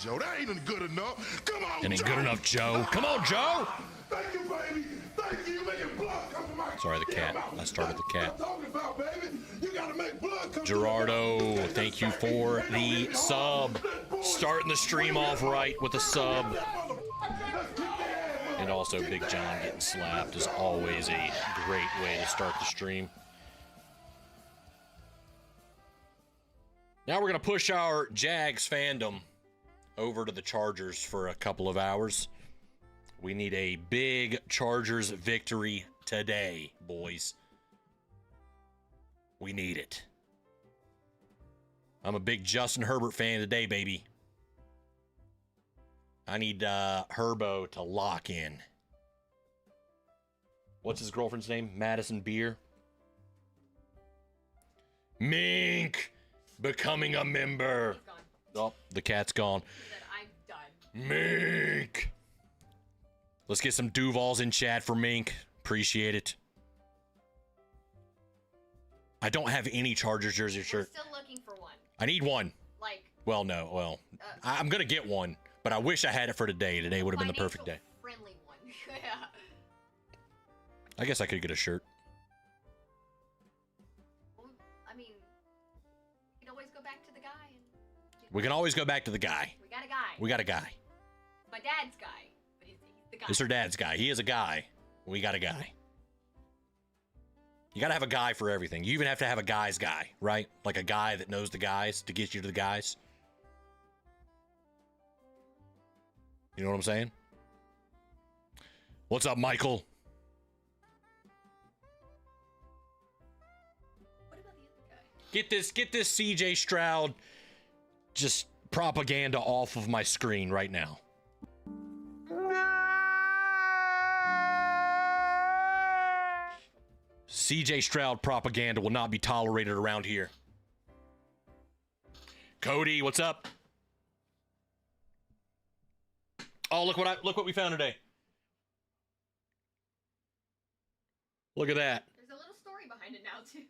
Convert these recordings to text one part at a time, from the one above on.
Joe. That ain't good enough. Come on, That ain't Joe. good enough, Joe. Come on, Joe. Thank you, baby. Thank you. You making blood come from my Sorry, the cat. mouth. I started the cat. That's what I'm talking about, baby. You gotta make blood come Gerardo, thank you for the sub. Starting the stream off right with a sub. And also Big John getting slapped is always a great way to start the stream. Now we're going to push our Jags fandom over to the Chargers for a couple of hours. We need a big Chargers victory today, boys. We need it. I'm a big Justin Herbert fan today, baby. I need Herbo to lock in. What's his girlfriend's name? Madison Beer. Mink becoming a member. Oh, the cat's gone. I'm done. Mink. Let's get some Duvals in chat for Mink. Appreciate it. I don't have any Chargers jersey shirt. I'm still looking for one. I need one. Like. Well, no. Well, I'm gonna get one, but I wish I had it for today. Today would have been the perfect day. Friendly one. Yeah. I guess I could get a shirt. Well, I mean, you can always go back to the guy. We can always go back to the guy. We got a guy. We got a guy. My dad's guy, but he's the guy. It's her dad's guy. He is a guy. We got a guy. You gotta have a guy for everything. You even have to have a guy's guy, right? Like a guy that knows the guys to get you to the guys. You know what I'm saying? What's up, Michael? What about the other guy? Get this CJ Stroud just propaganda off of my screen right now. CJ Stroud propaganda will not be tolerated around here. Cody, what's up? Oh, look what we found today. Look at that. There's a little story behind it now too.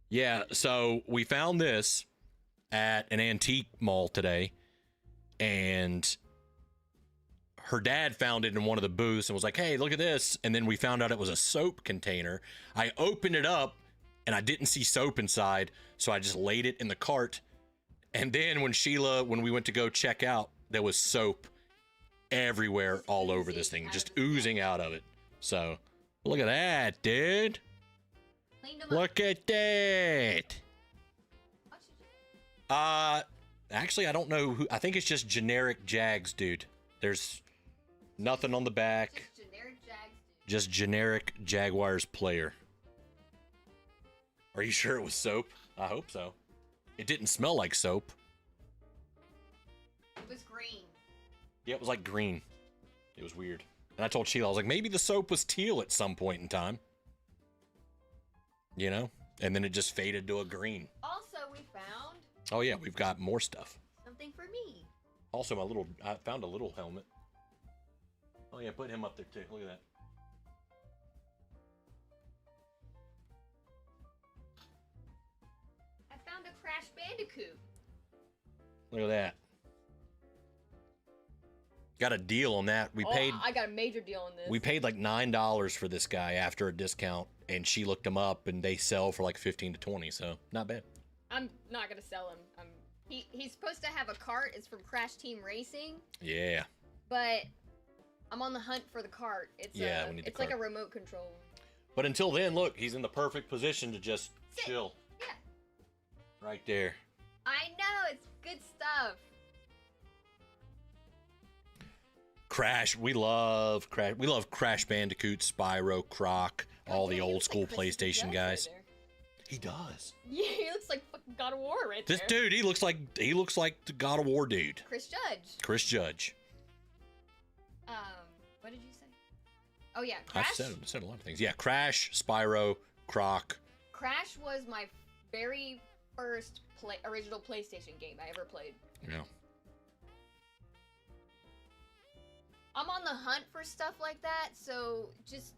Yeah, so we found this at an antique mall today, and her dad found it in one of the booths and was like, hey, look at this. And then we found out it was a soap container. I opened it up and I didn't see soap inside, so I just laid it in the cart. And then when we went to go check out, there was soap everywhere all over this thing, just oozing out of it. So look at that, dude. Look at that. Actually, I don't know who. I think it's just generic Jags, dude. There's nothing on the back. Just generic Jags, dude. Just generic Jaguars player. Are you sure it was soap? I hope so. It didn't smell like soap. It was green. Yeah, it was like green. It was weird. And I told Sheila, I was like, maybe the soap was teal at some point in time. You know? And then it just faded to a green. Also, we found Oh yeah, we've got more stuff. something for me. Also, I found a little helmet. Oh yeah, put him up there too. Look at that. I found a Crash Bandicoot. Look at that. Got a deal on that. I got a major deal on this. We paid like $9 for this guy after a discount, and she looked him up, and they sell for like 15 to 20, so not bad. I'm not gonna sell him. He's supposed to have a cart. It's from Crash Team Racing. Yeah. But I'm on the hunt for the cart. It's we need the it's like cart. a remote control. But until then, look, he's in the perfect position to just chill. Yeah. Right there. I know, it's good stuff. Crash, we love Crash Bandicoot, Spyro, Croc, all the old school PlayStation guys. He does. Yeah, he looks like fucking God of War right This there. dude, he looks like the God of War dude. Chris Judge. Chris Judge. What did you say? Oh yeah, Crash. I've said a lot of things. Yeah, Crash, Spyro, Croc. Crash was my very first original PlayStation game I ever played. Yeah. I'm on the hunt for stuff like that, so just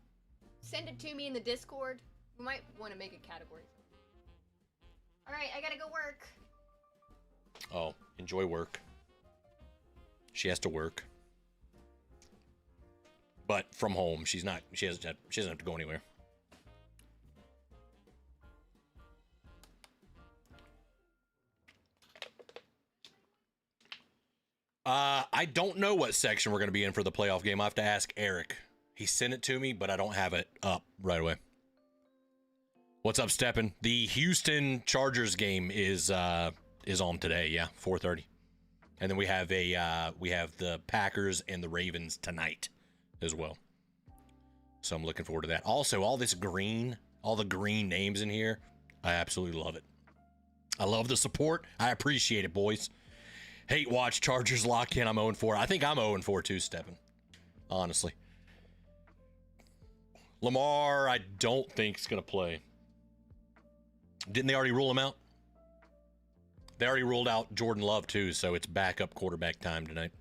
send it to me in the Discord. We might want to make a category. All right, I gotta go work. Oh, enjoy work. She has to work. But from home, she doesn't have to go anywhere. I don't know what section we're going to be in for the playoff game. I have to ask Eric. He sent it to me, but I don't have it up right away. What's up, Steppen? The Houston Chargers game is on today. Yeah, 4:30, and then we have the Packers and the Ravens tonight as well. So I'm looking forward to that. Also, all the green names in here, I absolutely love it. I love the support. I appreciate it, boys. Hate watch Chargers lock in. I'm 0-4. I think I'm 0-4 too, Steppen. Honestly. Lamar, I don't think is going to play. Didn't they already rule him out? They already ruled out Jordan Love too, so it's backup quarterback time tonight.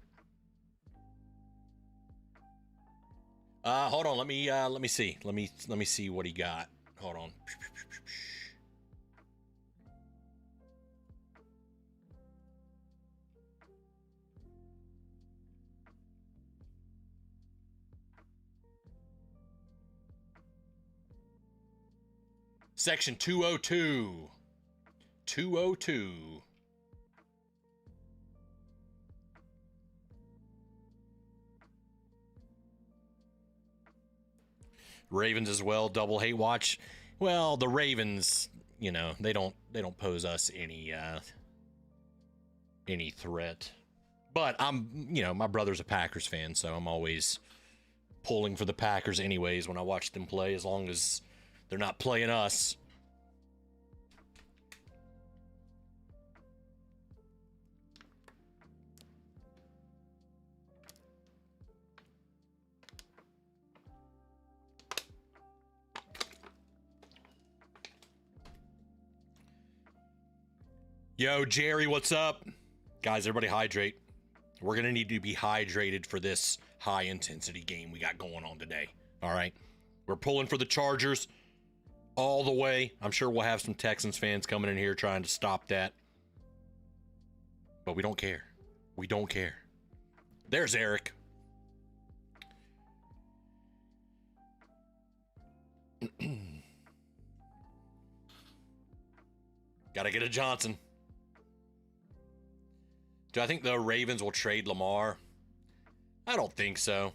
Hold on. Let me see. Let me see what he got. Hold on. Section 202. 202. Ravens as well, double hate watch. Well, the Ravens, you know, they don't pose us any threat. But my brother's a Packers fan, so I'm always pulling for the Packers anyways when I watch them play, as long as they're not playing us. Yo, Jerry, what's up? Guys, everybody hydrate. We're going to need to be hydrated for this high-intensity game we got going on today. All right? We're pulling for the Chargers all the way. I'm sure we'll have some Texans fans coming in here trying to stop that. But we don't care. We don't care. There's Eric. Gotta get a Johnson. Do I think the Ravens will trade Lamar? I don't think so.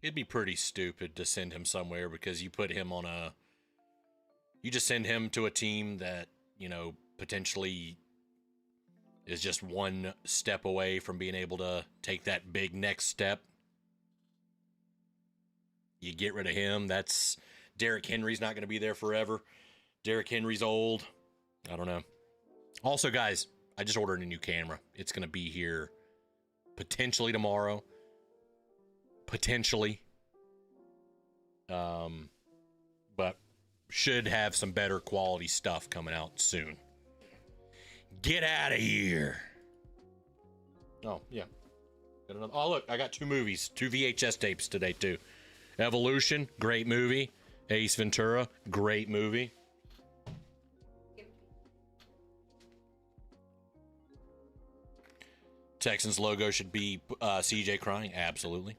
It'd be pretty stupid to send him somewhere because you just send him to a team that, potentially is just one step away from being able to take that big next step. You get rid of him. Derrick Henry's not going to be there forever. Derrick Henry's old. I don't know. Also, guys, I just ordered a new camera. It's going to be here potentially tomorrow. Potentially. But should have some better quality stuff coming out soon. Get out of here. Oh, yeah. Oh, look, I got 2 movies, 2 VHS tapes today, too. Evolution, great movie. Ace Ventura, great movie. Texans logo should be CJ crying. Absolutely.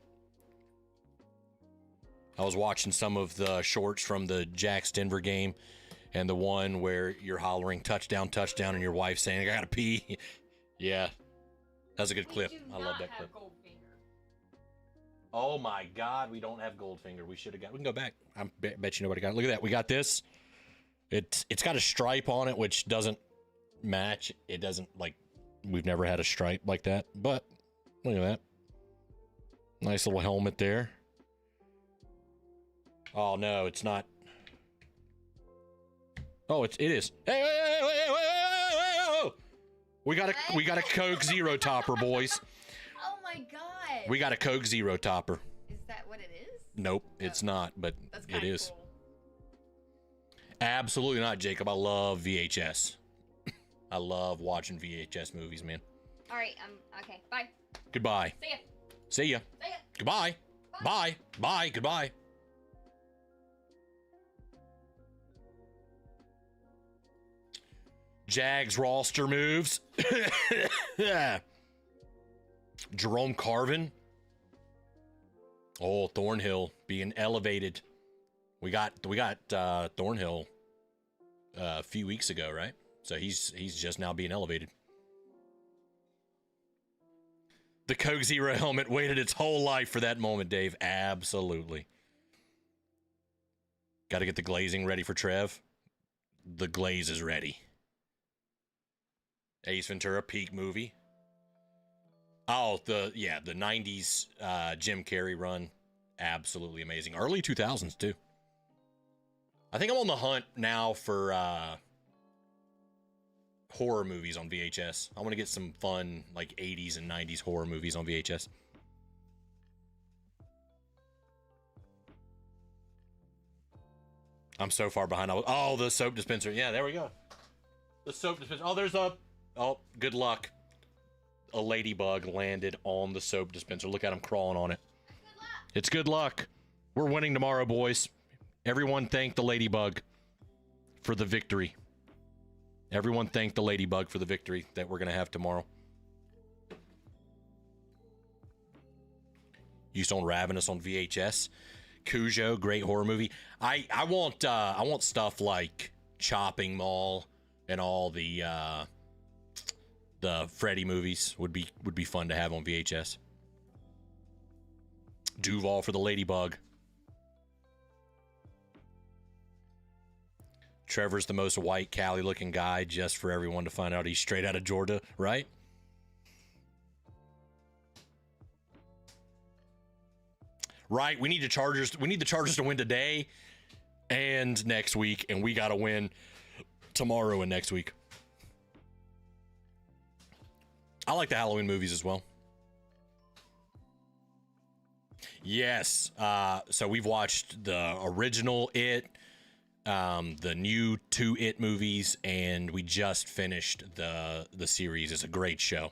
I was watching some of the shorts from the Jax Denver game, and the one where you're hollering touchdown, touchdown, and your wife saying, I gotta pee. Yeah. That's a good clip. I love that clip. Oh my God, we don't have Goldfinger. We can go back. I bet you nobody got it. Look at that. We got this. It's got a stripe on it, which doesn't match. It doesn't, we've never had a stripe like that, but look at that. Nice little helmet there. Oh no, it's not. Oh, it is. Hey. We got a Coke Zero topper, boys. Oh my God. We got a Coke Zero topper. Is that what it is? Nope, it's not, but it is. Cool. Absolutely not, Jacob. I love VHS. I love watching VHS movies, man. All right, okay. Bye. Goodbye. See ya. See ya. See ya. Goodbye. Bye. Bye. Goodbye. Jags roster moves. Jerome Carvin. Oh, Thornhill being elevated. We got Thornhill a few weeks ago, right? So he's just now being elevated. The Coke Zero helmet waited its whole life for that moment, Dave. Absolutely. Got to get the glazing ready for Trev. The glaze is ready. Ace Ventura, peak movie. Oh, the 90s Jim Carrey run. Absolutely amazing. Early 2000s, too. I think I'm on the hunt now for horror movies on VHS. I want to get some fun, like, 80s and 90s horror movies on VHS. I'm so far behind. Oh, the soap dispenser. Yeah, there we go. The soap dispenser. Oh, there's a... Oh, good luck. A ladybug landed on the soap dispenser. Look at him crawling on it. Good luck. It's good luck. We're winning tomorrow, boys. Everyone thank the ladybug for the victory. Everyone thank the ladybug for the victory that we're going to have tomorrow. Used on Ravenous on VHS. Cujo, great horror movie. I want stuff like Chopping Mall and all the Freddy movies would be fun to have on VHS. Duval for the ladybug. Trevor's the most white Cali looking guy, just for everyone to find out he's straight out of Georgia, right? Right, we need the Chargers to win today and next week, and we got to win tomorrow and next week. I like the Halloween movies as well. Yes, so we've watched the original It, the new 2 It movies, and we just finished the series. It's a great show.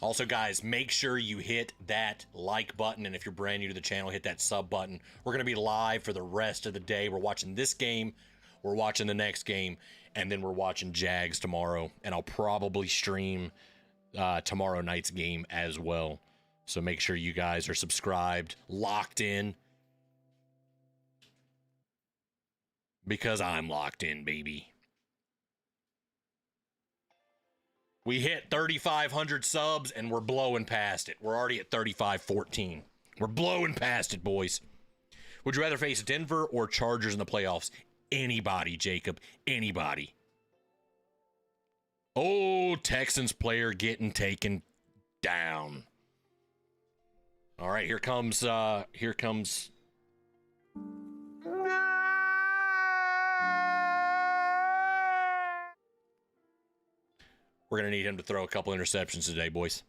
Also, guys, make sure you hit that like button, and if you're brand new to the channel, hit that sub button. We're going to be live for the rest of the day. We're watching this game, we're watching the next game, and then we're watching Jags tomorrow, and I'll probably stream tomorrow night's game as well. So make sure you guys are subscribed, locked in, because I'm locked in, baby. We hit 3,500 subs, and we're blowing past it. We're already at 3,514. We're blowing past it, boys. Would you rather face Denver or Chargers in the playoffs? Anybody, Jacob. Anybody. Oh, Texans player getting taken down. All right, here comes... We're going to need him to throw a couple interceptions today, boys.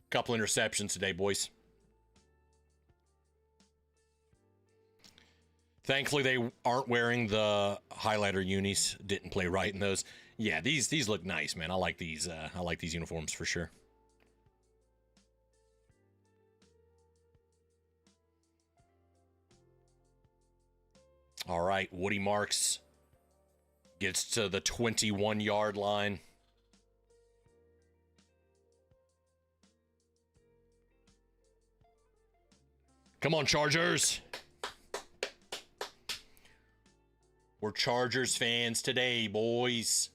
Couple interceptions today, boys. Thankfully, they aren't wearing the highlighter unis. Didn't play right in those. Yeah, these look nice, man. I like these uniforms for sure. All right, Woody Marks gets to the 21-yard line. Come on, Chargers. We're Chargers fans today, boys.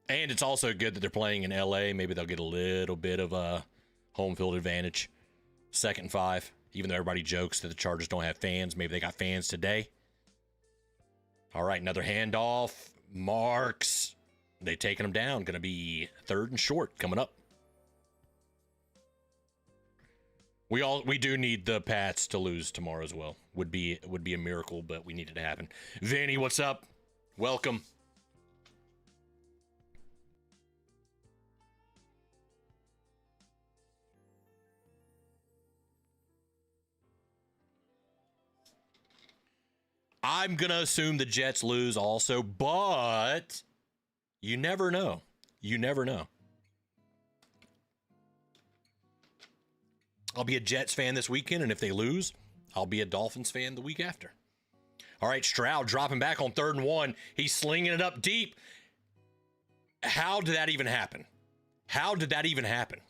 And it's also good that they're playing in LA. Maybe they'll get a little bit of a home field advantage. 2nd and 5. Even though everybody jokes that the Chargers don't have fans, maybe they got fans today. All right, another handoff. Marks. They've taken them down. Going to be 3rd and short coming up. We do need the Pats to lose tomorrow as well. Would be a miracle, but we need it to happen. Vinny, what's up? Welcome. I'm going to assume the Jets lose also, but you never know. You never know. I'll be a Jets fan this weekend, and if they lose, I'll be a Dolphins fan the week after. All right, Stroud dropping back on 3rd and 1. He's slinging it up deep. How did that even happen? How did that even happen?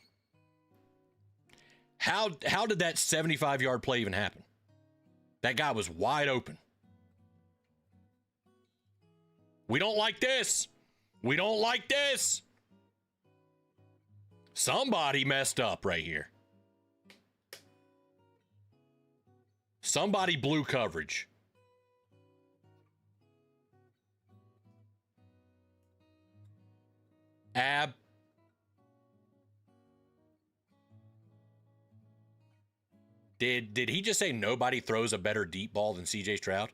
How did that 75-yard play even happen? That guy was wide open. We don't like this. We don't like this. Somebody messed up right here. Somebody blew coverage. Ab. Did he just say nobody throws a better deep ball than CJ Stroud?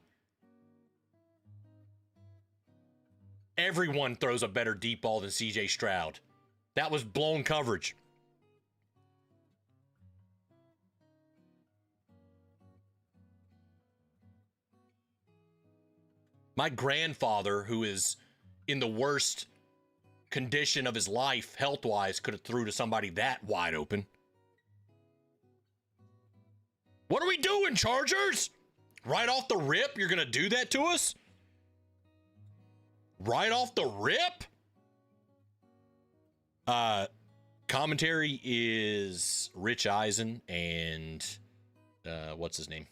Everyone throws a better deep ball than CJ Stroud. That was blown coverage. My grandfather, who is in the worst condition of his life health-wise, could have threw to somebody that wide open. What are we doing, Chargers? Right off the rip, you're going to do that to us? Right off the rip? Commentary is Rich Eisen and what's his name?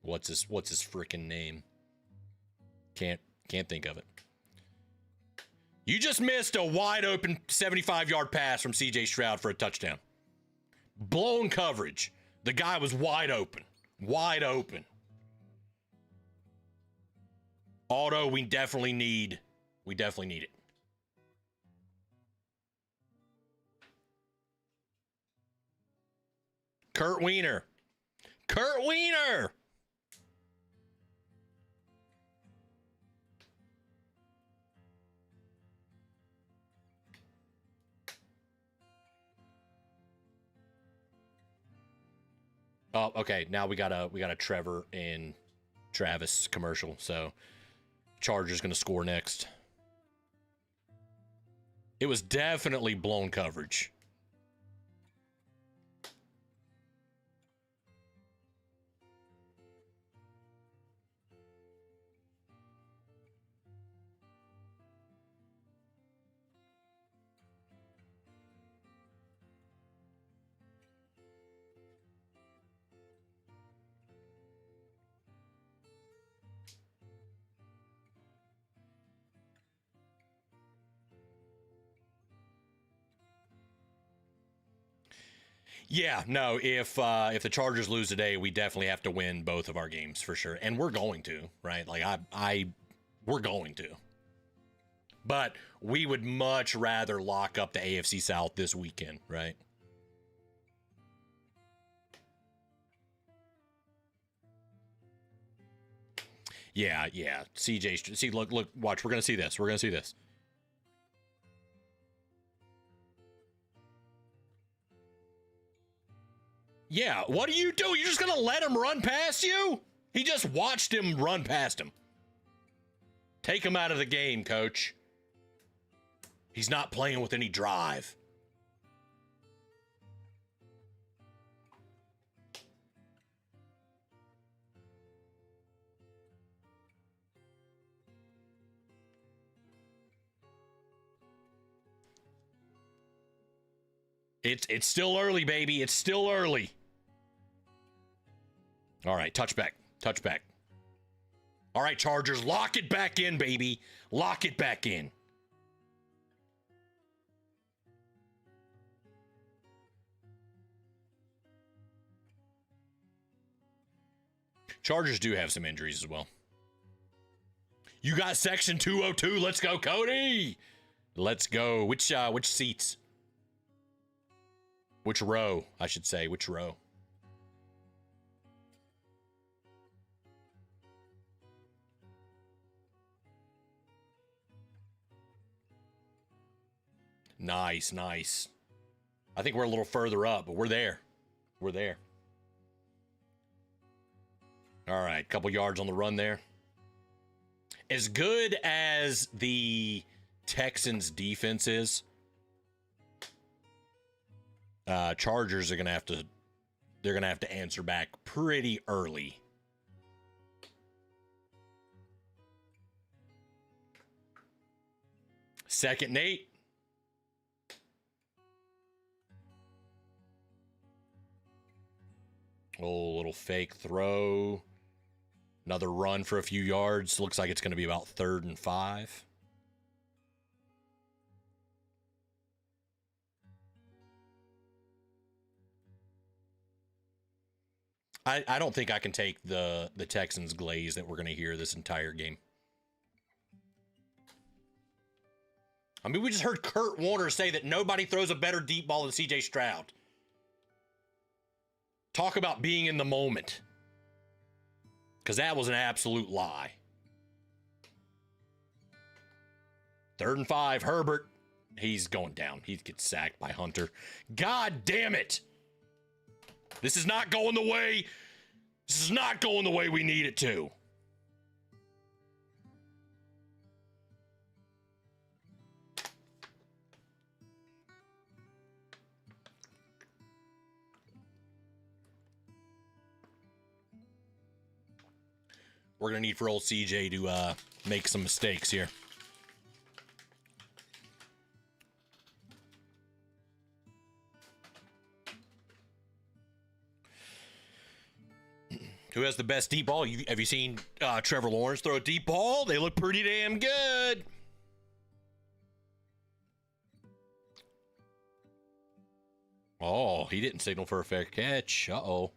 What's his freaking name? Can't think of it. You just missed a wide open 75-yard pass from CJ Stroud for a touchdown. Blown coverage. The guy was wide open. Wide open. Auto, we definitely need it. Kurt Wiener. Kurt Wiener. Oh, okay. Now we got a Trevor and Travis commercial. So Chargers going to score next. It was definitely blown coverage. Yeah, no, if the Chargers lose today, we definitely have to win both of our games for sure. And we're going to, right? Like we're going to. But we would much rather lock up the AFC South this weekend, right? Yeah. CJ, see, look, watch. We're going to see this. Yeah, what do? You're just going to let him run past you? He just watched him run past him. Take him out of the game, coach. He's not playing with any drive. It's still early, baby. It's still early. All right, touchback. All right, Chargers, lock it back in, baby. Lock it back in. Chargers do have some injuries as well. You got section 202. Let's go, Cody. Let's go. Which seats? Which row, I should say. Which row? Nice. I think we're a little further up, but we're there. All right, couple yards on the run there. As good as the Texans defense is, Chargers are going to have to they're going to have to answer back pretty early. Second and 8. Oh, little fake throw. Another run for a few yards. Looks like it's going to be about 3rd and 5. I don't think I can take the Texans glaze that we're going to hear this entire game. I mean, we just heard Kurt Warner say that nobody throws a better deep ball than C.J. Stroud. Talk about being in the moment. Because that was an absolute lie. 3rd and 5, Herbert. He's going down. He gets sacked by Hunter. God damn it. This is not going the way. This is not going the way we need it to. We're going to need for old CJ to make some mistakes here. Who has the best deep ball? Have you seen Trevor Lawrence throw a deep ball? They look pretty damn good. Oh, he didn't signal for a fair catch. Uh-oh.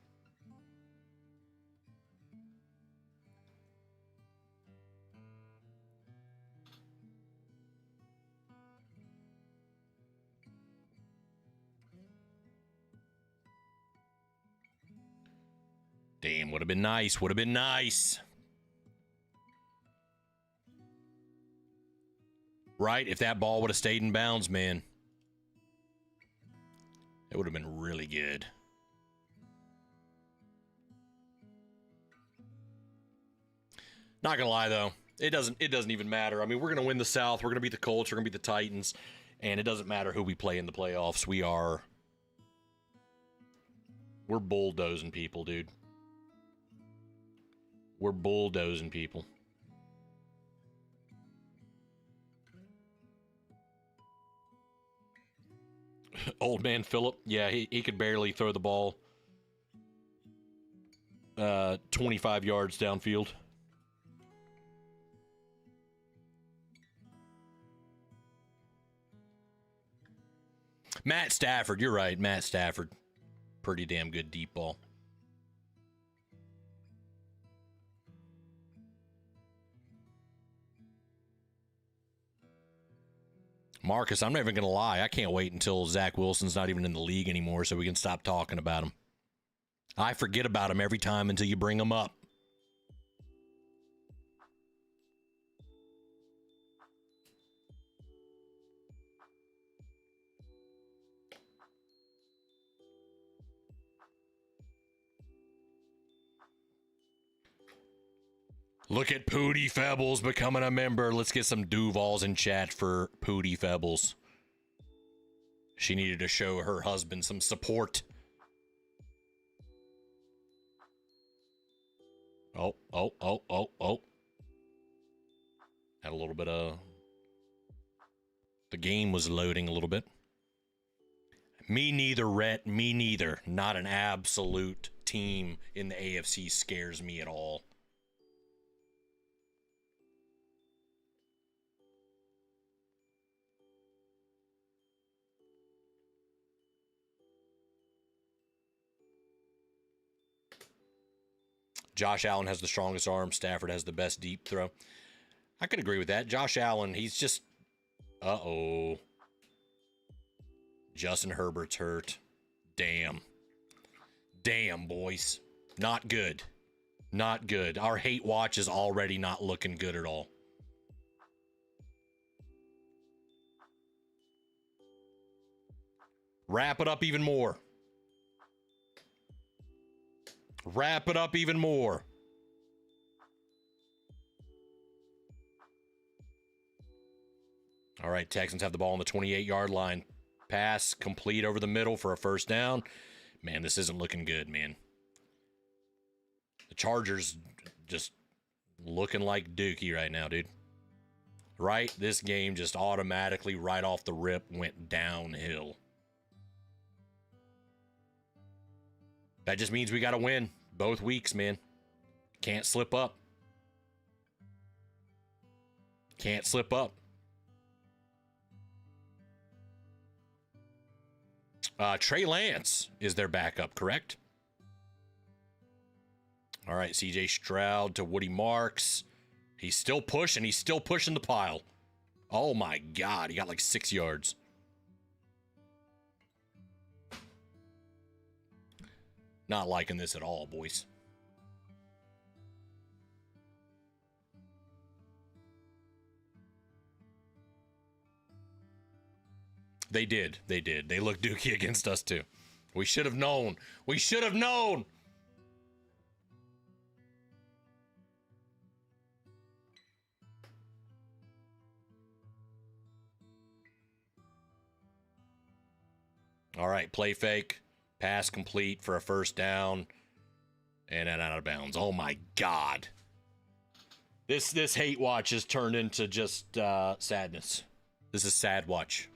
Damn, would have been nice. Would have been nice. Right? If that ball would have stayed in bounds, man. It would have been really good. Not gonna lie though, it doesn't even matter. I mean, we're gonna win the South, we're gonna beat the Colts, we're gonna beat the Titans, and it doesn't matter who we play in the playoffs. We're bulldozing people, dude. We're bulldozing people. Old man Phillip, yeah, he could barely throw the ball 25 yards downfield. Matt Stafford, you're right, Matt Stafford. Pretty damn good deep ball. Marcus, I'm never going to lie. I can't wait until Zach Wilson's not even in the league anymore so we can stop talking about him. I forget about him every time until you bring him up. Look at Pootie Febbles becoming a member. Let's get some Duvals in chat for Pootie Febbles. She needed to show her husband some support. Oh. Had a little bit of... The game was loading a little bit. Me neither, Rhett. Me neither. Not an absolute team in the AFC scares me at all. Josh Allen has the strongest arm. Stafford has the best deep throw. I could agree with that. Josh Allen, he's just... Uh-oh. Justin Herbert's hurt. Damn. Damn, boys. Not good. Not good. Our hate watch is already not looking good at all. Wrap it up even more. Wrap it up even more. All right, Texans have the ball on the 28-yard line. Pass complete over the middle for a first down. Man, this isn't looking good, man. The Chargers just looking like Dookie right now, dude. Right? This game just automatically, right off the rip, went downhill. That just means we got to win both weeks, man. Can't slip up. Can't slip up. Trey Lance is their backup, correct? All right, CJ Stroud to Woody Marks. He's still pushing. He's still pushing the pile. Oh, my God. He got like 6 yards. Not liking this at all, boys. They did. They did. They looked dookie against us, too. We should have known. We should have known. All right, play fake, pass complete for a first down, and then out of bounds. Oh my God, this hate watch has turned into just sadness. This is sad watch.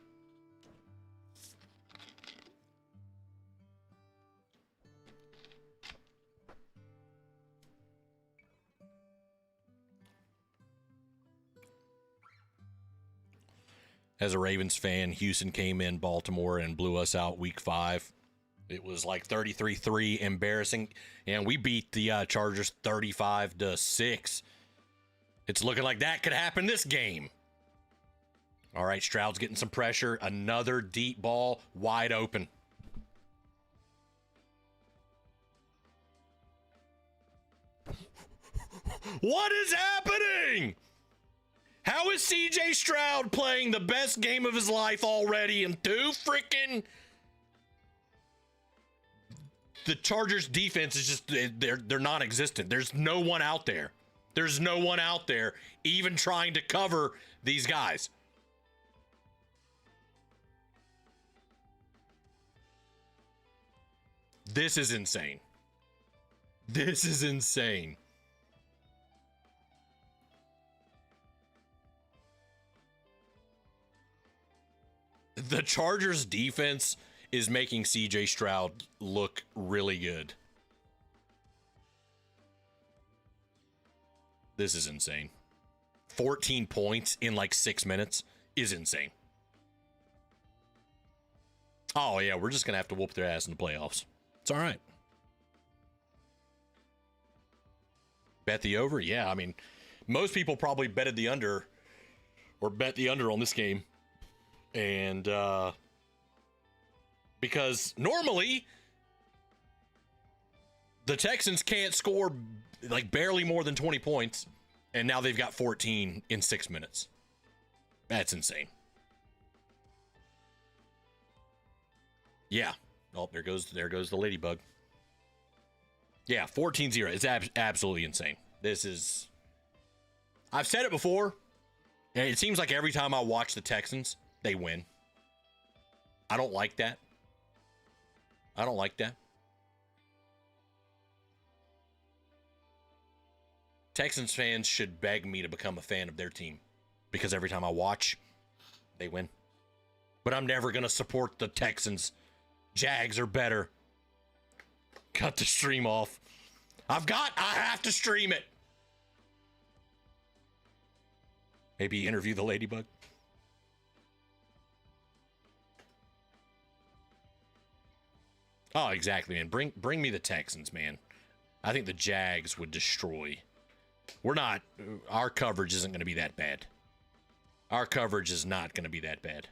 As a Ravens fan, Houston came in Baltimore and blew us out week 5. It was like 33-3, embarrassing. And we beat the Chargers 35-6. It's looking like that could happen this game. All right, Stroud's getting some pressure. Another deep ball, wide open. What is happening? How is CJ Stroud playing the best game of his life already and the Chargers defense is just, they're non-existent. There's no one out there. There's no one out there even trying to cover these guys. This is insane. This is insane. The Chargers defense is making CJ Stroud look really good. This is insane. 14 points in like 6 minutes is insane. Oh, yeah, we're just going to have to whoop their ass in the playoffs. It's all right. Bet the over? Yeah, I mean, most people probably betted the under or bet the under on this game. And because normally the Texans can't score like barely more than 20 points, and now they've got 14 in 6 minutes. That's insane. Yeah. Oh, there goes the ladybug. Yeah, 14-0. It's absolutely insane. This is... I've said it before, and it seems like every time I watch the Texans, they win. I don't like that. I don't like that. Texans fans should beg me to become a fan of their team because every time I watch, they win. But I'm never going to support the Texans. Jags are better. Cut the stream off. I have to stream it. Maybe interview the ladybug. Oh, exactly, man. Bring me the Texans, man. I think the Jags would destroy. Our coverage isn't going to be that bad. Our coverage is not going to be that bad.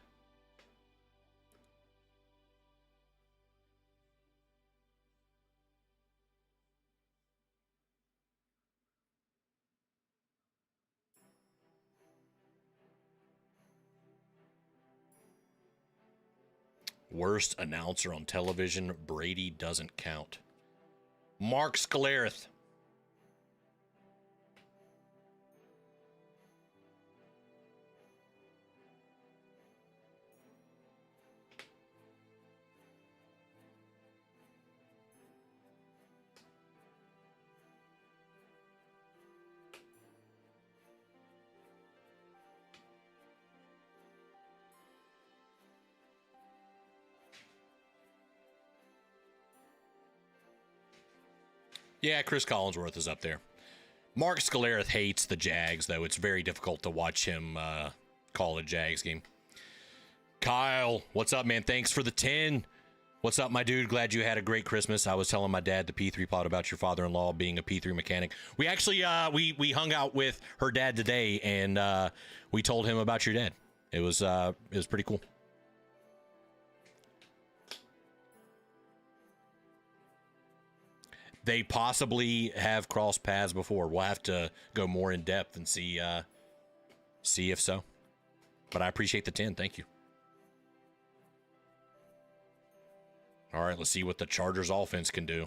Worst announcer on television, Brady doesn't count. Mark Schlereth. Yeah, Chris Collinsworth is up there. Mark Schlereth hates the Jags, though. It's very difficult to watch him call a Jags game. Kyle, what's up, man? Thanks for the 10. What's up, my dude? Glad you had a great Christmas. I was telling my dad the P3 pod about your father-in-law being a P3 mechanic. We actually we hung out with her dad today, and we told him about your dad. It was pretty cool. They possibly have crossed paths before. We'll have to go more in depth and see if so. But I appreciate the 10. Thank you. All right, let's see what the Chargers offense can do.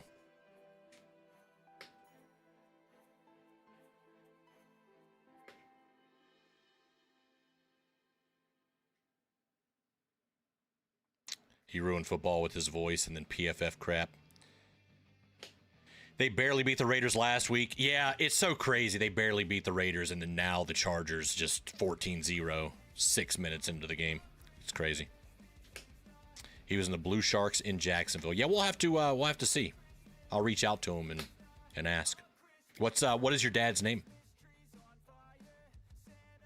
He ruined football with his voice and then PFF crap. They barely beat the Raiders last week. Yeah, it's so crazy. They barely beat the Raiders, and then now the Chargers just 14-0, 6 minutes into the game. It's crazy. He was in the Blue Sharks in Jacksonville. Yeah, we'll have to see. I'll reach out to him and ask. What is your dad's name?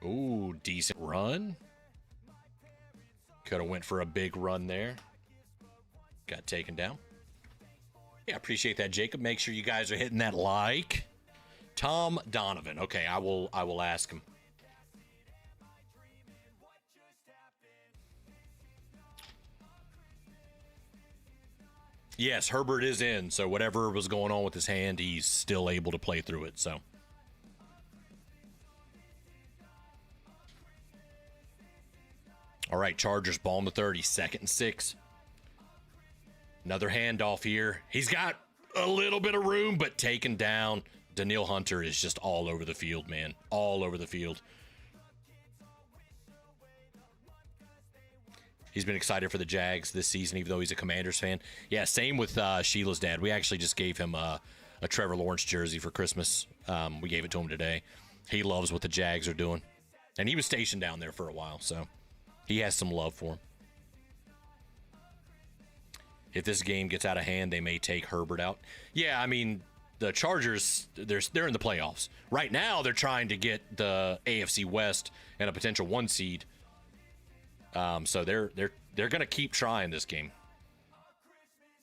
Ooh, decent run. Could have went for a big run there. Got taken down. Yeah, appreciate that, Jacob. Make sure you guys are hitting that like. Tom Donovan. Okay, I will ask him. Yes, Herbert is in, so whatever was going on with his hand, he's still able to play through it, so. All right, Chargers ball on the 30, 2nd and 6. Another handoff here. He's got a little bit of room, but taken down. Danielle Hunter is just all over the field, man. All over the field. He's been excited for the Jags this season, even though he's a Commanders fan. Yeah, same with Sheila's dad. We actually just gave him a Trevor Lawrence jersey for Christmas. We gave it to him today. He loves what the Jags are doing. And he was stationed down there for a while, so he has some love for him. If this game gets out of hand, they may take Herbert out. Yeah, I mean, the Chargers, they're in the playoffs. Right now, they're trying to get the AFC West and a potential 1 seed. So they're going to keep trying this game.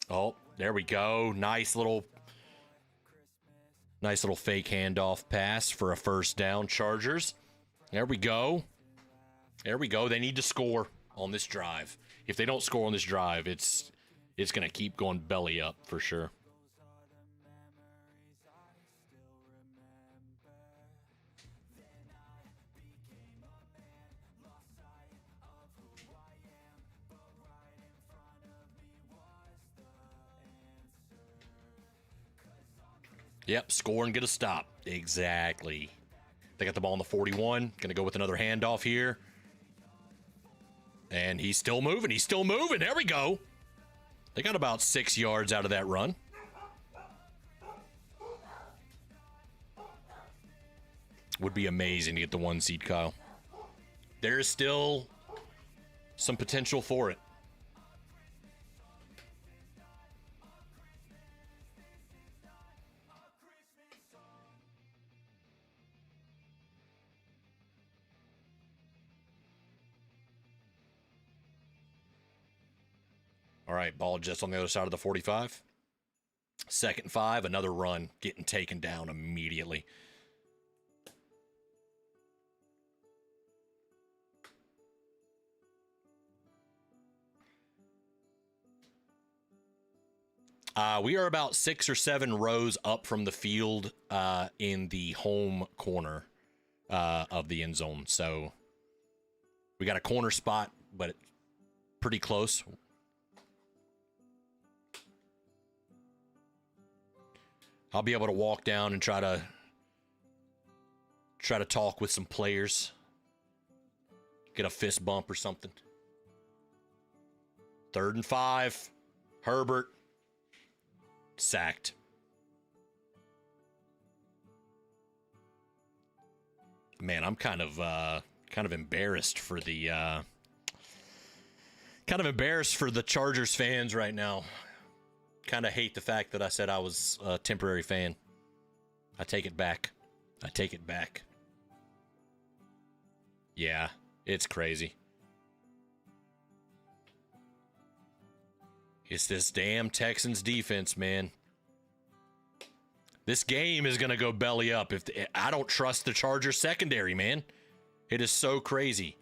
Oh, there we go. Nice little fake handoff pass for a first down, Chargers. There we go. There we go. They need to score on this drive. If they don't score on this drive, it's going to keep going belly up for sure. Yep, score and get a stop. Exactly. They got the ball on the 41. Going to go with another handoff here. And he's still moving. He's still moving. There we go. They got about 6 yards out of that run. Would be amazing to get the 1 seed, Kyle. There's still some potential for it. All right, ball just on the other side of the 45. 2nd and 5, another run, getting taken down immediately. We are about 6 or 7 rows up from the field in the home corner of the end zone. So we got a corner spot, but pretty close. I'll be able to walk down and try to talk with some players. Get a fist bump or something. 3rd and 5. Herbert. Sacked. Man, I'm kind of embarrassed for the Chargers fans right now. kind of hate the fact that I said I was a temporary fan. I take it back. I take it back. Yeah, it's crazy. It's this damn Texans defense, man. This game is going to go belly up. I don't trust the Chargers secondary, man. It is so crazy.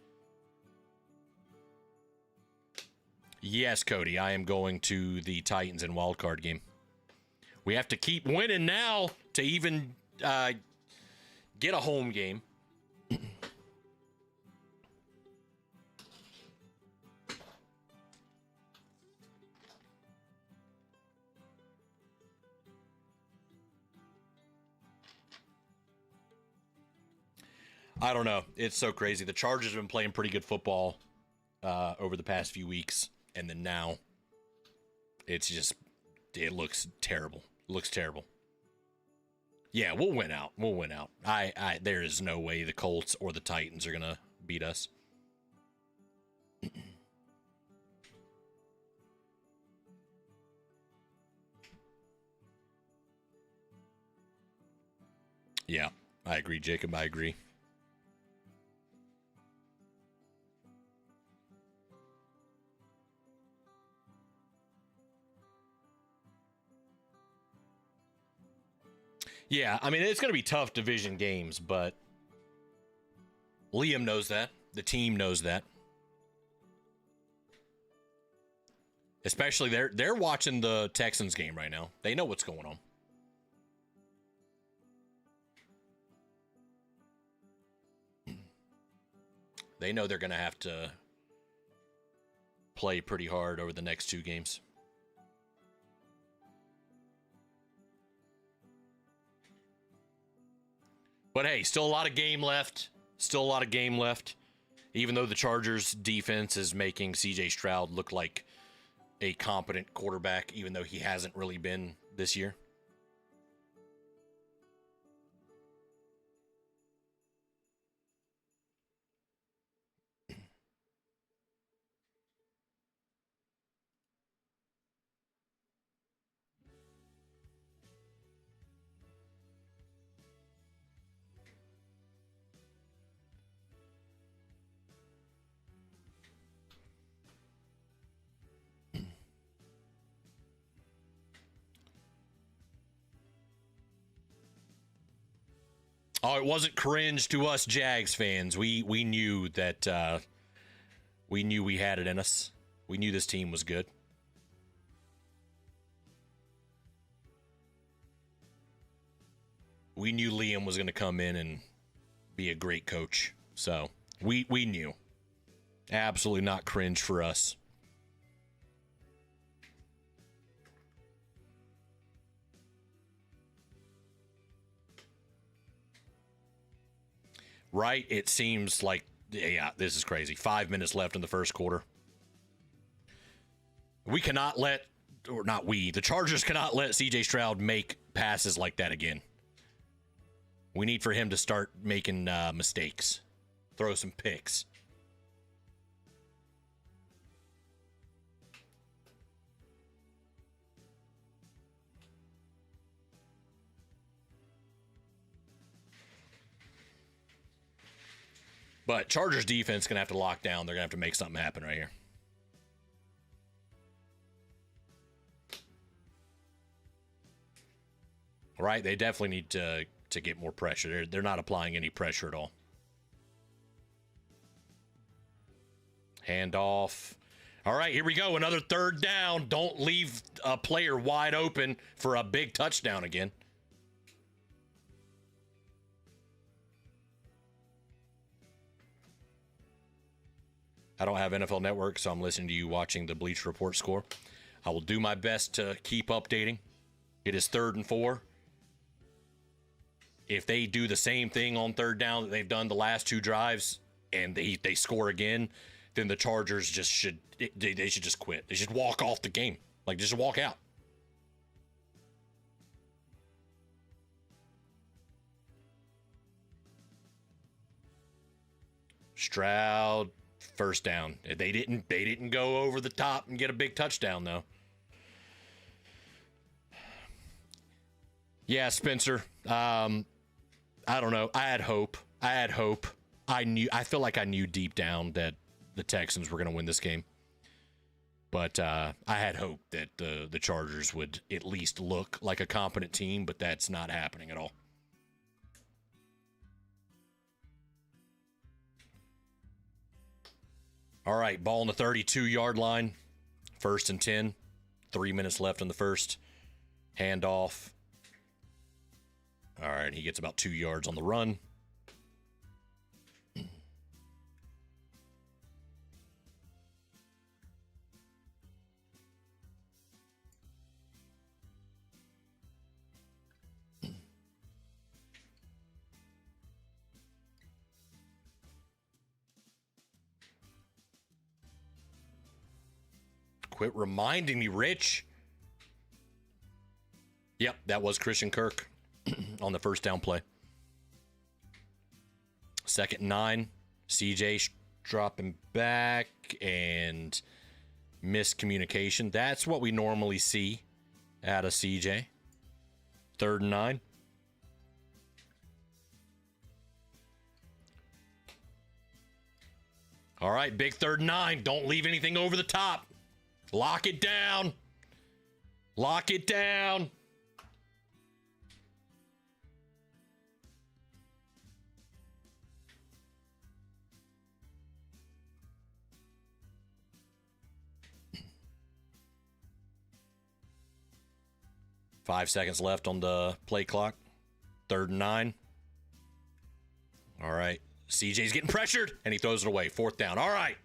Yes, Cody, I am going to the Titans and wildcard game. We have to keep winning now to even get a home game. I don't know. It's so crazy. The Chargers have been playing pretty good football over the past few weeks, and then now it's just, it looks terrible. It looks terrible. Yeah, we'll win out. We'll win out. There is no way the Colts or the Titans are gonna beat us. Yeah, I agree, Jacob. I agree. Yeah, I mean, it's going to be tough division games, but Liam knows that. The team knows that. Especially they're watching the Texans game right now. They know what's going on. They know they're going to have to play pretty hard over the next two games. But hey, still a lot of game left. Still a lot of game left. Even though the Chargers defense is making CJ Stroud look like a competent quarterback, even though he hasn't really been this year. Oh, it wasn't cringe to us Jags fans. We knew that we had it in us. We knew this team was good. We knew Liam was going to come in and be a great coach. So we knew. Absolutely not cringe for us. Right? It seems like, yeah, this is crazy. 5 minutes left in the first quarter. We cannot let, or not we, the Chargers cannot let CJ Stroud make passes like that again. We need for him to start making mistakes. Throw some picks. But Chargers defense going to have to lock down. They're going to have to make something happen right here. Right? They definitely need to get more pressure. They're not applying any pressure at all. Handoff. All right, here we go. Another third down. Don't leave a player wide open for a big touchdown again. I don't have NFL Network, so I'm listening to you watching the Bleacher Report score. I will do my best to keep updating. It is 3rd and 4. If they do the same thing on third down that they've done the last two drives and they score again, then the Chargers just should just quit. They should walk off the game. Like, just walk out. Stroud, first down. They didn't go over the top and get a big touchdown though. Yeah, Spencer. I don't know. I had hope. I feel like I knew deep down that the Texans were going to win this game. But I had hope that the Chargers would at least look like a competent team, but that's not happening at all. All right, ball on the 32-yard line. 1st and 10. 3 minutes left in the first. Handoff. All right, he gets about 2 yards on the run. Quit reminding me, Rich. Yep, that was Christian Kirk on the first down play. 2nd and 9. CJ dropping back and miscommunication. That's what we normally see out of CJ. 3rd and 9. All right, big 3rd and 9. Don't leave anything over the top. Lock it down. Lock it down. Five seconds left on the play clock. 3rd and 9. All right. CJ's getting pressured, and he throws it away. 4th down. All right.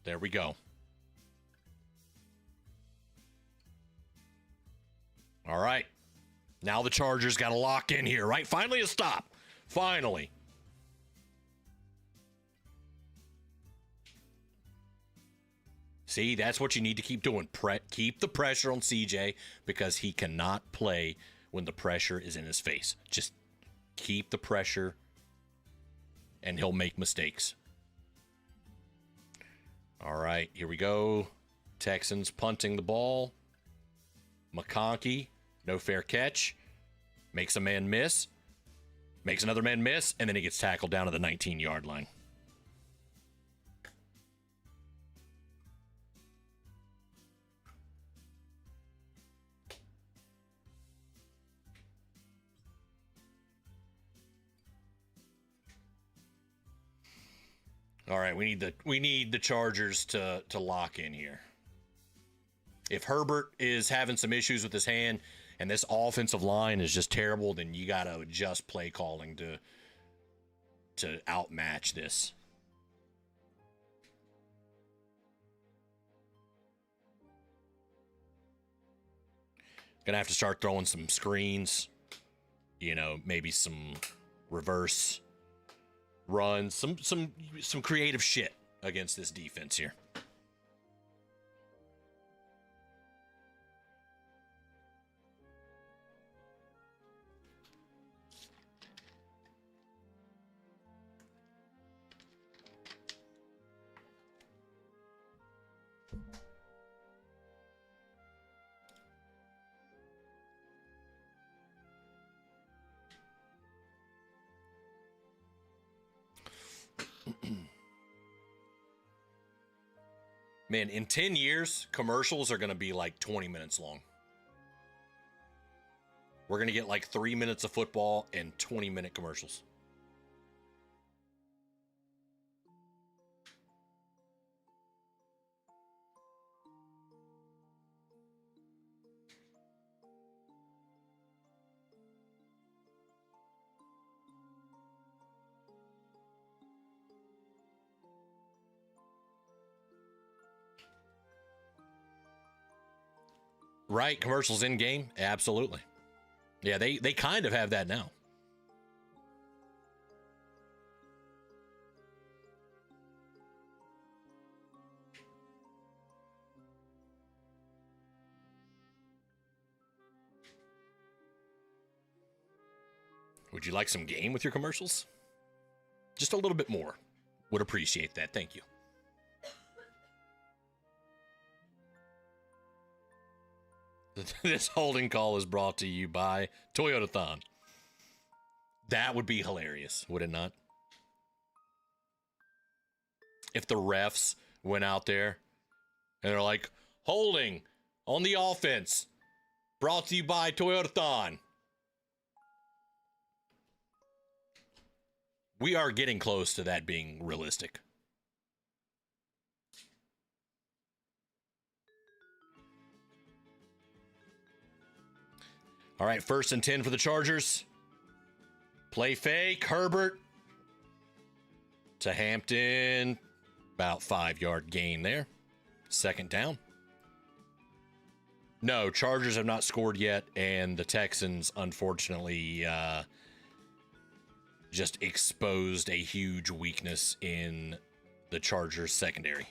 There we go. All right. Now the Chargers got to lock in here, right? Finally a stop. Finally. See, that's what you need to keep doing. Keep the pressure on CJ because he cannot play when the pressure is in his face. Just keep the pressure and he'll make mistakes. All right, here we go. Texans punting the ball. McConkey, no fair catch. Makes a man miss. Makes another man miss, and then he gets tackled down to the 19-yard line. All right, we need the Chargers to lock in here. If Herbert is having some issues with his hand and this offensive line is just terrible, then you got to adjust play calling to outmatch this. Gonna have to start throwing some screens, maybe some reverse runs, some creative shit against this defense here. Man, in 10 years, commercials are going to be like 20 minutes long. We're going to get like 3 minutes of football and 20-minute commercials. Right, commercials in game, absolutely. Yeah, they kind of have that now. Would you like some game with your commercials? Just a little bit more. Would appreciate that. Thank you. This holding call is brought to you by Toyotathon. That would be hilarious, would it not? If the refs went out there and they're like, holding on the offense, brought to you by Toyotathon. We are getting close to that being realistic. All right, 1st and 10 for the Chargers. Play fake, Herbert to Hampton. About 5-yard gain there. 2nd down. No, Chargers have not scored yet, and the Texans, unfortunately, just exposed a huge weakness in the Chargers secondary.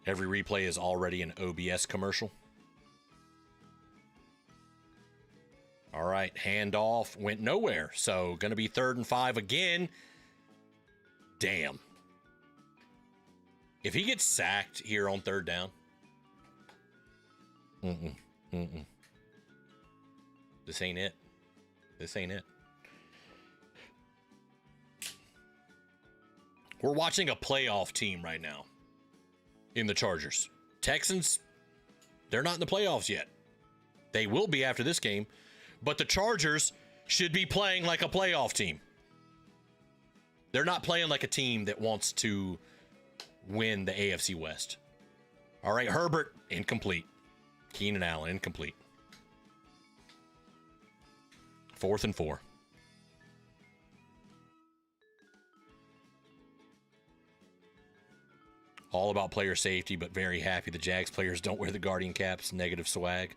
Every replay is already an OBS commercial. All right, handoff went nowhere. So going to be 3rd and 5 again. Damn. If he gets sacked here on 3rd down. This ain't it. This ain't it. We're watching a playoff team right now in the Chargers. Texans, they're not in the playoffs yet. They will be after this game. But the Chargers should be playing like a playoff team. They're not playing like a team that wants to win the AFC West. All right, Herbert, incomplete. Keenan Allen, incomplete. 4th and 4. All about player safety, but very happy the Jags players don't wear the Guardian caps. Negative swag.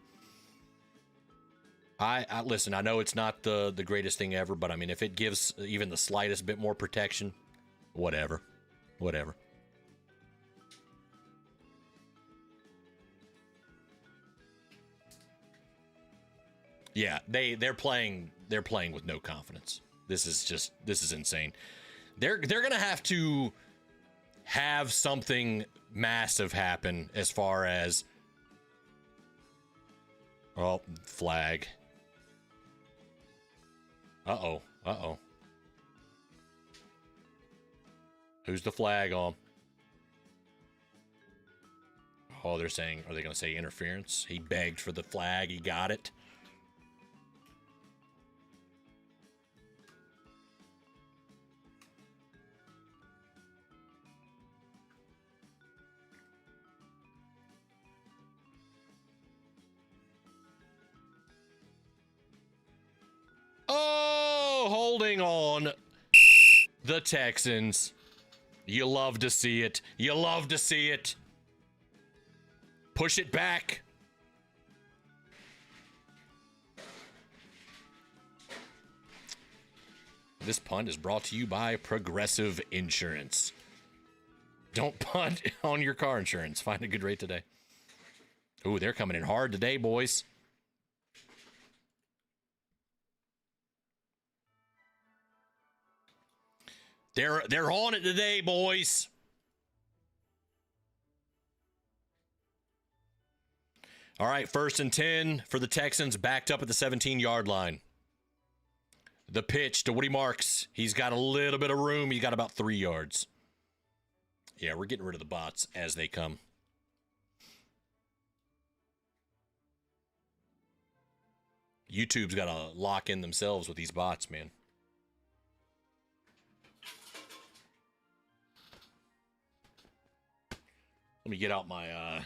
I listen, I know it's not the greatest thing ever, but I mean, if it gives even the slightest bit more protection, whatever. Yeah, they're playing with no confidence. This is insane. They're gonna have something massive happen as far as flag. Uh-oh. Who's the flag on? Oh, are they going to say interference? He begged for the flag. He got it. Oh, holding on the Texans. You love to see it. Push it back. This punt is brought to you by Progressive Insurance. Don't punt on your car insurance. Find a good rate today. Ooh, they're coming in hard today, boys. They're on it today, boys. All right, 1st and 10 for the Texans, backed up at the 17-yard line. The pitch to Woody Marks. He's got a little bit of room. He's got about 3 yards. Yeah, we're getting rid of the bots as they come. YouTube's got to lock in themselves with these bots, man. Let me get out my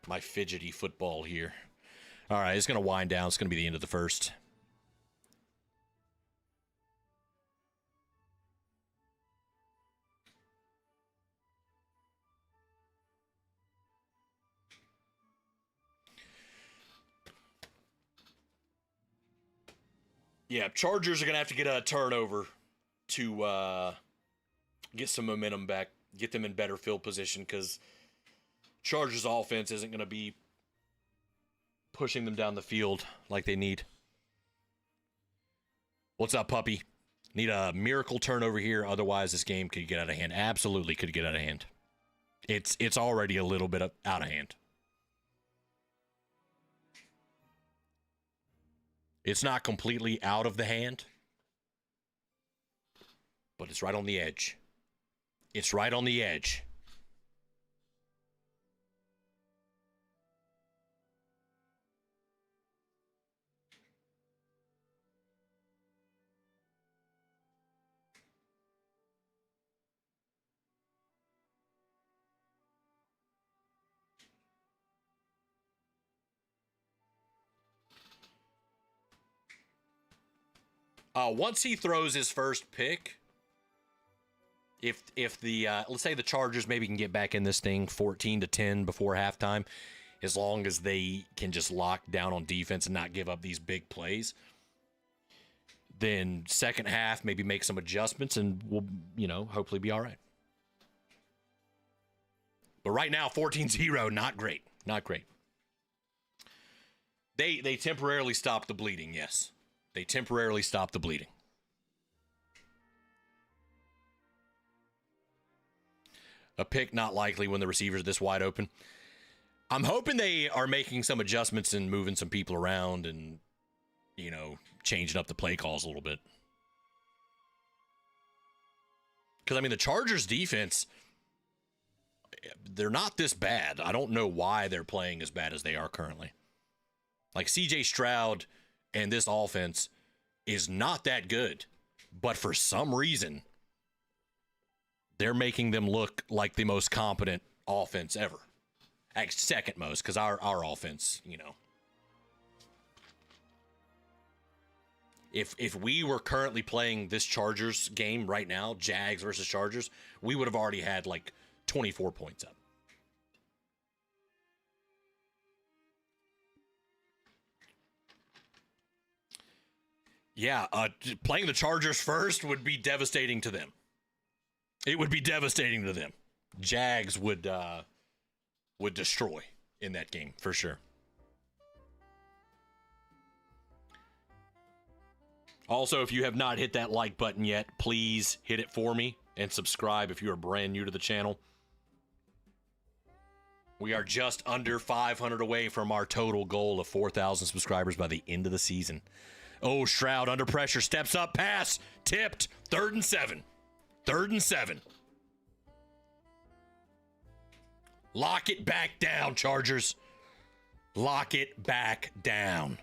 my fidgety football here. All right, it's going to wind down. It's going to be the end of the first. Yeah, Chargers are going to have to get a turnover to get some momentum back, get them in better field position, because Chargers offense isn't going to be pushing them down the field like they need. What's up, puppy? Need a miracle turnover here. Otherwise, this game could get out of hand. Absolutely could get out of hand. It's already a little bit out of hand. It's not completely out of the hand, but it's right on the edge. It's right on the edge. Once he throws his first pick, if the let's say the Chargers maybe can get back in this thing 14-10 before halftime, as long as they can just lock down on defense and not give up these big plays, then second half maybe make some adjustments and we'll, hopefully be all right. But right now 14-0, not great. Not great. They temporarily stopped the bleeding, yes. They temporarily stopped the bleeding. A pick not likely when the receivers are this wide open. I'm hoping they are making some adjustments and moving some people around and, changing up the play calls a little bit. Because, the Chargers defense, they're not this bad. I don't know why they're playing as bad as they are currently. Like, C.J. Stroud and this offense is not that good. But for some reason, they're making them look like the most competent offense ever. Actually, second most, because our offense, If we were currently playing this Chargers game right now, Jags versus Chargers, we would have already had like 24 points up. Yeah, playing the Chargers first would be devastating to them. It would be devastating to them. Jags would destroy in that game for sure. Also, if you have not hit that like button yet, please hit it for me and subscribe if you are brand new to the channel. We are just under 500 away from our total goal of 4,000 subscribers by the end of the season. Oh, Stroud under pressure, steps up, pass, tipped, 3rd and 7. 3rd and 7. Lock it back down, Chargers. Lock it back down.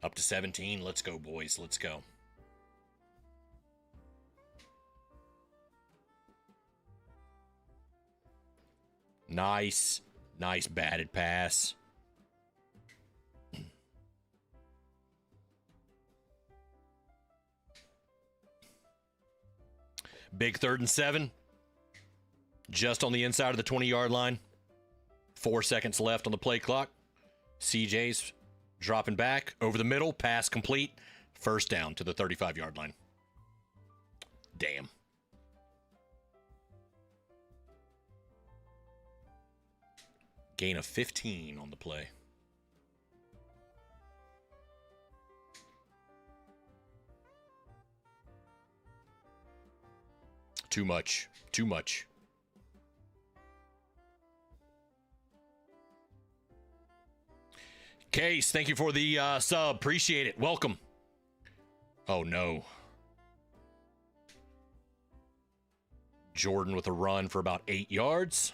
Up to 17. Let's go, boys. Let's go. Nice. Nice batted pass. Big 3rd and 7. Just on the inside of the 20-yard line. 4 seconds left on the play clock. CJ's dropping back over the middle. Pass complete. First down to the 35-yard line. Damn. Gain of 15 on the play. Too much. Too much. Case, thank you for the sub. Appreciate it. Welcome. Oh, no. Jordan with a run for about 8 yards.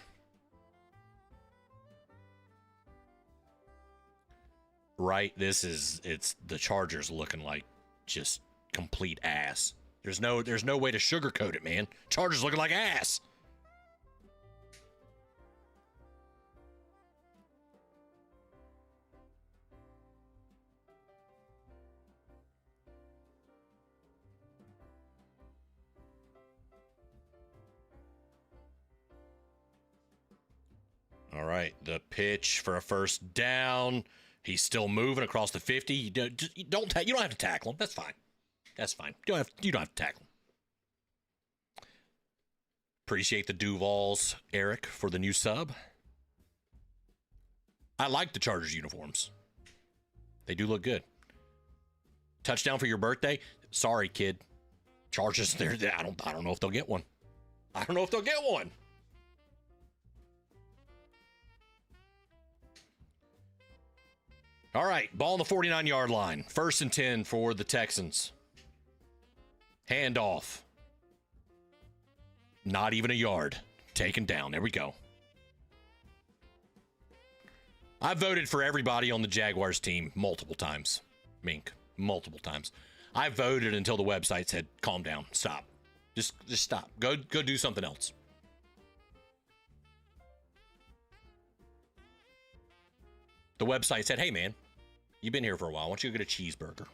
Right, it's the Chargers looking like just complete ass. There's no way to sugarcoat it, man. Chargers looking like ass. All right, the pitch for a first down. He's still moving across the 50. You don't have to tackle him. That's fine. That's fine. You don't have to tackle him. Appreciate the Duvals, Eric, for the new sub. I like the Chargers uniforms. They do look good. Touchdown for your birthday? Sorry, kid. Chargers, I don't know if they'll get one. I don't know if they'll get one. All right, ball on the 49-yard line. 1st and 10 for the Texans. Hand off. Not even a yard. Taken down. There we go. I voted for everybody on the Jaguars team multiple times. Mink, multiple times. I voted until the website said, calm down, stop. Just stop. Go do something else. The website said, hey, man, you've been here for a while. Why don't you go get a cheeseburger?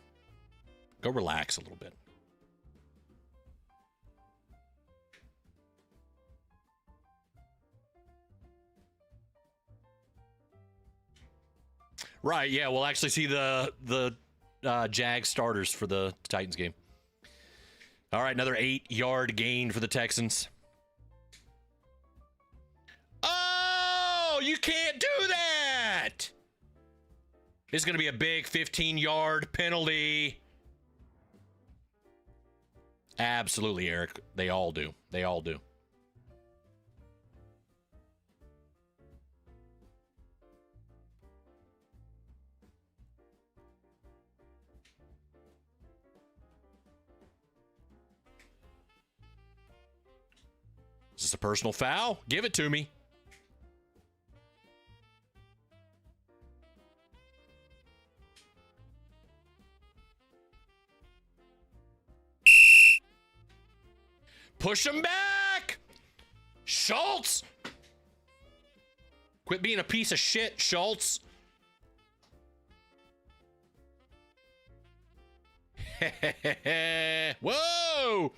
Go relax a little bit. Right, yeah, we'll actually see the Jag starters for the Titans game. All right, another 8-yard gain for the Texans. Oh, you can't do that! This is going to be a big 15-yard penalty. Absolutely, Eric. They all do. They all do. Is this a personal foul? Give it to me. Push him back! Schultz! Quit being a piece of shit, Schultz. Whoa!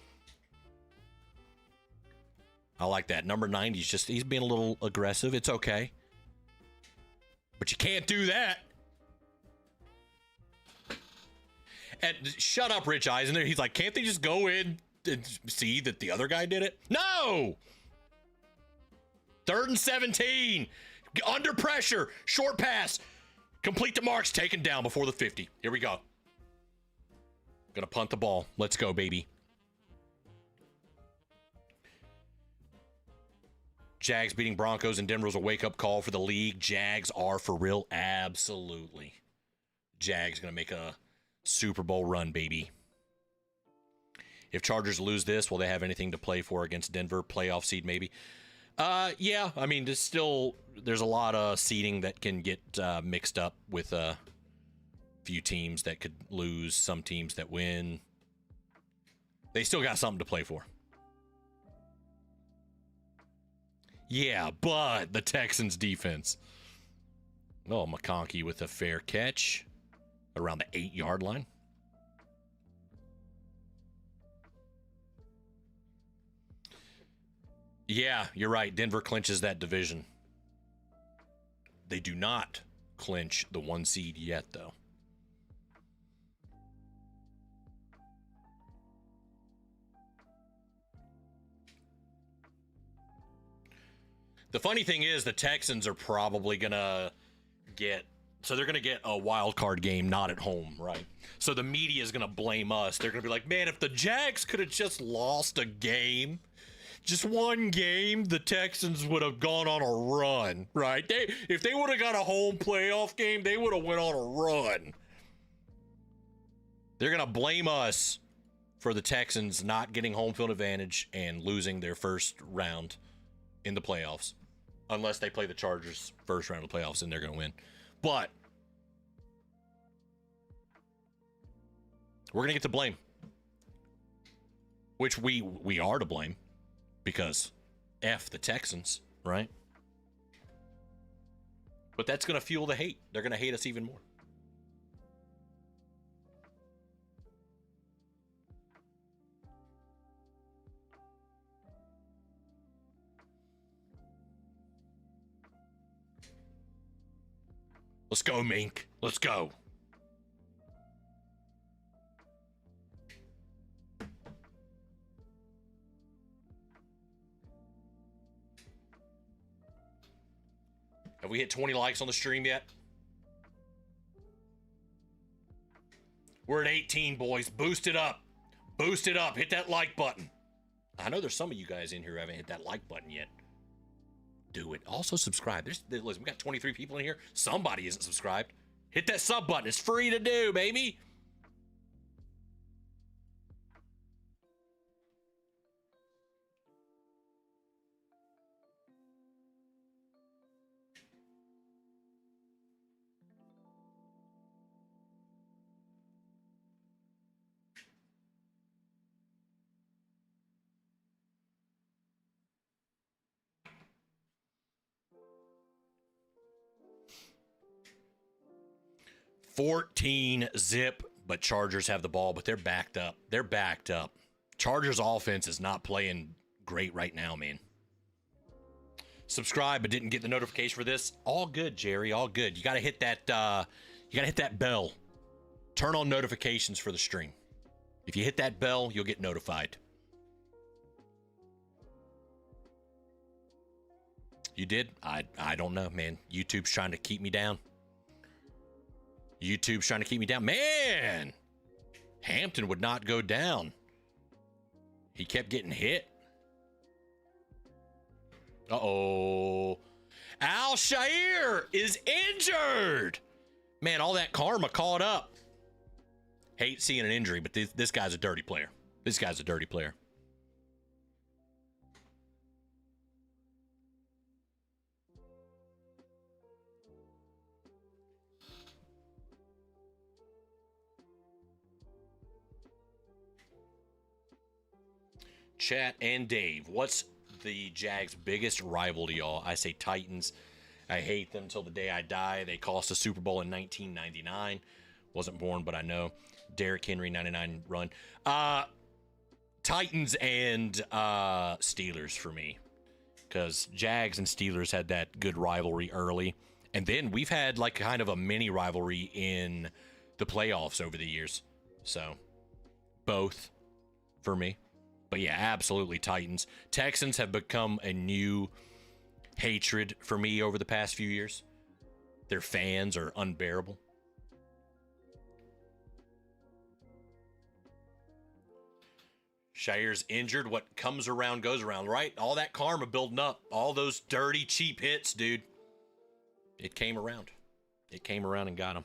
I like that. Number 90 he's being a little aggressive. It's okay. But you can't do that. And shut up, Rich Eisen. He's like, can't they just go in and see that the other guy did it? No! 3rd and 17. Under pressure. Short pass. Complete to Marks. Taken down before the 50. Here we go. Gonna punt the ball. Let's go, baby. Jags beating Broncos in Denver was a wake-up call for the league. Jags are for real. Absolutely. Jags going to make a Super Bowl run, baby. If Chargers lose this, will they have anything to play for against Denver? Playoff seed, maybe? Yeah, I mean, there's a lot of seeding that can get mixed up with a few teams that could lose, some teams that win. They still got something to play for. Yeah, but the Texans defense. Oh, McConkey with a fair catch around the 8-yard line. Yeah, you're right. Denver clinches that division. They do not clinch the 1 seed yet, though. The funny thing is the Texans are probably going to get... So they're going to get a wild card game not at home, right? So the media is going to blame us. They're going to be like, man, if the Jags could have just lost a game, just one game, the Texans would have gone on a run, right? If they would have got a home playoff game, they would have went on a run. They're going to blame us for the Texans not getting home field advantage and losing their first round in the playoffs. Unless they play the Chargers first round of the playoffs and they're going to win. But we're going to get to blame. Which we are to blame. Because F the Texans, right? But that's going to fuel the hate. They're going to hate us even more. Let's go, Mink. Let's go. Have we hit 20 likes on the stream yet? We're at 18, boys. Boost it up. Boost it up. Hit that like button. I know there's some of you guys in here who haven't hit that like button yet. Do it. Also subscribe. Listen, we got 23 people in here. Somebody isn't subscribed. Hit that sub button. It's free to do, baby. $14-0, but Chargers have the ball, but they're backed up. They're backed up. Chargers offense is not playing great right now, man. Subscribe, but didn't get the notification for this. All good, Jerry. All good. You got to hit that. You got to hit that bell. Turn on notifications for the stream. If you hit that bell, you'll get notified. You did? I don't know, man. YouTube's trying to keep me down. YouTube's trying to keep me down. Man! Hampton would not go down. He kept getting hit. Uh-oh. Al-Shair is injured! Man, all that karma caught up. Hate seeing an injury, but this guy's a dirty player. This guy's a dirty player. Chat and Dave, what's the Jags' biggest rival to y'all? I say Titans. I hate them till the day I die. They cost a Super Bowl in 1999. Wasn't born, but I know. Derrick Henry, 99 run. Titans and Steelers for me. Because Jags and Steelers had that good rivalry early. And then we've had like kind of a mini rivalry in the playoffs over the years. So, both for me. But yeah, absolutely Titans. Texans have become a new hatred for me over the past few years. Their fans are unbearable. Shire's injured. What comes around goes around, right? All that karma building up. All those dirty, cheap hits, dude. It came around. It came around and got him.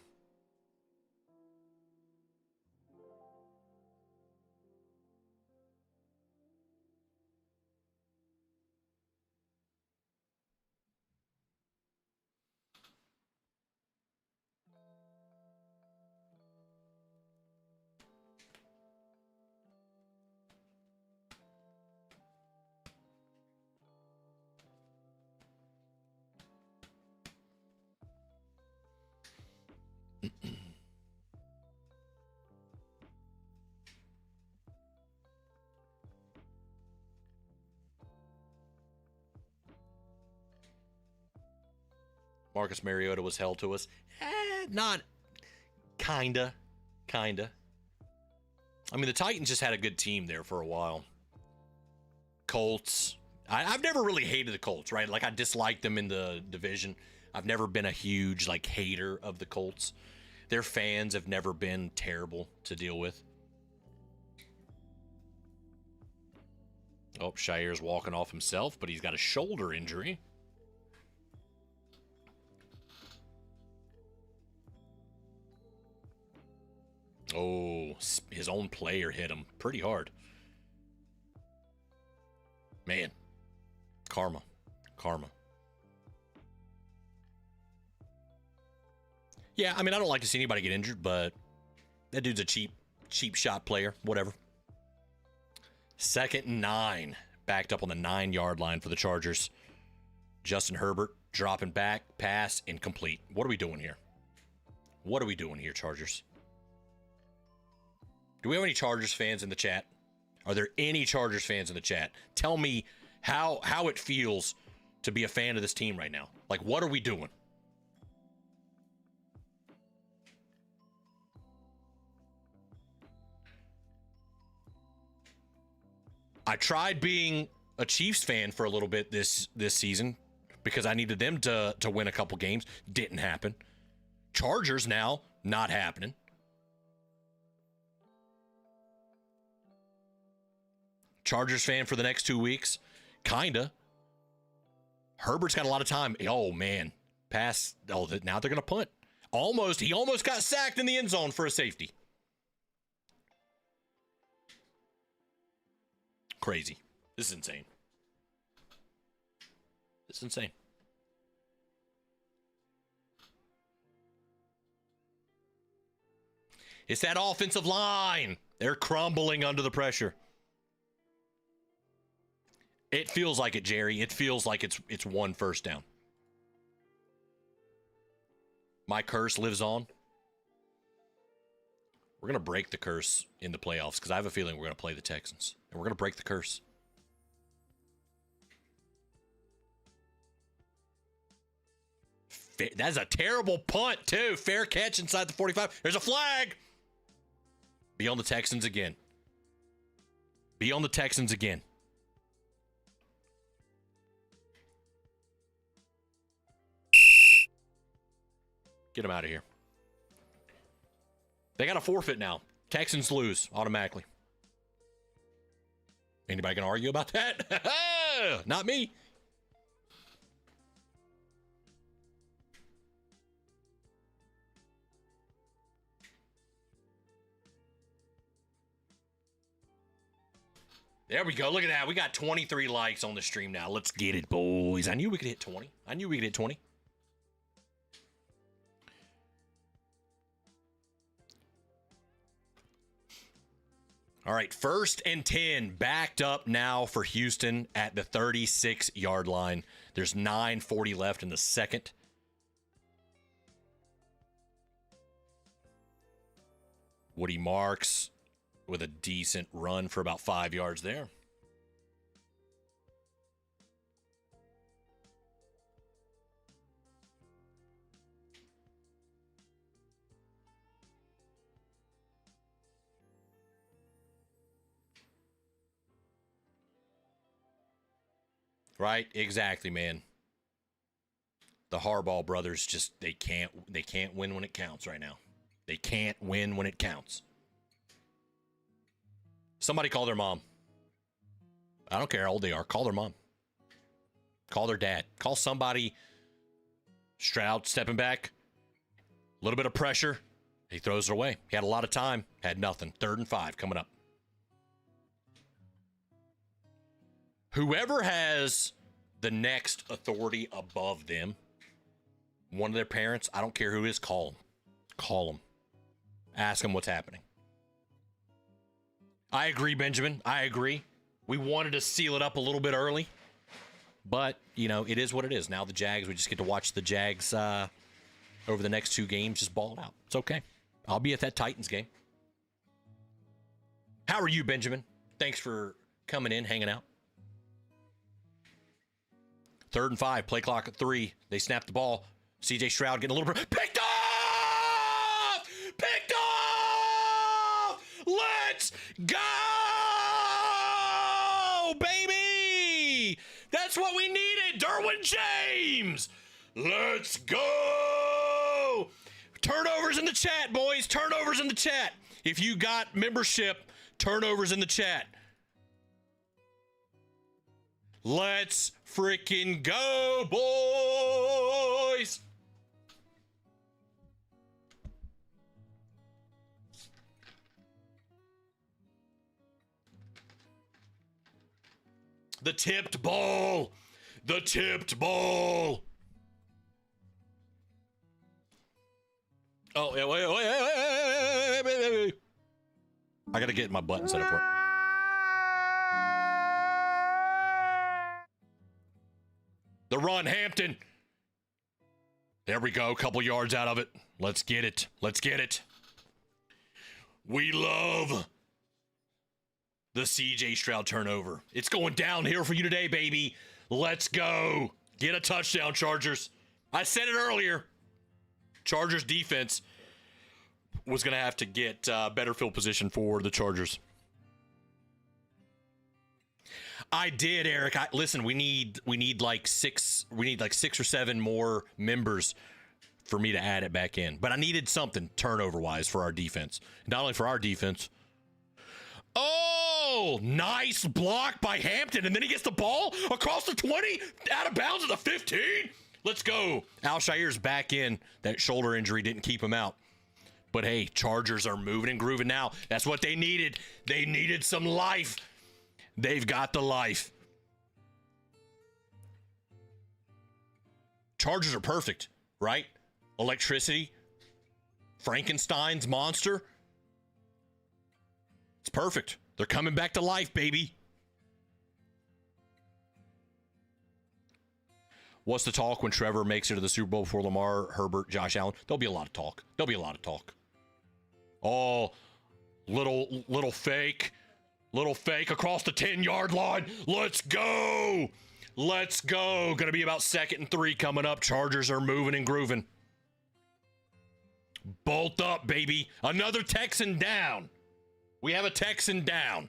Marcus Mariota was held to us. Not kinda. I mean, the Titans just had a good team there for a while. Colts. I've never really hated the Colts, right? Like, I disliked them in the division. I've never been a huge, like, hater of the Colts. Their fans have never been terrible to deal with. Oh, Shire's walking off himself, but he's got a shoulder injury. Oh, his own player hit him pretty hard. Man, karma. Yeah, I mean, I don't like to see anybody get injured, but that dude's a cheap shot player. Whatever. 2nd and 9. Backed up on the 9-yard line for the Chargers. Justin Herbert dropping back, pass, incomplete. What are we doing here? Chargers? Do we have any Chargers fans in the chat? Are there any Chargers fans in the chat? Tell me how it feels to be a fan of this team right now. Like, what are we doing? I tried being a Chiefs fan for a little bit this season because I needed them to win a couple games. Didn't happen. Chargers now, not happening. Chargers fan for the next 2 weeks? Kinda. Herbert's got a lot of time. Oh, man. Pass. Oh, now they're going to punt. He almost got sacked in the end zone for a safety. Crazy. This is insane. This is insane. It's that offensive line. They're crumbling under the pressure. It feels like it, Jerry. It feels like it's one first down. My curse lives on. We're going to break the curse in the playoffs because I have a feeling we're going to play the Texans. And we're going to break the curse. That's a terrible punt, too. Fair catch inside the 45. There's a flag. Be on the Texans again. Be on the Texans again. Get them out of here. They got a forfeit now. Texans lose automatically. Anybody can argue about that? Not me. There we go. Look at that. We got 23 likes on the stream now. Let's get it, boys. I knew we could hit 20. I knew we could hit 20. All right, 1st and 10 backed up now for Houston at the 36-yard line. There's 9:40 left in the second. Woody Marks with a decent run for about 5 yards there. Right, exactly, man. The Harbaugh brothers they can't win when it counts right now. They can't win when it counts. Somebody call their mom. I don't care how old they are. Call their mom. Call their dad. Call somebody. Stroud stepping back. A little bit of pressure. He throws it away. He had a lot of time. Had nothing. 3rd and 5 coming up. Whoever has the next authority above them, one of their parents, I don't care who it is, call them. Call them. Ask them what's happening. I agree, Benjamin. I agree. We wanted to seal it up a little bit early. But, it is what it is. Now the Jags, we just get to watch the Jags over the next 2 games just ball it out. It's okay. I'll be at that Titans game. How are you, Benjamin? Thanks for coming in, hanging out. 3rd and 5, play clock at 3. They snap the ball. CJ Stroud getting a little bit. Picked off! Picked off! Let's go! Baby! That's what we needed, Derwin James! Let's go! Turnovers in the chat, boys. Turnovers in the chat. If you got membership, turnovers in the chat. Let's freaking go, boys! The tipped ball! The tipped ball! Oh, yeah, wait. I gotta get my button set up for it. The run, Hampton. There we go. Couple yards out of it. Let's get it. Let's get it. We love the CJ Stroud turnover. It's going downhill for you today, baby. Let's go. Get a touchdown, Chargers. I said it earlier. Chargers defense was going to have to get better field position for the Chargers. I did, Eric. Listen, we need like 6 or 7 more members for me to add it back in. But I needed something turnover wise for our defense. Not only for our defense. Oh, Oh, nice block by Hampton. And then he gets the ball across the 20, out of bounds at the 15. Let's go. Alshair's back in. That shoulder injury didn't keep him out. But hey, Chargers are moving and grooving now. That's what they needed. They needed some life. They've got the life. Chargers are perfect, right? Electricity. Frankenstein's monster. It's perfect. They're coming back to life, baby. What's the talk when Trevor makes it to the Super Bowl before Lamar, Herbert, Josh Allen? There'll be a lot of talk. There'll be a lot of talk. Oh, little fake. Little fake across the 10-yard line. Let's go. Let's go. Going to be about 2nd and 3 coming up. Chargers are moving and grooving. Bolt up, baby. Another Texan down. We have a Texan down.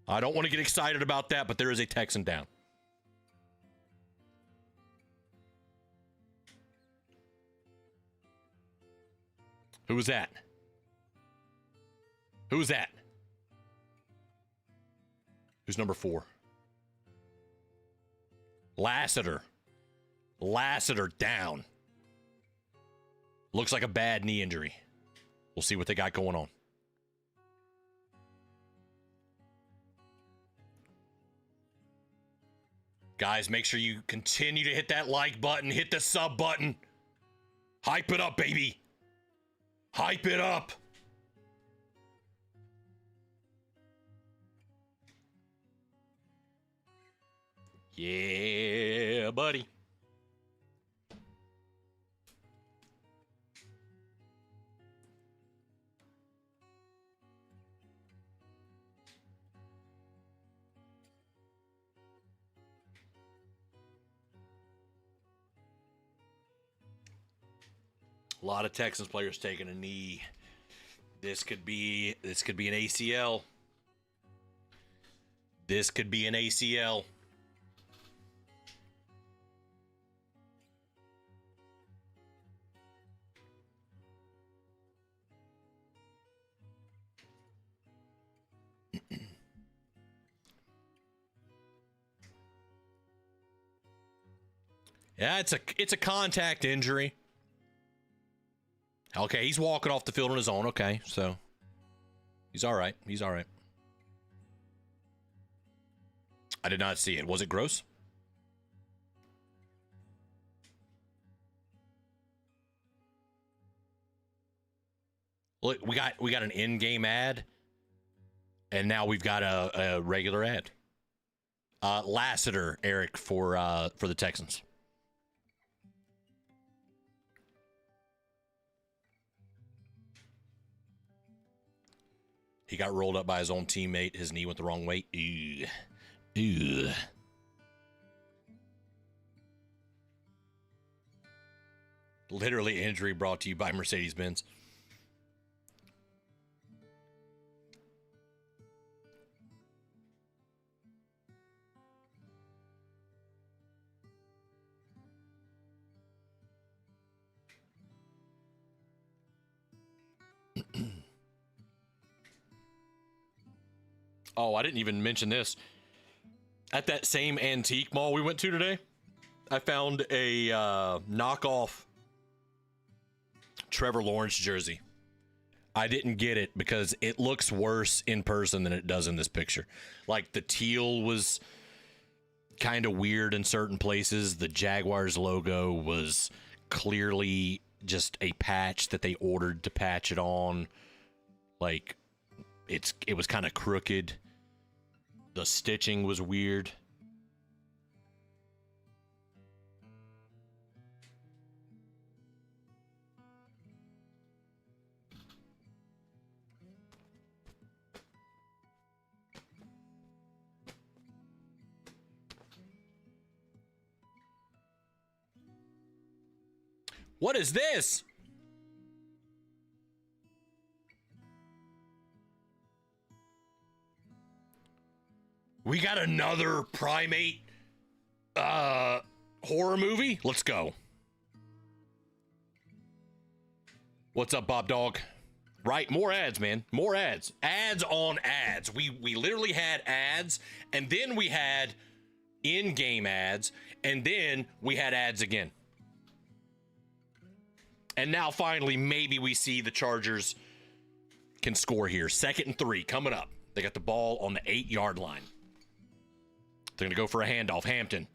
I don't want to get excited about that, but there is a Texan down. Who was that? Who was that? Who's number 4? Lassiter. Lassiter down. Looks like a bad knee injury. We'll see what they got going on. Guys, make sure you continue to hit that like button. Hit the sub button. Hype it up, baby. Hype it up. Yeah, buddy. A lot of Texans players taking a knee. This could be an ACL. This could be an ACL. Yeah, it's a contact injury. Okay, he's walking off the field on his own. Okay, so he's all right. He's all right. I did not see it. Was it gross? Look, we got an in-game ad, and now we've got a regular ad. Lassiter, Eric, for the Texans. He got rolled up by his own teammate. His knee went the wrong way. Ew. Ew. Literally injury brought to you by Mercedes-Benz. Oh, I didn't even mention this. At that same antique mall we went to today, I found a knockoff Trevor Lawrence jersey. I didn't get it because it looks worse in person than it does in this picture. Like, the teal was kind of weird in certain places. The Jaguars logo was clearly just a patch that they ordered to patch it on. Like, it was kind of crooked. The stitching was weird. What is this? We got another primate horror movie? Let's go. What's up, Bob Dog? Right, more ads, man. More ads. Ads on ads. We literally had ads, and then we had in-game ads, and then we had ads again. And now finally, maybe we see the Chargers can score here. 2nd and 3 coming up. They got the ball on the 8-yard line. They're going to go for a handoff. Hampton.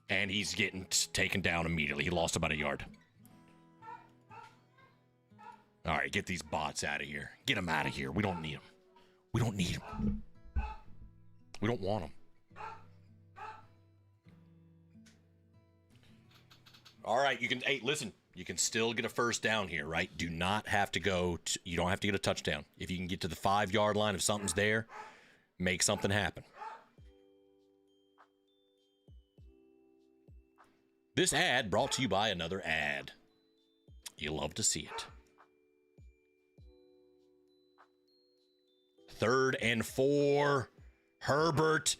And he's getting taken down immediately. He lost about a yard. All right, get these bots out of here. Get them out of here. We don't need them. We don't need them. We don't want them. All right, you can, hey, listen, you can still get a first down here, right? Do not have to go, you don't have to get a touchdown. If you can get to the 5-yard line, if something's there, make something happen. This ad brought to you by another ad. You love to see it. 3rd and 4. Herbert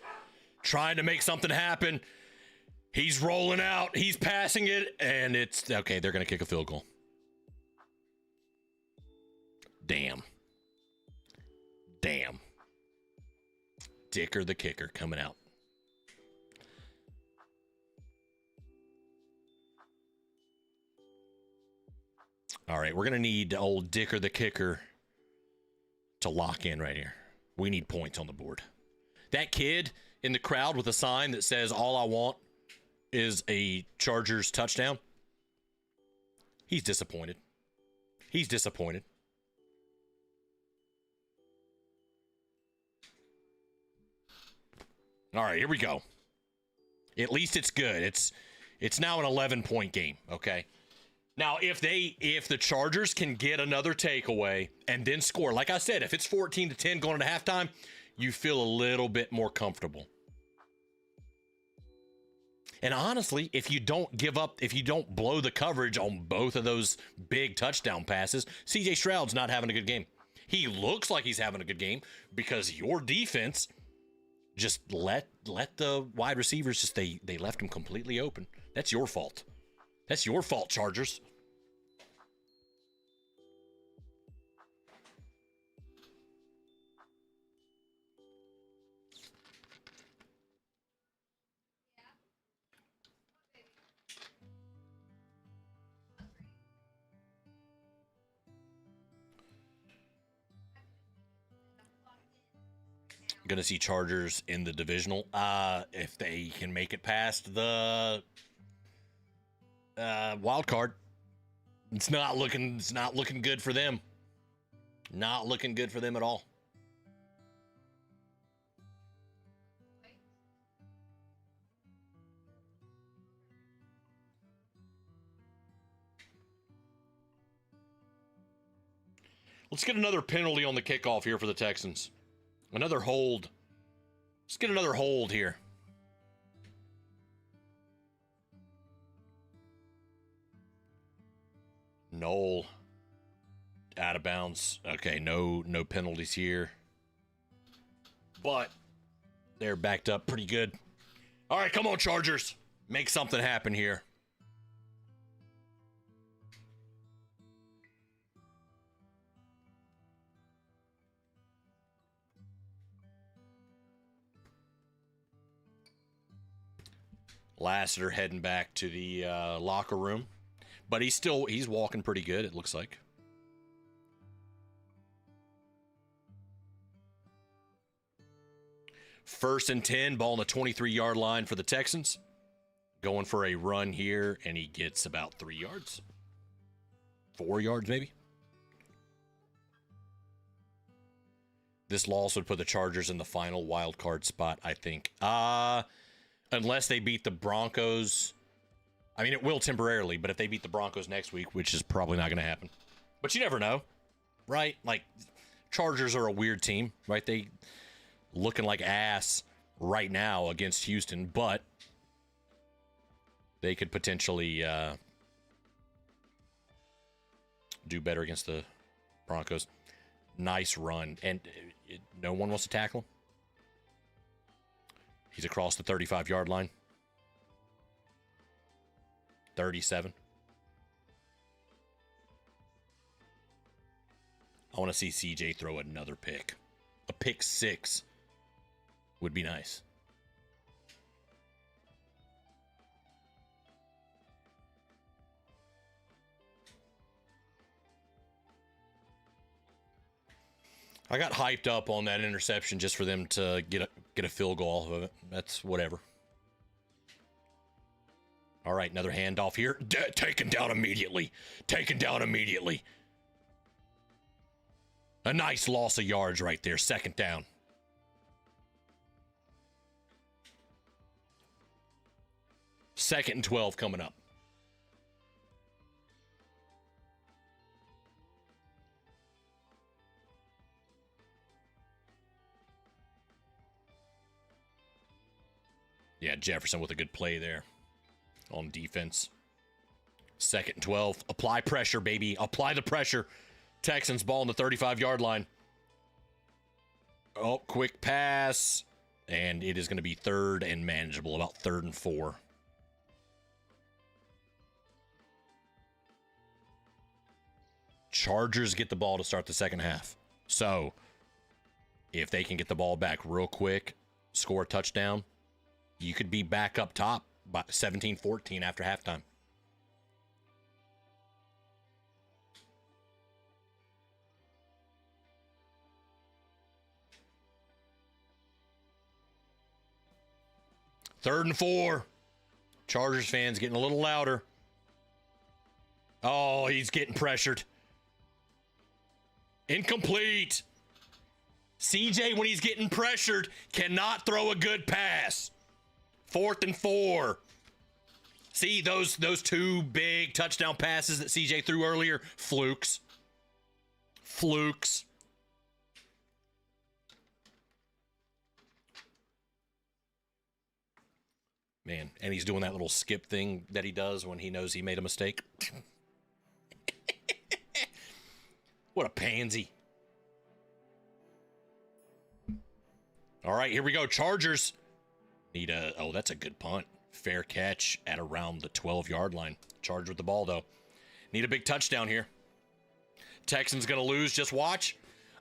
trying to make something happen. He's rolling out. He's passing it. And it's okay. They're going to kick a field goal. Damn. Damn. Dicker the kicker coming out. All right. We're going to need old Dicker the kicker to lock in right here. We need points on the board. That kid in the crowd with a sign that says, "All I want is a Chargers touchdown." He's disappointed. He's disappointed. All right, here we go. At least it's good. It's now an 11-point game, okay? Now, if the Chargers can get another takeaway and then score, like I said, if it's 14-10 going into halftime, you feel a little bit more comfortable. And honestly, if you don't give up, if you don't blow the coverage on both of those big touchdown passes, CJ Stroud's not having a good game. He looks like he's having a good game because your defense just let the wide receivers just they left him completely open. That's your fault. That's your fault, Chargers. Gonna see Chargers in the divisional. If they can make it past the wild card, it's not looking good for them. Not looking good for them at all. Let's get another penalty on the kickoff here for the Texans. Another hold. Let's get another hold here. Noel. Out of bounds. Okay, no penalties here. But they're backed up pretty good. All right, come on, Chargers. Make something happen here. Lassiter heading back to the locker room. But he's walking pretty good, it looks like. First and 10, ball on the 23-yard line for the Texans. Going for a run here, and he gets about 3 yards. 4 yards, maybe. This loss would put the Chargers in the final wild card spot, I think. Unless they beat the Broncos. I mean, it will temporarily, but if they beat the Broncos next week, which is probably not going to happen. But you never know, right? Like, Chargers are a weird team, right? They looking like ass right now against Houston, but they could potentially do better against the Broncos. Nice run. And no one wants to tackle him. He's across the 35-yard line. 37. I want to see CJ throw another pick. A pick 6 would be nice. I got hyped up on that interception just for them to get a field goal off of it. That's whatever. All right, another handoff here. Taken down immediately. Taken down immediately. A nice loss of yards right there. Second down. Second and 12 coming up. Yeah, Jefferson with a good play there on defense. Second and 12. Apply pressure, baby. Apply the pressure. Texans ball on the 35-yard line. Oh, quick pass. And it is going to be third and manageable, about 3rd and 4. Chargers get the ball to start the second half. So, if they can get the ball back real quick, score a touchdown, you could be back up top by 17-14 after halftime. Third and 4. Chargers fans getting a little louder. Oh, he's getting pressured. Incomplete. CJ, when he's getting pressured, cannot throw a good pass. 4th and 4. See those 2 big touchdown passes that CJ threw earlier? Flukes. Flukes. Man, and he's doing that little skip thing that he does when he knows he made a mistake. What a pansy. All right, here we go. Chargers need a... Oh, that's a good punt. Fair catch at around the 12-yard line. Charged with the ball, though. Need a big touchdown here. Texans going to lose. Just watch.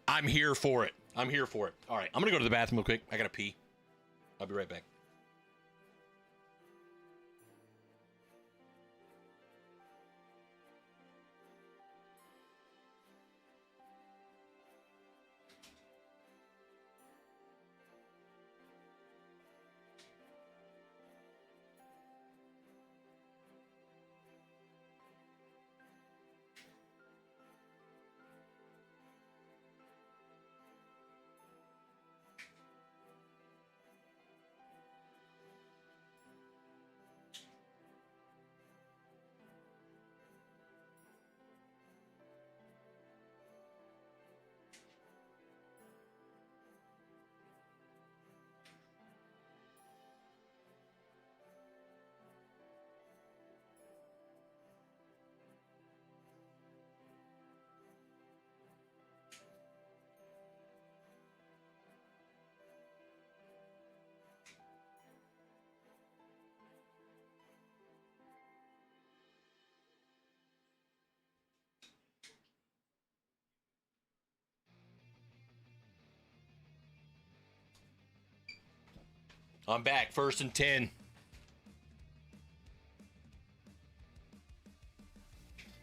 I'm here for it. I'm here for it. All right, I'm going to go to the bathroom real quick. I got to pee. I'll be right back. I'm back. 1st and 10.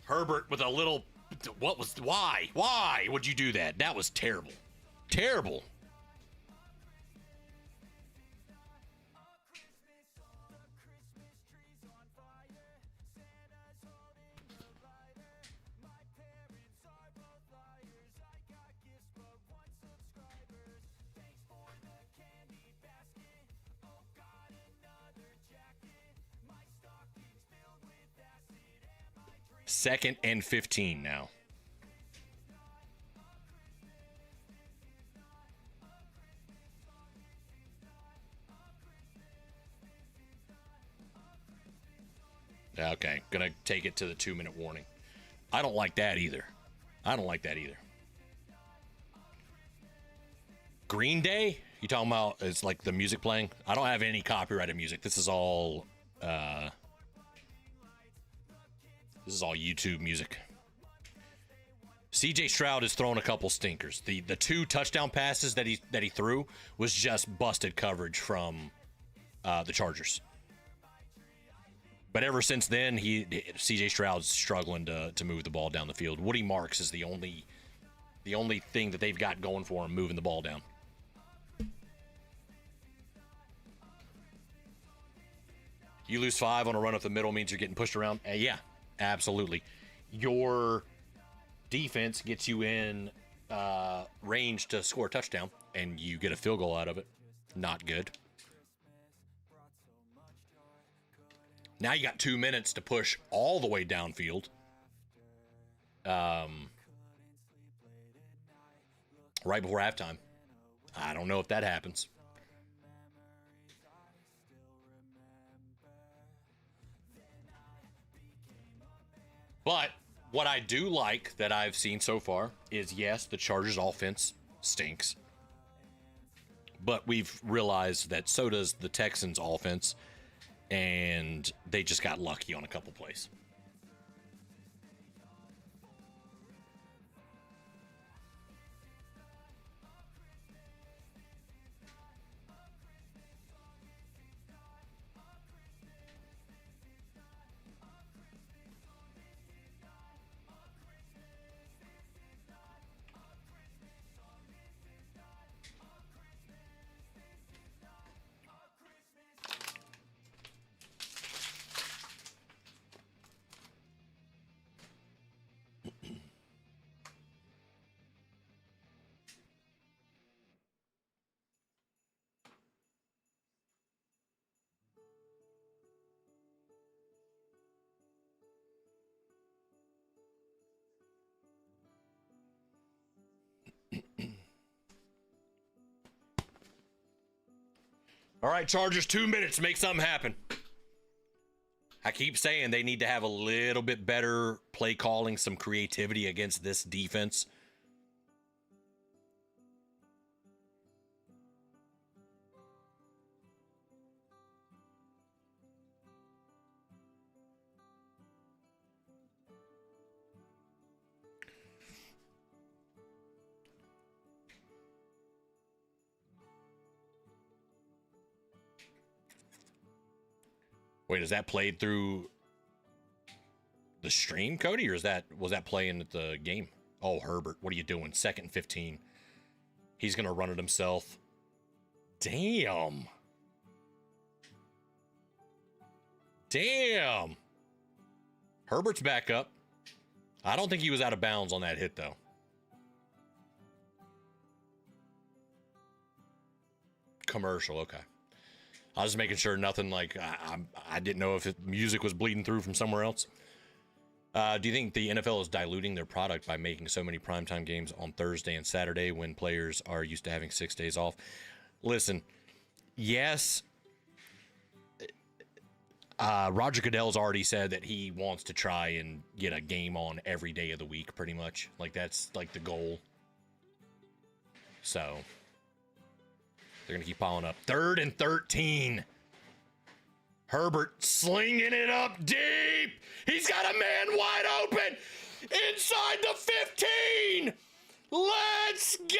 Herbert with a little... What was... Why? Why would you do that? That was terrible. Terrible. Second and 15 now. Okay, gonna take it to the 2-minute warning. I don't like that either. I don't like that either. Green Day? You talking about it's like the music playing? I don't have any copyrighted music. This is all YouTube music. CJ Stroud has thrown a couple stinkers. The 2 touchdown passes that he threw was just busted coverage from the Chargers. But ever since then, CJ Stroud's struggling to move the ball down the field. Woody Marks is the only thing that they've got going for him, moving the ball down. You lose 5 on a run up the middle means you're getting pushed around. Yeah, absolutely. Your defense gets you in range to score a touchdown, and you get a field goal out of it. Not good. Now you got 2 minutes to push all the way downfield. Right before halftime. I don't know if that happens. But what I do like that I've seen so far is, yes, the Chargers offense stinks. But we've realized that so does the Texans offense. And they just got lucky on a couple plays. All right, Chargers, 2 minutes. Make something happen. I keep saying they need to have a little bit better play calling, some creativity against this defense. Wait, is that played through the stream, Cody, or was that playing at the game? Oh, Herbert, what are you doing? 2nd and 15. He's gonna run it himself. Damn. Herbert's back up. I don't think he was out of bounds on that hit, though. Commercial, okay. I was just making sure nothing like I didn't know if music was bleeding through from somewhere else. Do you think the NFL is diluting their product by making so many primetime games on Thursday and Saturday when players are used to having 6 days off? Listen, yes, Roger Goodell's already said that he wants to try and get a game on every day of the week, pretty much. Like, that's like the goal. So they're going to keep piling up. 3rd and 13. Herbert slinging it up deep. He's got a man wide open inside the 15. Let's go.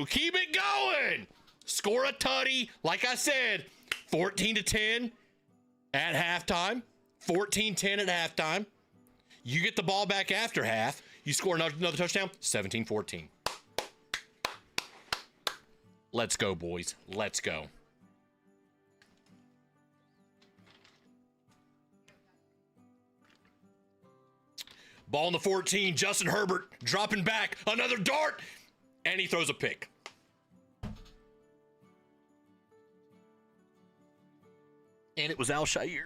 Keep it going. Score a tutty. Like I said, 14-10 at halftime. 14-10 at halftime. You get the ball back after half. You score another touchdown. 17-14. Let's go, boys. Let's go. Ball in the 14. Justin Herbert dropping back. Another dart. And he throws a pick. And it was Al-Shaair.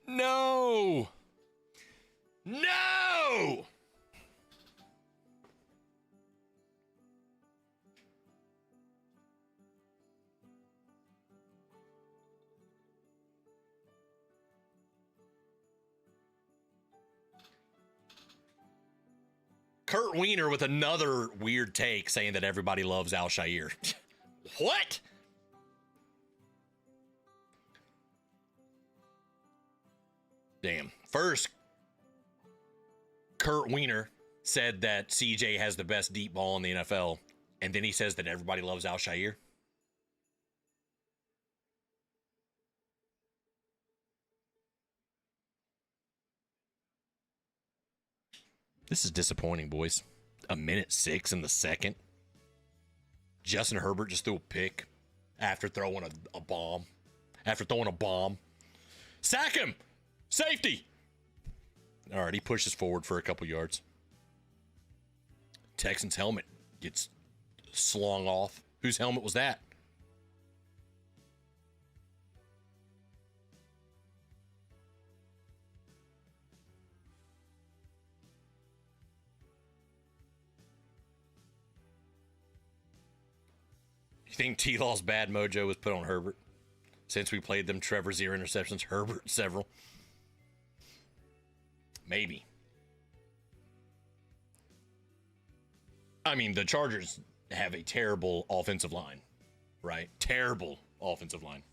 No. No. Kurt Wiener with another weird take saying that everybody loves Al-Shaair. What? Damn. First, Kurt Wiener said that CJ has the best deep ball in the NFL, and then he says that everybody loves Al-Shaair. This is disappointing, boys. 1:06 in the second. Justin Herbert just threw a pick after throwing a bomb. After throwing a bomb. Sack him! Safety! All right, he pushes forward for a couple yards. Texans helmet gets slung off. Whose helmet was that? You think T-Law's bad mojo was put on Herbert? Since we played them, Trevor 0 interceptions, Herbert several. Maybe. I mean, the Chargers have a terrible offensive line, right? Terrible offensive line.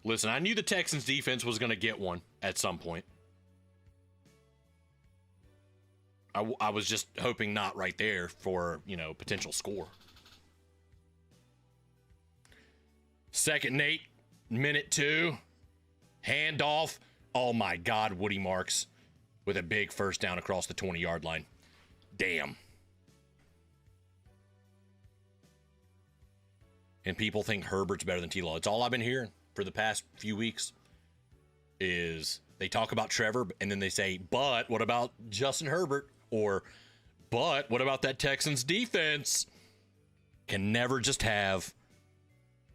Listen, I knew the Texans defense was going to get one at some point. I was just hoping not right there for, potential score. Second, Nate, minute 2. Handoff. Oh, my God, Woody Marks with a big first down across the 20-yard line. Damn. And people think Herbert's better than T-Law. It's all I've been hearing for the past few weeks is they talk about Trevor, and then they say, but what about Justin Herbert? Or, but what about that Texans defense? Can never just have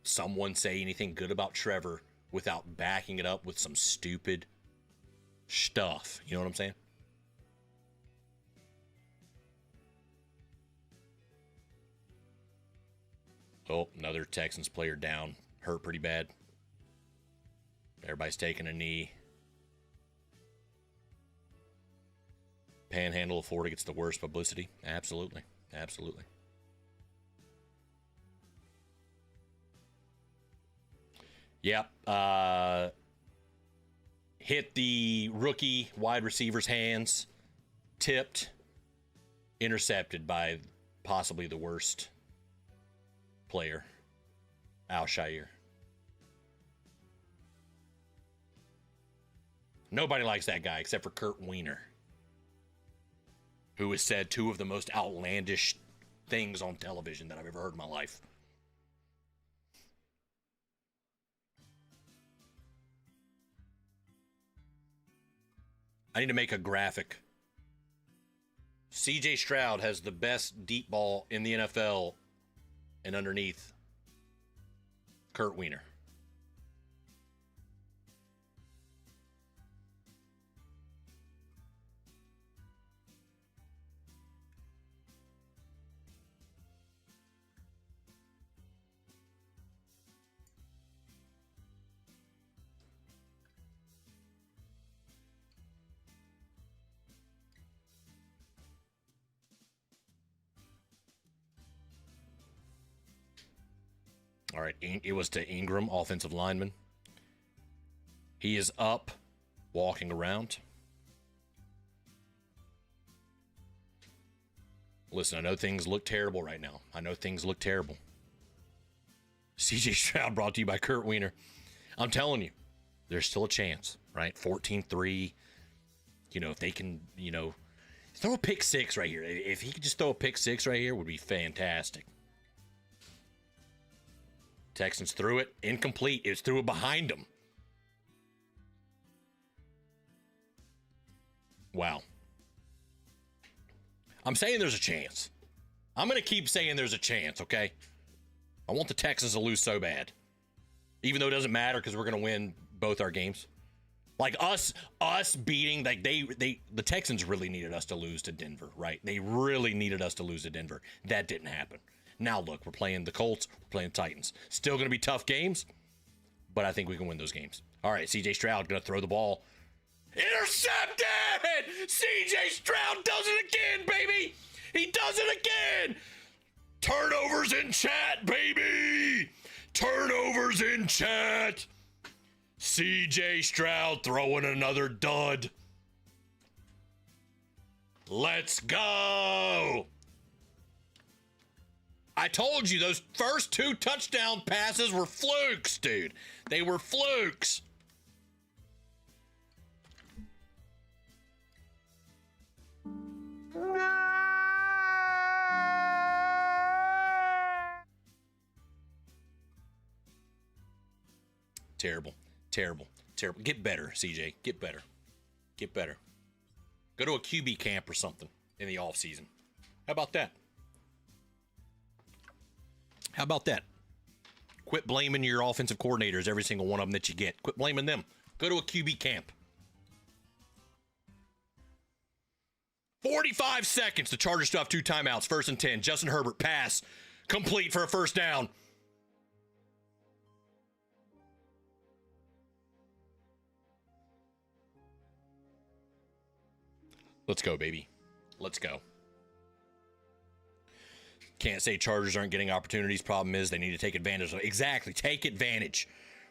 someone say anything good about Trevor without backing it up with some stupid stuff. You know what I'm saying? Oh, another Texans player down. Hurt pretty bad. Everybody's taking a knee. Panhandle of Florida gets the worst publicity. Absolutely. Absolutely. Yep. Hit the rookie wide receiver's hands. Tipped. Intercepted by possibly the worst player. Al-Shaair. Nobody likes that guy except for Kurt Wiener, who has said 2 of the most outlandish things on television that I've ever heard in my life. I need to make a graphic. CJ Stroud has the best deep ball in the NFL, and underneath, Kurt Wiener. All right, it was to Ingram, offensive lineman. He is up, walking around. Listen, I know things look terrible right now. CJ Stroud brought to you by Kurt Wiener. I'm telling you, there's still a chance, right? 14-3. If they can, throw a pick 6 right here. If he could just throw a pick 6 right here, it would be fantastic. Texans threw it. Incomplete. It was threw it behind him. Wow. I'm saying there's a chance. I'm going to keep saying there's a chance, okay? I want the Texans to lose so bad. Even though it doesn't matter because we're going to win both our games. Like us beating, like the Texans really needed us to lose to Denver, right? They really needed us to lose to Denver. That didn't happen. Now, look, we're playing the Colts, we're playing Titans. Still going to be tough games, but I think we can win those games. All right, C.J. Stroud going to throw the ball. Intercepted! C.J. Stroud does it again, baby! He does it again! Turnovers in chat, baby! Turnovers in chat! CJ Stroud throwing another dud. Let's go! I told you those first 2 touchdown passes were flukes, dude. They were flukes. Terrible, terrible, terrible. Get better, CJ. Get better. Get better. Go to a QB camp or something in the off season. How about that? How about that? Quit blaming your offensive coordinators, every single one of them that you get. Quit blaming them. Go to a QB camp. 45 seconds. The Chargers still have 2 timeouts. 1st and 10. Justin Herbert pass. Complete for a first down. Let's go, baby. Let's go. Can't say Chargers aren't getting opportunities. Problem is they need to take advantage of it. Exactly. Take advantage.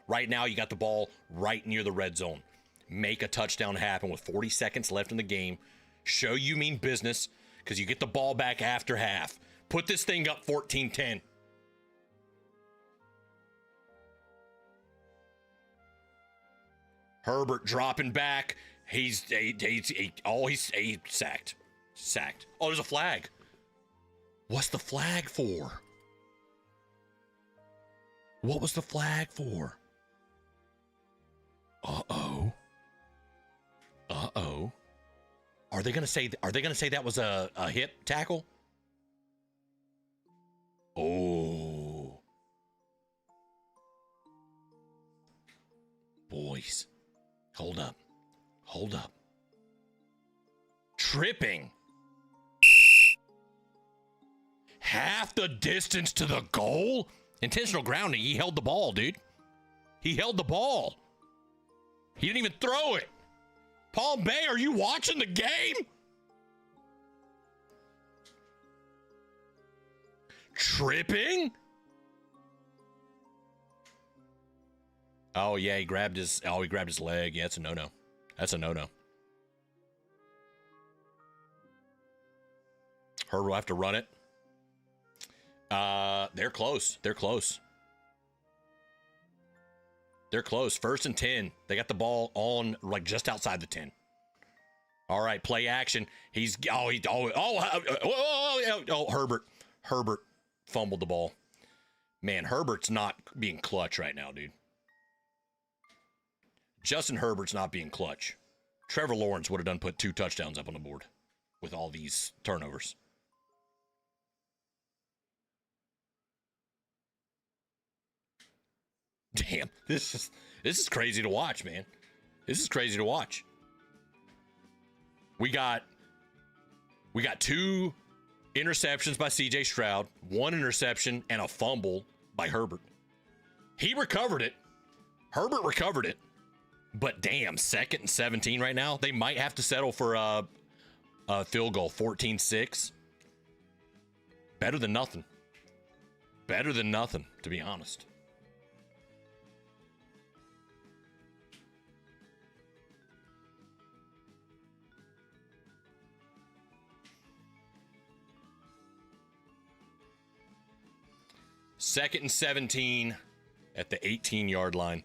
Right now, you got the ball right near the red zone. Make a touchdown happen with 40 seconds left in the game. Show you mean business because you get the ball back after half. Put this thing up 14-10. Herbert dropping back. He's sacked. Sacked. Oh, there's a flag. What's the flag for? What was the flag for? Uh-oh. Uh-oh. Are they gonna say that was a hip tackle? Oh. Boys. Hold up. Hold up. Tripping. Half the distance to the goal? Intentional grounding. He held the ball, dude. He held the ball. He didn't even throw it. Palm Bay, are you watching the game? Tripping? Oh yeah, he grabbed his leg. Yeah, it's a no-no. That's a no-no. Herbert will have to run it. They're close. They're close. They're close. 1st and 10. They got the ball on like just outside the 10. All right, play action. Herbert fumbled the ball. Man, Herbert's not being clutch right now, dude. Justin Herbert's not being clutch. Trevor Lawrence would have done put 2 touchdowns up on the board with all these turnovers. Damn, this is crazy to watch, man. This is crazy to watch. We got 2 interceptions by CJ Stroud, 1 interception, and a fumble by Herbert. He recovered it. Herbert recovered it. But damn, 2nd and 17 right now. They might have to settle for a field goal, 14-6. Better than nothing. Better than nothing, to be honest. Second and 17 at the 18-yard line.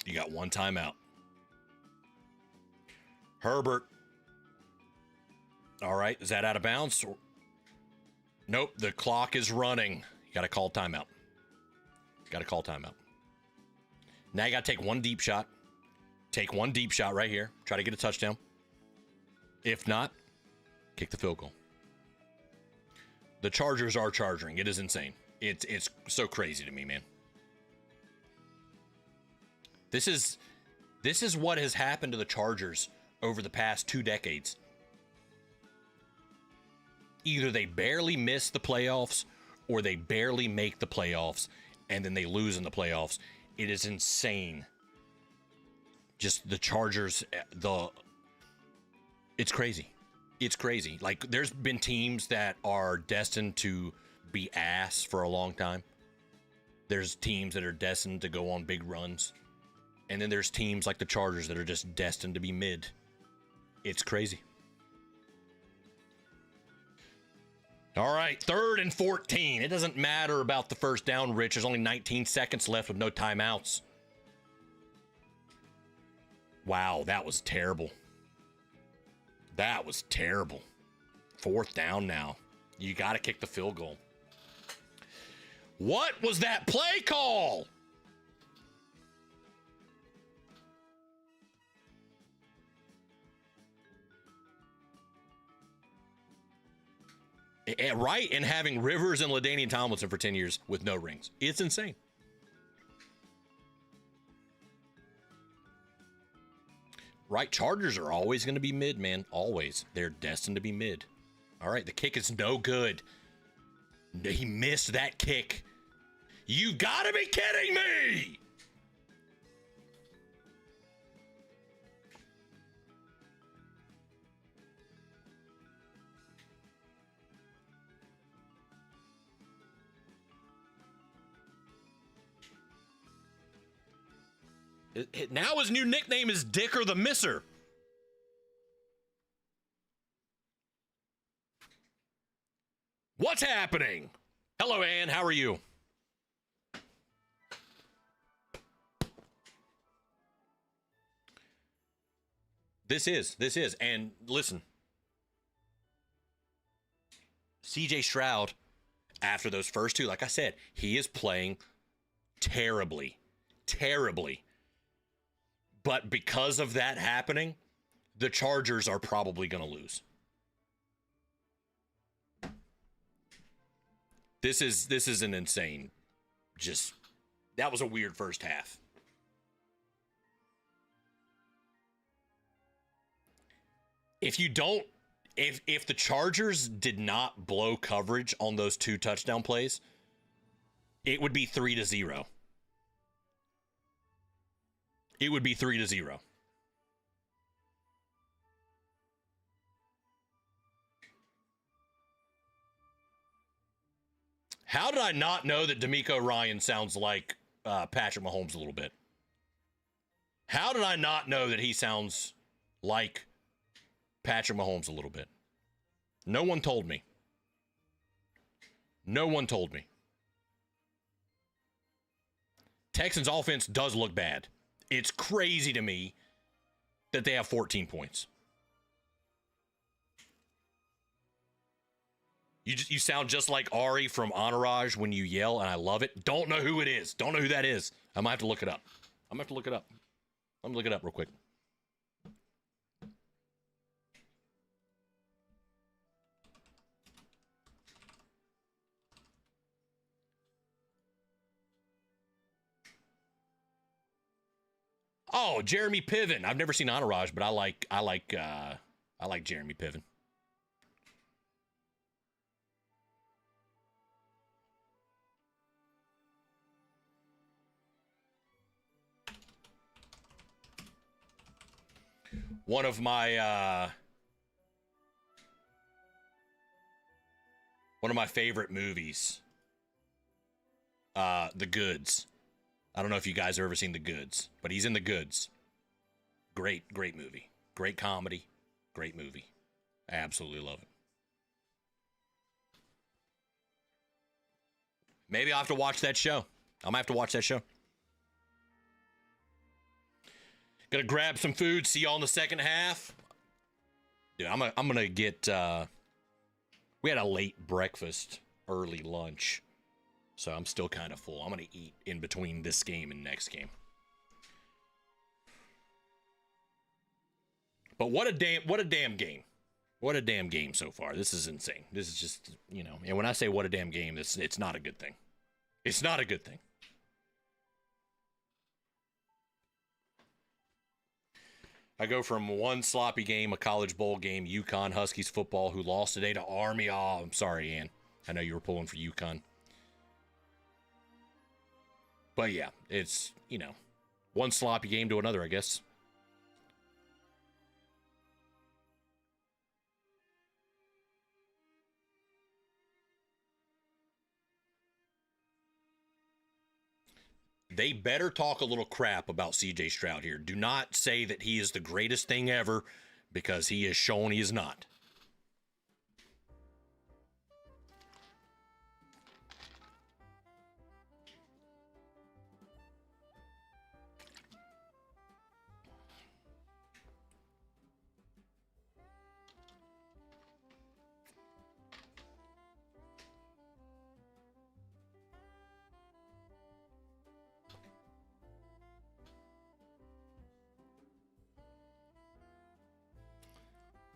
You got 1 timeout. Herbert. All right, is that out of bounds? Nope, the clock is running. You got to call timeout. Got to call timeout. Now you got to take 1 deep shot. Take 1 deep shot right here. Try to get a touchdown. If not, kick the field goal. The Chargers are charging. It is insane. It's so crazy to me, man. This is what has happened to the Chargers over the past 2 decades. Either they barely miss the playoffs or they barely make the playoffs and then they lose in the playoffs. It is insane. Just the Chargers, it's crazy. It's crazy. Like, there's been teams that are destined to be ass for a long time. There's teams that are destined to go on big runs. And then there's teams like the Chargers that are just destined to be mid. It's crazy. All right, 3rd and 14. It doesn't matter about the first down, Rich. There's only 19 seconds left with no timeouts. Wow, that was terrible. That was terrible. 4th down now. You got to kick the field goal. What was that play call? Right, and having Rivers and LaDainian Tomlinson for 10 years with no rings. It's insane. Right, Chargers are always going to be mid, man. Always. They're destined to be mid. All right, the kick is no good. He missed that kick. You gotta be kidding me! Now his new nickname is Dicker the Misser. What's happening? Hello, Ann. How are you? This is. And listen, CJ Stroud, after those first two, like I said, he is playing terribly. But because of that happening, the Chargers are probably going to lose. This is an insane, that was a weird first half. If the Chargers did not blow coverage on those 2 touchdown plays, it would be 3-0. It would be 3-0. How did I not know that D'Amico Ryan sounds like Patrick Mahomes a little bit? How did I not know that he sounds like Patrick Mahomes a little bit? No one told me. Texans offense does look bad. It's crazy to me that they have 14 points. You sound just like Ari from Entourage when you yell, and I love it. Don't know who it is. Don't know who that is. I might have to look it up. I'm going to look it up real quick. Oh, Jeremy Piven. I've never seen Entourage, but I like Jeremy Piven. One of my favorite movies, The Goods. I don't know if you guys have ever seen The Goods, but he's in The Goods. Great movie. Great comedy. Great movie. I absolutely love it. Maybe I'll have to watch that show. I might have to watch that show. Gonna grab some food. See y'all in the second half. Dude, I'm gonna get. We had a late breakfast, early lunch, so I'm still kind of full. I'm gonna eat in between this game and next game. But what a damn game! What a damn game so far. This is insane. This is just, and when I say what a damn game, it's not a good thing. It's not a good thing. I go from one sloppy game, a college bowl game, UConn Huskies football, who lost today to Army. Oh, I'm sorry, Ann. I know you were pulling for UConn. But yeah, it's, one sloppy game to another, I guess. they better talk a little crap about CJ Stroud here. Do not say that he is the greatest thing ever, because he has shown he is not.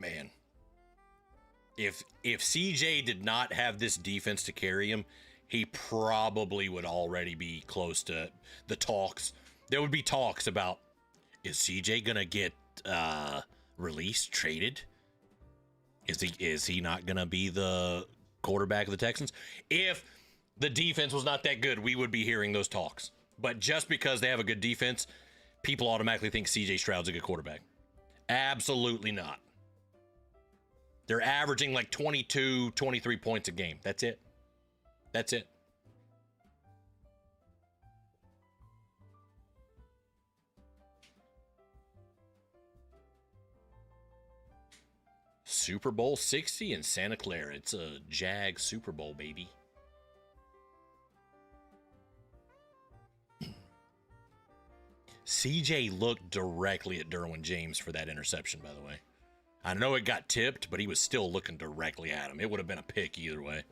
Man, if CJ did not have this defense to carry him, he probably would already be close to the talks. There would be talks about, is CJ gonna get released, traded? Is he not gonna be the quarterback of the Texans? If the defense was not that good, we would be hearing those talks. But just because they have a good defense, people automatically think CJ Stroud's a good quarterback. Absolutely not. They're averaging like 22, 23 points a game. That's it. That's it. Super Bowl 60 in Santa Clara. It's a Jag Super Bowl, baby. CJ looked directly at Derwin James for that interception, by the way. I know it got tipped, but he was still looking directly at him. It would have been a pick either way.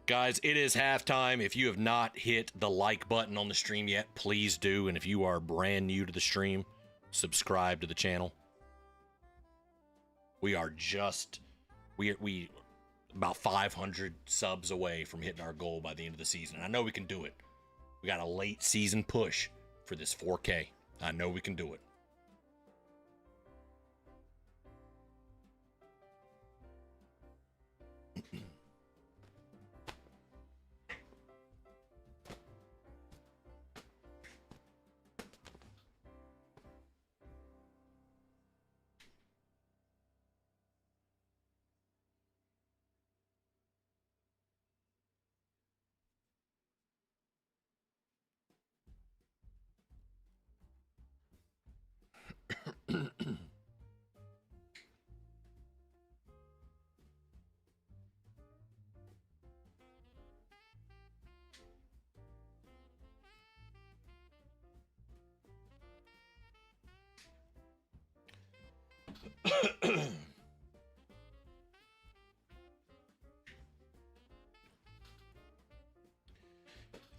Guys, it is halftime. If you have not hit the like button on the stream yet, please do. And if you are brand new to the stream, subscribe to the channel. We are just, we about 500 subs away from hitting our goal by the end of the season. And I know we can do it. We got a late season push for this 4K. I know we can do it.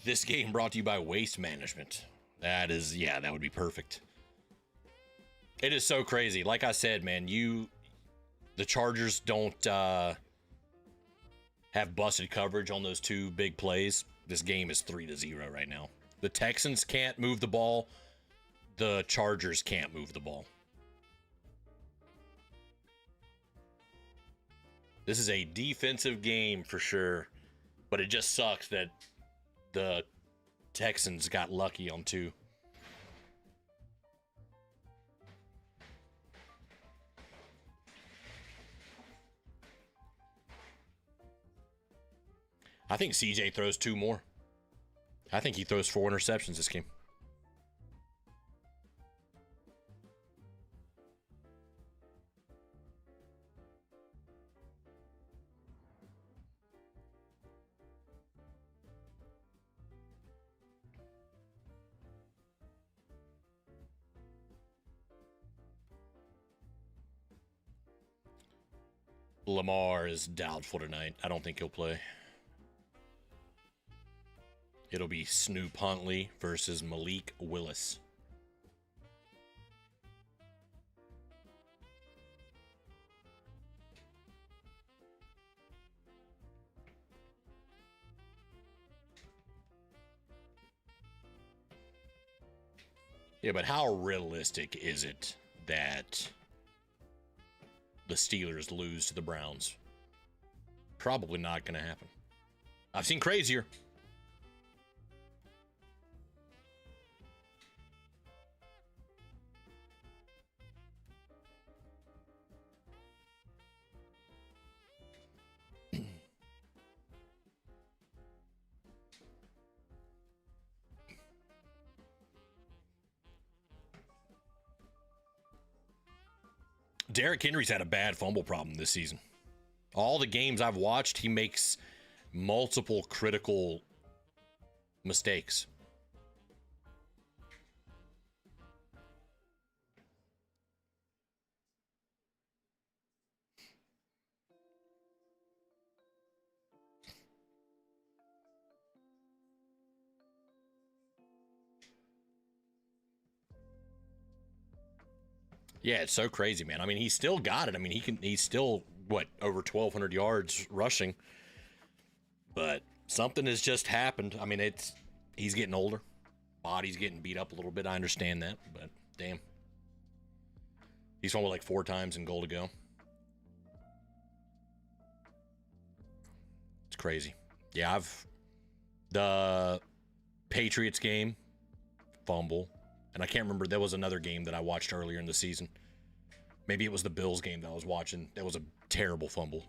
This game brought to you by Waste Management. That is, yeah, that would be perfect. It is so crazy. Like I said, man, the Chargers don't have busted coverage on those two big plays. This game is 3-0 right now. The Texans can't move the ball. The Chargers can't move the ball. This is a defensive game for sure, but it just sucks that the Texans got lucky on two. I think CJ throws two more. I think he throws 4 interceptions this game. Lamar is doubtful tonight. I don't think he'll play. It'll be Snoop Huntley versus Malik Willis. Yeah, but how realistic is it that the Steelers lose to the Browns? Probably not going to happen. I've seen crazier. Derrick Henry's had a bad fumble problem this season. All the games I've watched, he makes multiple critical mistakes. Yeah, it's so crazy, man. I mean, he's still got it. I mean, he's still, what, over 1,200 yards rushing. But something has just happened. I mean, he's getting older. Body's getting beat up a little bit. I understand that, but damn. He's fumbled like 4 times in goal to go. It's crazy. Yeah, the Patriots game, fumble. And I can't remember, there was another game that I watched earlier in the season. Maybe it was the Bills game that I was watching. That was a terrible fumble.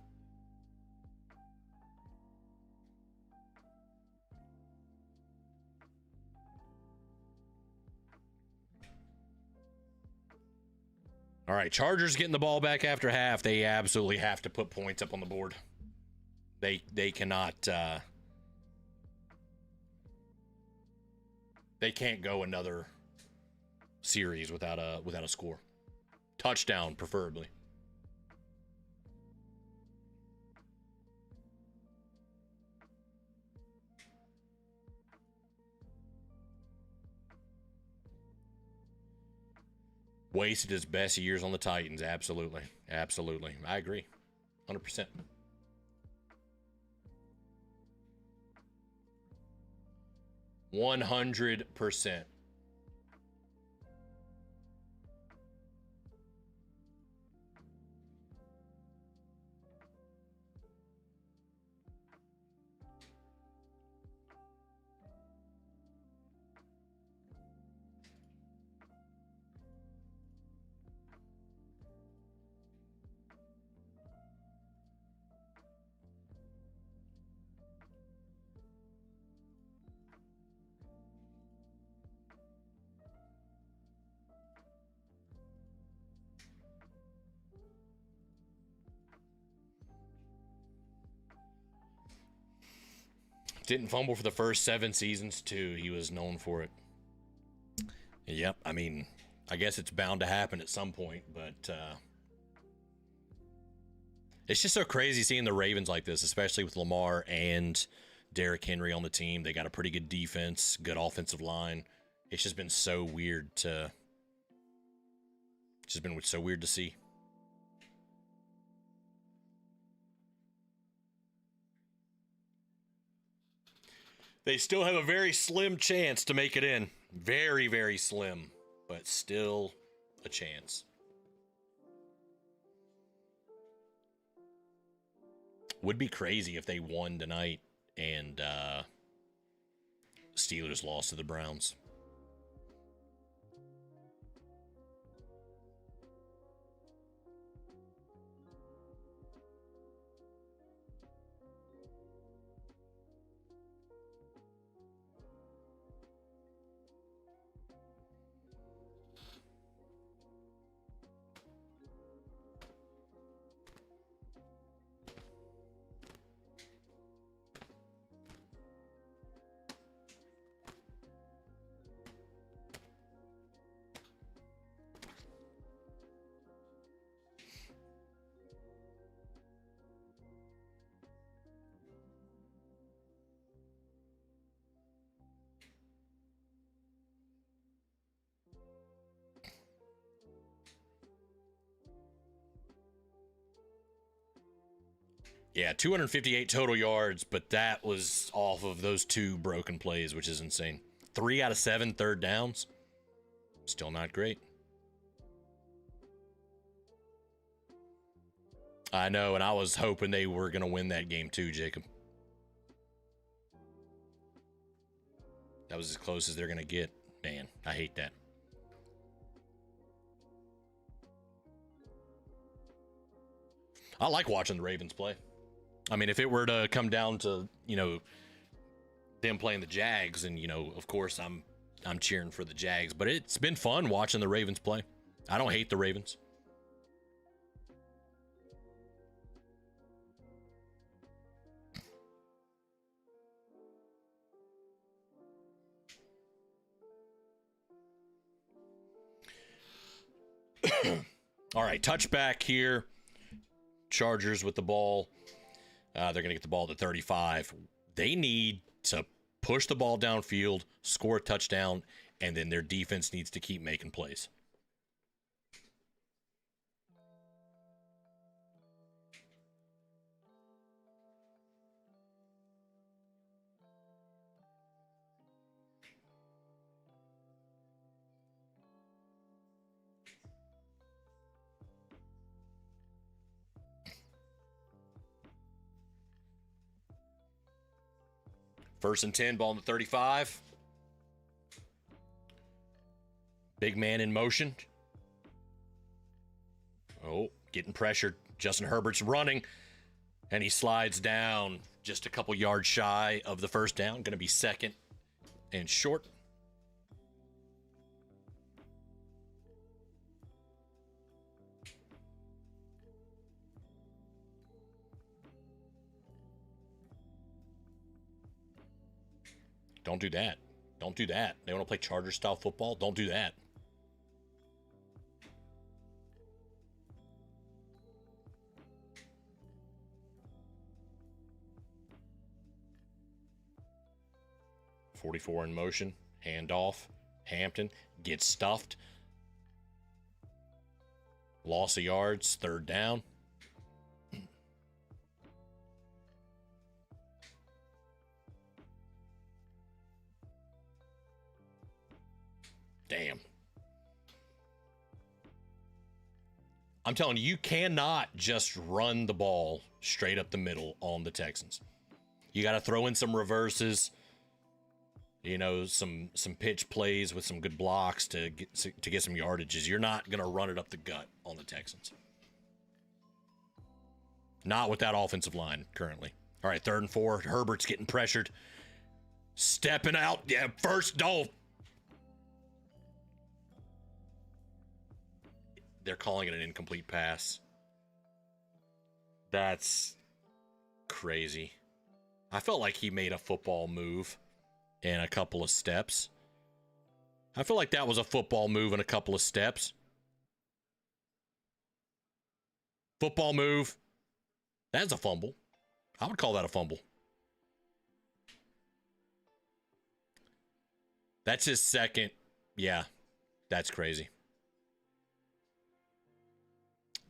All right, Chargers getting the ball back after half. They absolutely have to put points up on the board. They cannot... they can't go another series without a score. Touchdown, preferably. Wasted his best years on the Titans. Absolutely. Absolutely. I agree. 100%. $100%. Didn't fumble for the first 7 seasons, too. He was known for it. Yep, I mean, I guess it's bound to happen at some point, but it's just so crazy seeing the Ravens like this, especially with Lamar and Derrick Henry on the team. They got a pretty good defense, good offensive line. It's just been so weird to see. They still have a very slim chance to make it in. Very, very slim, but still a chance. Would be crazy if they won tonight and Steelers lost to the Browns. Yeah, 258 total yards, but that was off of those 2 broken plays, which is insane. 3 out of 7 third downs. Still not great. I know, and I was hoping they were going to win that game too, Jacob. That was as close as they're going to get. Man, I hate that. I like watching the Ravens play. I mean, if it were to come down to, them playing the Jags, and, of course I'm cheering for the Jags, but it's been fun watching the Ravens play. I don't hate the Ravens. All right, touchback here. Chargers with the ball. They're going to get the ball to 35. They need to push the ball downfield, score a touchdown, and then their defense needs to keep making plays. First and 10, ball on the 35. Big man in motion. Oh, getting pressured. Justin Herbert's running, and he slides down just a couple yards shy of the first down. Going to be second and short. Don't do that. Don't do that. They want to play Charger-style football? Don't do that. .44 in motion. Handoff. Hampton gets stuffed. Loss of yards. Third down. Damn. I'm telling you, you cannot just run the ball straight up the middle on the Texans. You got to throw in some reverses, you know, some pitch plays with some good blocks to get some yardages. You're not going to run it up the gut on the Texans. Not with that offensive line currently. All right, 3rd and 4. Herbert's getting pressured. Stepping out. Yeah, first down. They're calling it an incomplete pass. That's crazy. I felt like he made a football move in a couple of steps. I feel like that was a football move in a couple of steps. Football move. That's a fumble. I would call that a fumble. That's his second. Yeah, that's crazy.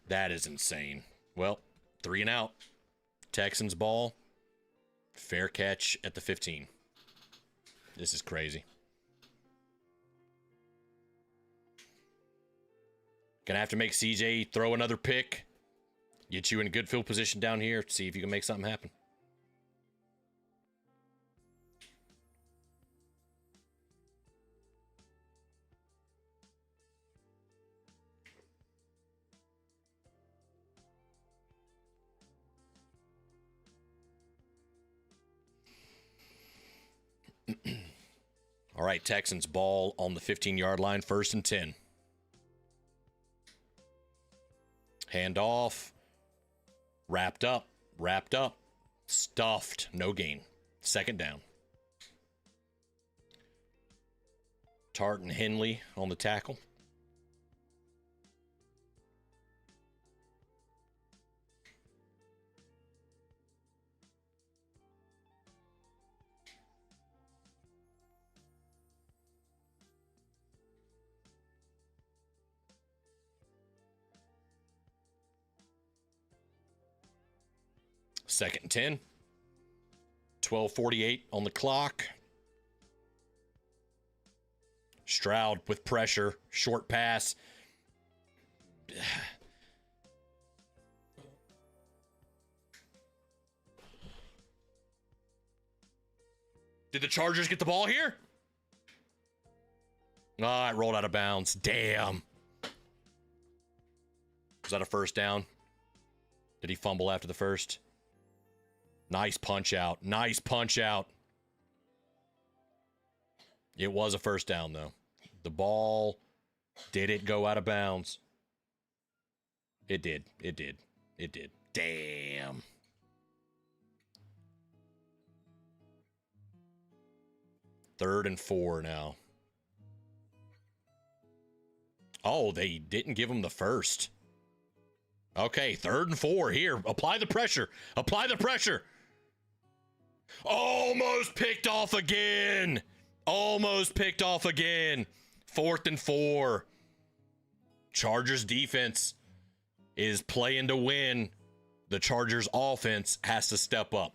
That is insane. Well, 3 and out. Texans ball. Fair catch at the 15. This is crazy. Gonna have to make CJ throw another pick. Get you in a good field position down here. See if you can make something happen. All right, Texans ball on the 15-yard line, 1st and 10. Handoff. Wrapped up. Stuffed. No gain. 2nd down. Tartt and Henley on the tackle. Second and 10. 12:48 on the clock. Stroud with pressure. Short pass. Did the Chargers get the ball here? Oh, it rolled out of bounds. Damn. Was that a first down? Did he fumble after the first? Nice punch out. It was a first down, though. The ball, did it go out of bounds? It did. Damn. Third and 4 now. Oh, they didn't give him the first. Okay, 3rd and 4 here. Apply the pressure. Apply the pressure. Almost picked off again. Almost picked off again. 4th and 4. Chargers defense is playing to win. The Chargers offense has to step up.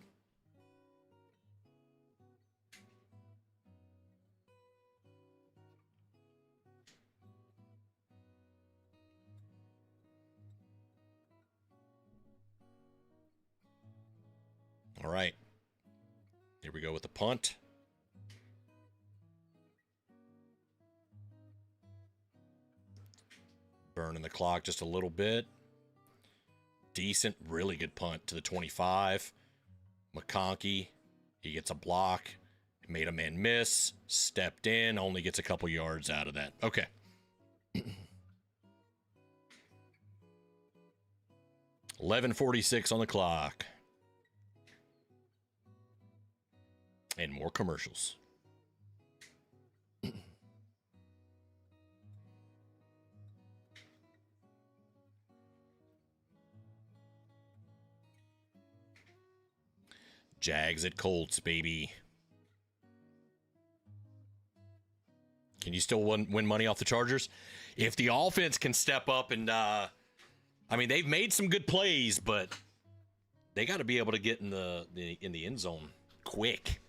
All right. Here we go with the punt. Burning the clock just a little bit. Decent, really good punt to the 25. McConkey, he gets a block. Made a man miss. Stepped in. Only gets a couple yards out of that. Okay. 11:46 on the clock. And more commercials. Jags at Colts, baby. Can you still win money off the Chargers? If the offense can step up and, I mean, they've made some good plays, but they got to be able to get in the end zone quick.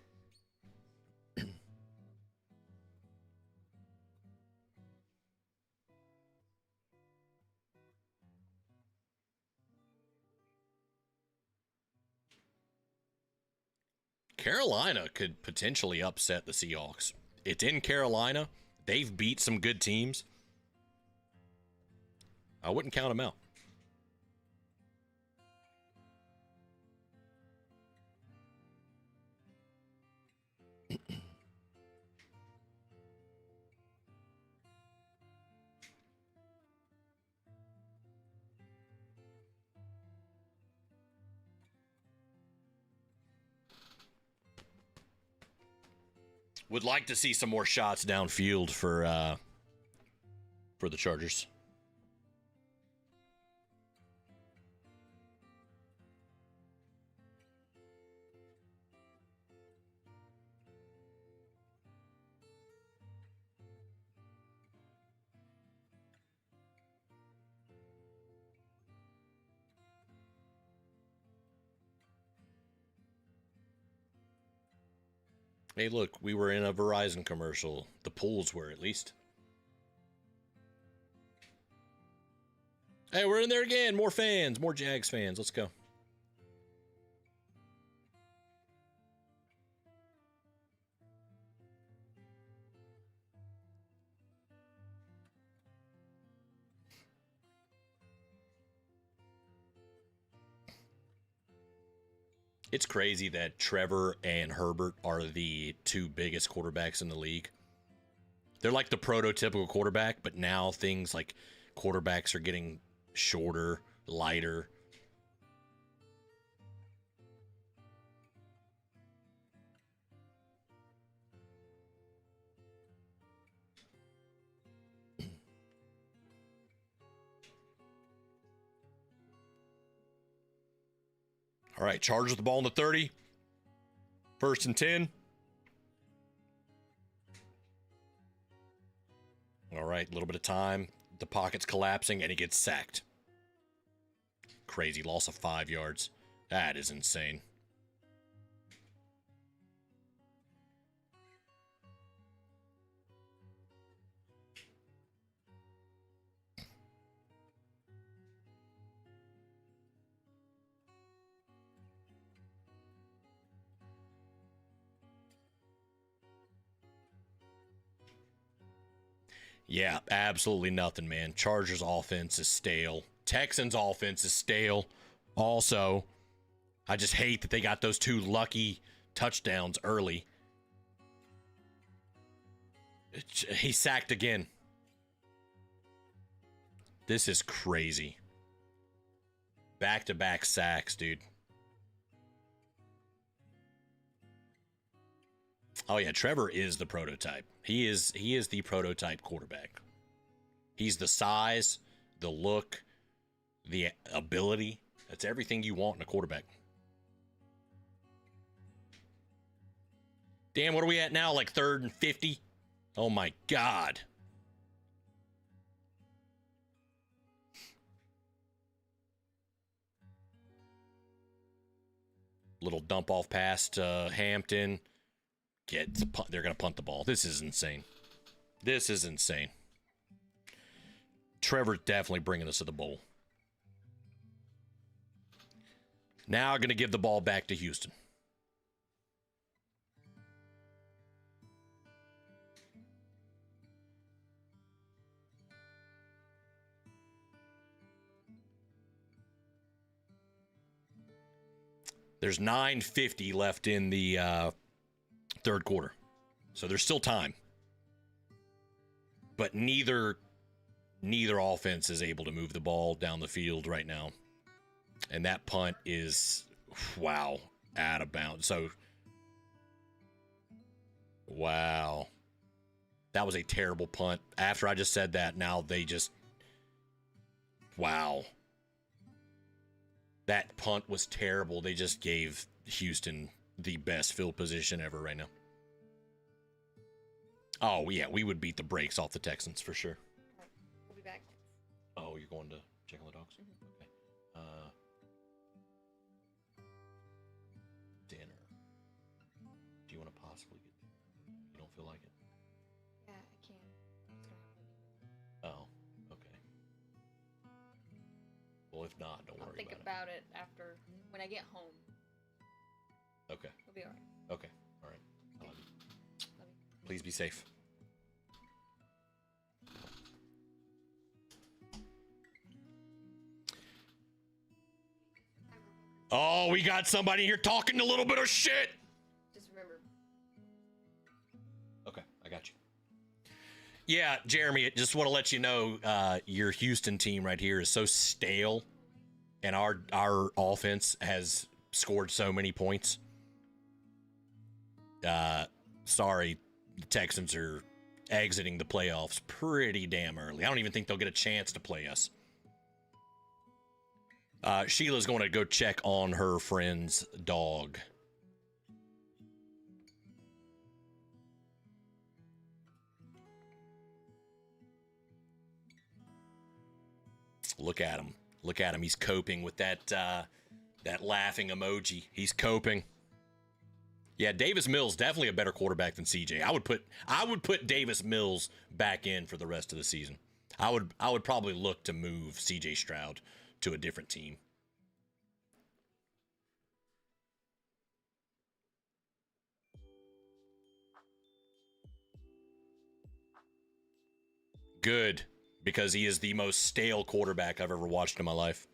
Carolina could potentially upset the Seahawks. It's in Carolina. They've beat some good teams. I wouldn't count them out. Would like to see some more shots downfield for the Chargers. Hey, look, we were in a Verizon commercial. The pools were, at least. Hey, we're in there again. More fans, more Jags fans. Let's go. It's crazy that Trevor and Herbert are the two biggest quarterbacks in the league. They're like the prototypical quarterback, but now things like quarterbacks are getting shorter, lighter. All right, Chargers with the ball in the 30. 1st and 10. All right, a little bit of time. The pocket's collapsing, and he gets sacked. Crazy loss of 5 yards. That is insane. Yeah, absolutely nothing, man. Chargers offense is stale. Texans offense is stale. Also, I just hate that they got those 2 lucky touchdowns early. He's sacked again. This is crazy. Back-to-back sacks, dude. Oh yeah, Trevor is the prototype. He is the prototype quarterback. He's the size, the look, the ability. That's everything you want in a quarterback. Dan, what are we at now? Like 3rd and 50? Oh my God. Little dump off pass to Hampton. They're going to punt the ball. This is insane. This is insane. Trevor's definitely bringing us to the bowl. Now going to give the ball back to Houston. There's 9:50 left in the third quarter. So there's still time. But neither offense is able to move the ball down the field right now. And that punt is, wow, out of bounds. So, wow. That was a terrible punt. After I just said that, now they just, wow. That punt was terrible. They just gave Houston the best field position ever right now. Oh, yeah, we would beat the brakes off the Texans for sure. All right, we'll be back. Oh, you're going to check on the dogs? Mm-hmm. Okay. Dinner. Do you want to possibly get dinner? You don't feel like it? Yeah, I can. Oh, okay. Well, if not, don't worry I'll think about it after, when I get home. Okay. We'll be all right. Okay. All right. I love you. Please be safe. Oh, we got somebody here talking a little bit of shit. Just remember. Okay, I got you. Yeah, Jeremy, just want to let you know your Houston team right here is so stale, and our offense has scored so many points. Sorry, the Texans are exiting the playoffs pretty damn early. I don't even think they'll get a chance to play us. Sheila's going to go check on her friend's dog. Look at him. Look at him. He's coping with that laughing emoji. He's coping. Yeah, Davis Mills definitely a better quarterback than CJ. I would put Davis Mills back in for the rest of the season. I would probably look to move CJ Stroud to a different team. Good, because he is the most stale quarterback I've ever watched in my life.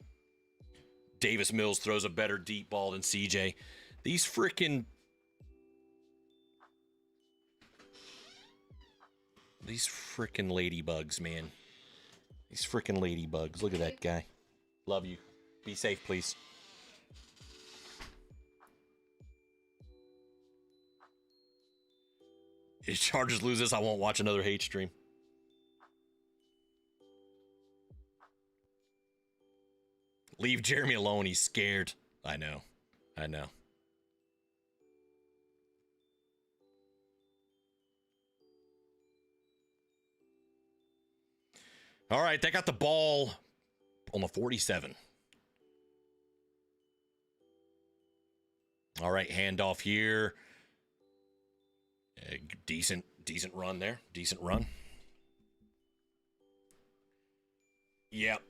Davis Mills throws a better deep ball than CJ. These freaking ladybugs, man. These freaking ladybugs. Look at that guy. Love you. Be safe, please. If Chargers lose this, I won't watch another hate stream. Leave Jeremy alone. He's scared. I know. All right, they got the ball on the 47. All right, handoff here. Decent run there. Decent run. Yep.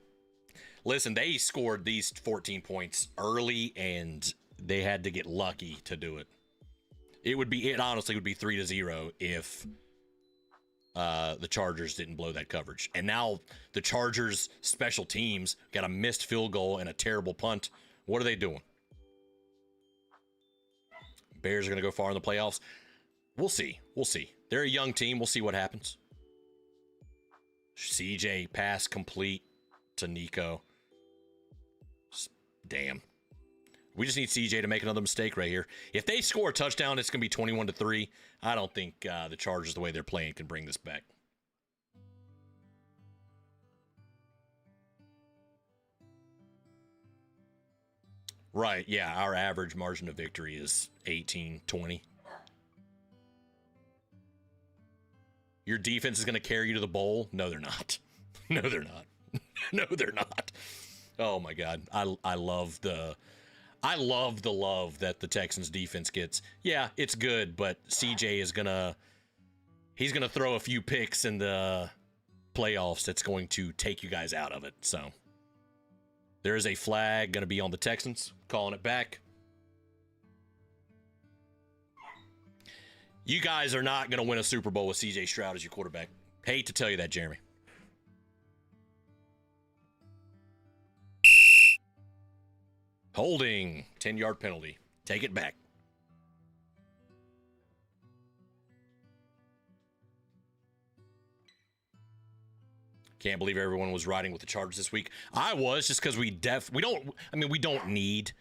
Listen, they scored these 14 points early, and they had to get lucky to do it. It honestly would be 3-0 if the Chargers didn't blow that coverage. And now the Chargers special teams got a missed field goal and a terrible punt. What are they doing? Bears are going to go far in the playoffs. We'll see. They're a young team. We'll see what happens. CJ pass complete to Nico. Damn. We just need CJ to make another mistake right here. If they score a touchdown, it's going to be 21-3. I don't think the Chargers, the way they're playing, can bring this back. Right. Yeah. Our average margin of victory is 18, 20. Your defense is going to carry you to the bowl? No, they're not. No, they're not. No, they're not. Oh my God. I love the love that the Texans defense gets. Yeah, it's good, but CJ is he's gonna throw a few picks in the playoffs that's going to take you guys out of it. So there is a flag gonna be on the Texans, calling it back. You guys are not gonna win a Super Bowl with CJ Stroud as your quarterback. Hate to tell you that, Jeremy. Holding, 10-yard penalty. Take it back. Can't believe everyone was riding with the Chargers this week. I was, just because we don't need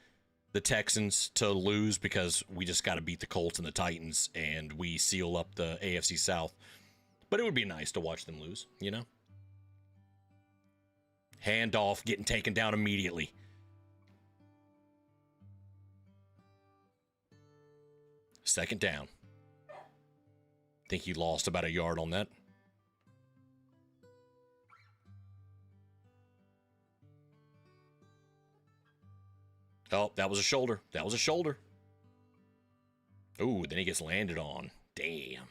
the Texans to lose, because we just got to beat the Colts and the Titans and we seal up the AFC South. But it would be nice to watch them lose, you know? Handoff, getting taken down immediately. Second down. Think he lost about a yard on that. Oh, that was a shoulder. That was a shoulder. Ooh, then he gets landed on. Damn.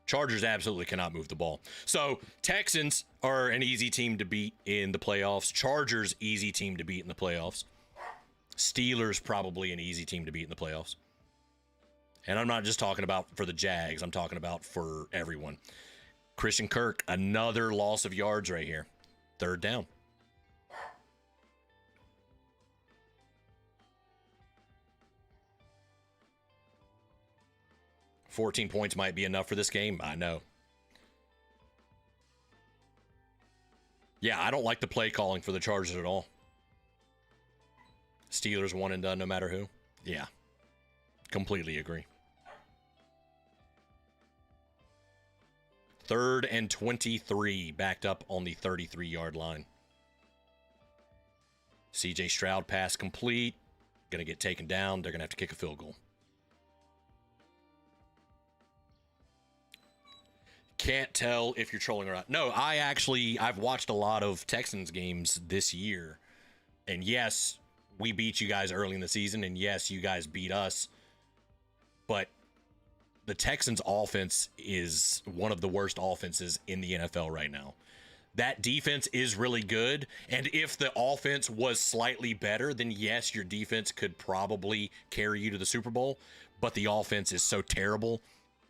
Chargers absolutely cannot move the ball. So, Texans are an easy team to beat in the playoffs. Chargers, easy team to beat in the playoffs. Steelers, probably an easy team to beat in the playoffs. And I'm not just talking about for the Jags. I'm talking about for everyone. Christian Kirk, another loss of yards right here. Third down. $14 points might be enough for this game. I know. Yeah, I don't like the play calling for the Chargers at all. Steelers one and done no matter who. Yeah, completely agree. 3rd and 23, backed up on the 33-yard line. CJ Stroud pass complete. Going to get taken down. They're going to have to kick a field goal. Can't tell if you're trolling or not. No, I've watched a lot of Texans games this year. And yes, we beat you guys early in the season. And yes, you guys beat us. But the Texans offense is one of the worst offenses in the NFL right now. That defense is really good. And if the offense was slightly better, then yes, your defense could probably carry you to the Super Bowl. But the offense is so terrible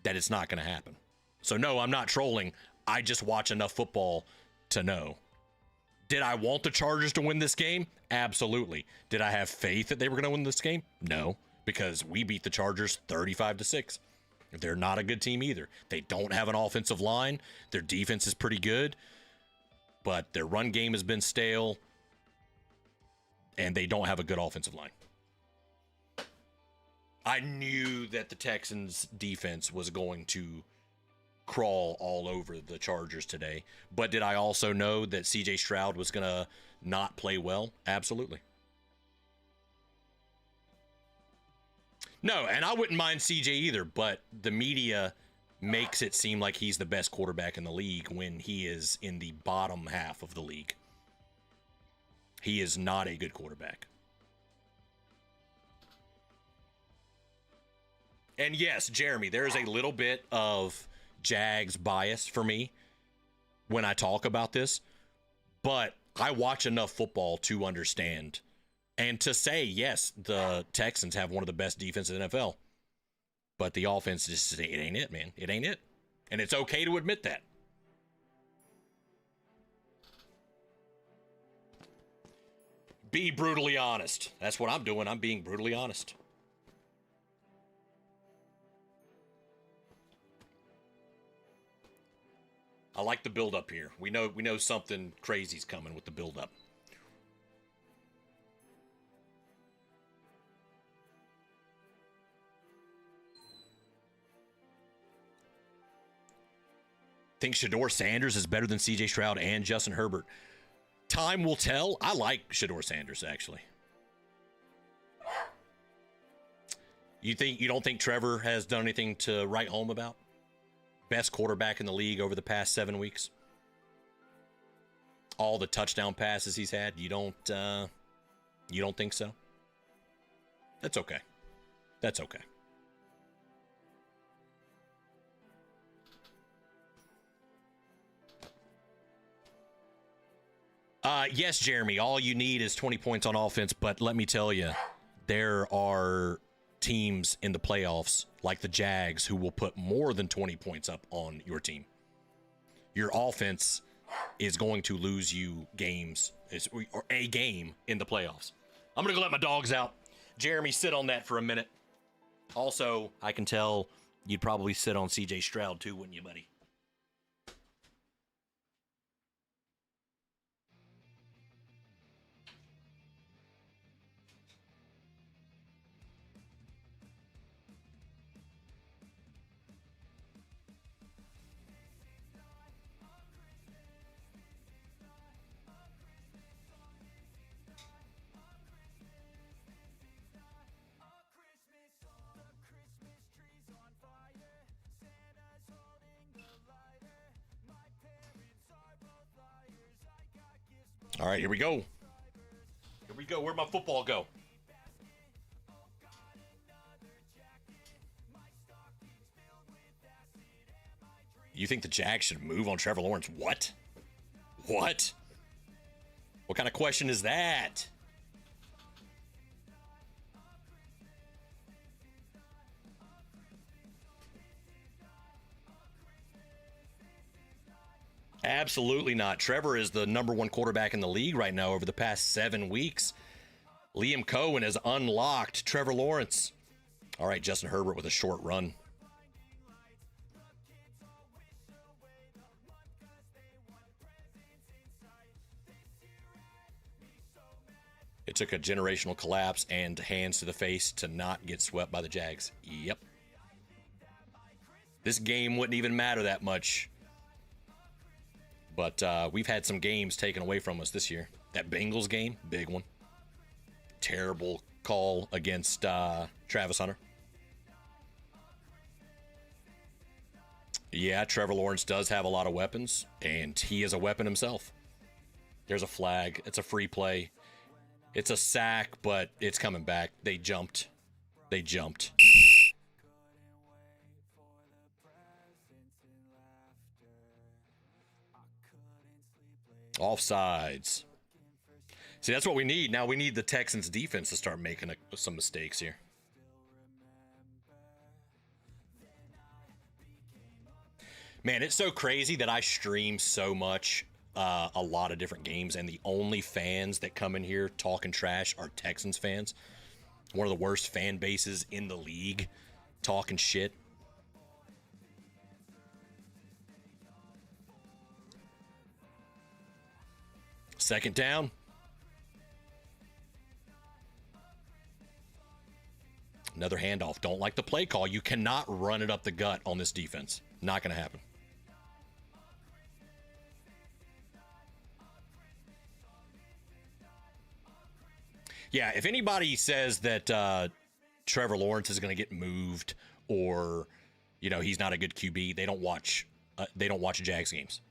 that it's not going to happen. So no, I'm not trolling. I just watch enough football to know. Did I want the Chargers to win this game? Absolutely. Did I have faith that they were going to win this game? No, because we beat the Chargers 35-6. They're not a good team either. They don't have an offensive line. Their defense is pretty good, but their run game has been stale, and they don't have a good offensive line. I knew that the Texans' defense was going to crawl all over the Chargers today, but did I also know that CJ Stroud was going to not play well? Absolutely. No, and I wouldn't mind CJ either, but the media makes it seem like he's the best quarterback in the league when he is in the bottom half of the league. He is not a good quarterback. And yes, Jeremy, there is a little bit of Jags bias for me when I talk about this, but I watch enough football to understand and to say, yes, the Texans have one of the best defenses in the NFL, but the offense just, it ain't it, man. It ain't it. And it's okay to admit that. Be brutally honest. That's what I'm doing. I'm being brutally honest. I like the build-up here. We know something crazy's coming with the build-up. Think Shador Sanders is better than C.J. Stroud and Justin Herbert. Time will tell. I like Shedeur Sanders, actually. You don't think Trevor has done anything to write home about? Best quarterback in the league over the past 7 weeks. All the touchdown passes he's had. You don't think so? That's okay. That's okay. Yes, Jeremy, all you need is 20 points on offense, but let me tell you, there are teams in the playoffs like the Jags who will put more than 20 points up on your team. Your offense is going to lose you games, or a game in the playoffs. I'm going to go let my dogs out. Jeremy, sit on that for a minute. Also, I can tell you'd probably sit on CJ Stroud too, wouldn't you, buddy? All right, here we go. Here we go. Where'd my football go? You think the Jags should move on Trevor Lawrence? What? What? What kind of question is that? Absolutely not. Trevor is the #1 quarterback in the league right now over the past 7 weeks. Liam Cohen has unlocked Trevor Lawrence. All right, Justin Herbert with a short run. It took a generational collapse and hands to the face to not get swept by the Jags. Yep. This game wouldn't even matter that much. But we've had some games taken away from us this year. That Bengals game, big one. Terrible call against Travis Hunter. Yeah, Trevor Lawrence does have a lot of weapons, and he is a weapon himself. There's a flag. It's a free play. It's a sack, but it's coming back. They jumped. They jumped. Offsides. See, that's what we need. Now we need the Texans defense to start making some mistakes here. Man, it's so crazy that I stream so much, a lot of different games, and the only fans that come in here talking trash are Texans fans. One of the worst fan bases in the league, talking shit. Second down. Another handoff. Don't like the play call. You cannot run it up the gut on this defense. Not going to happen. Yeah, if anybody says that Trevor Lawrence is going to get moved or, he's not a good QB, they don't watch Jags games.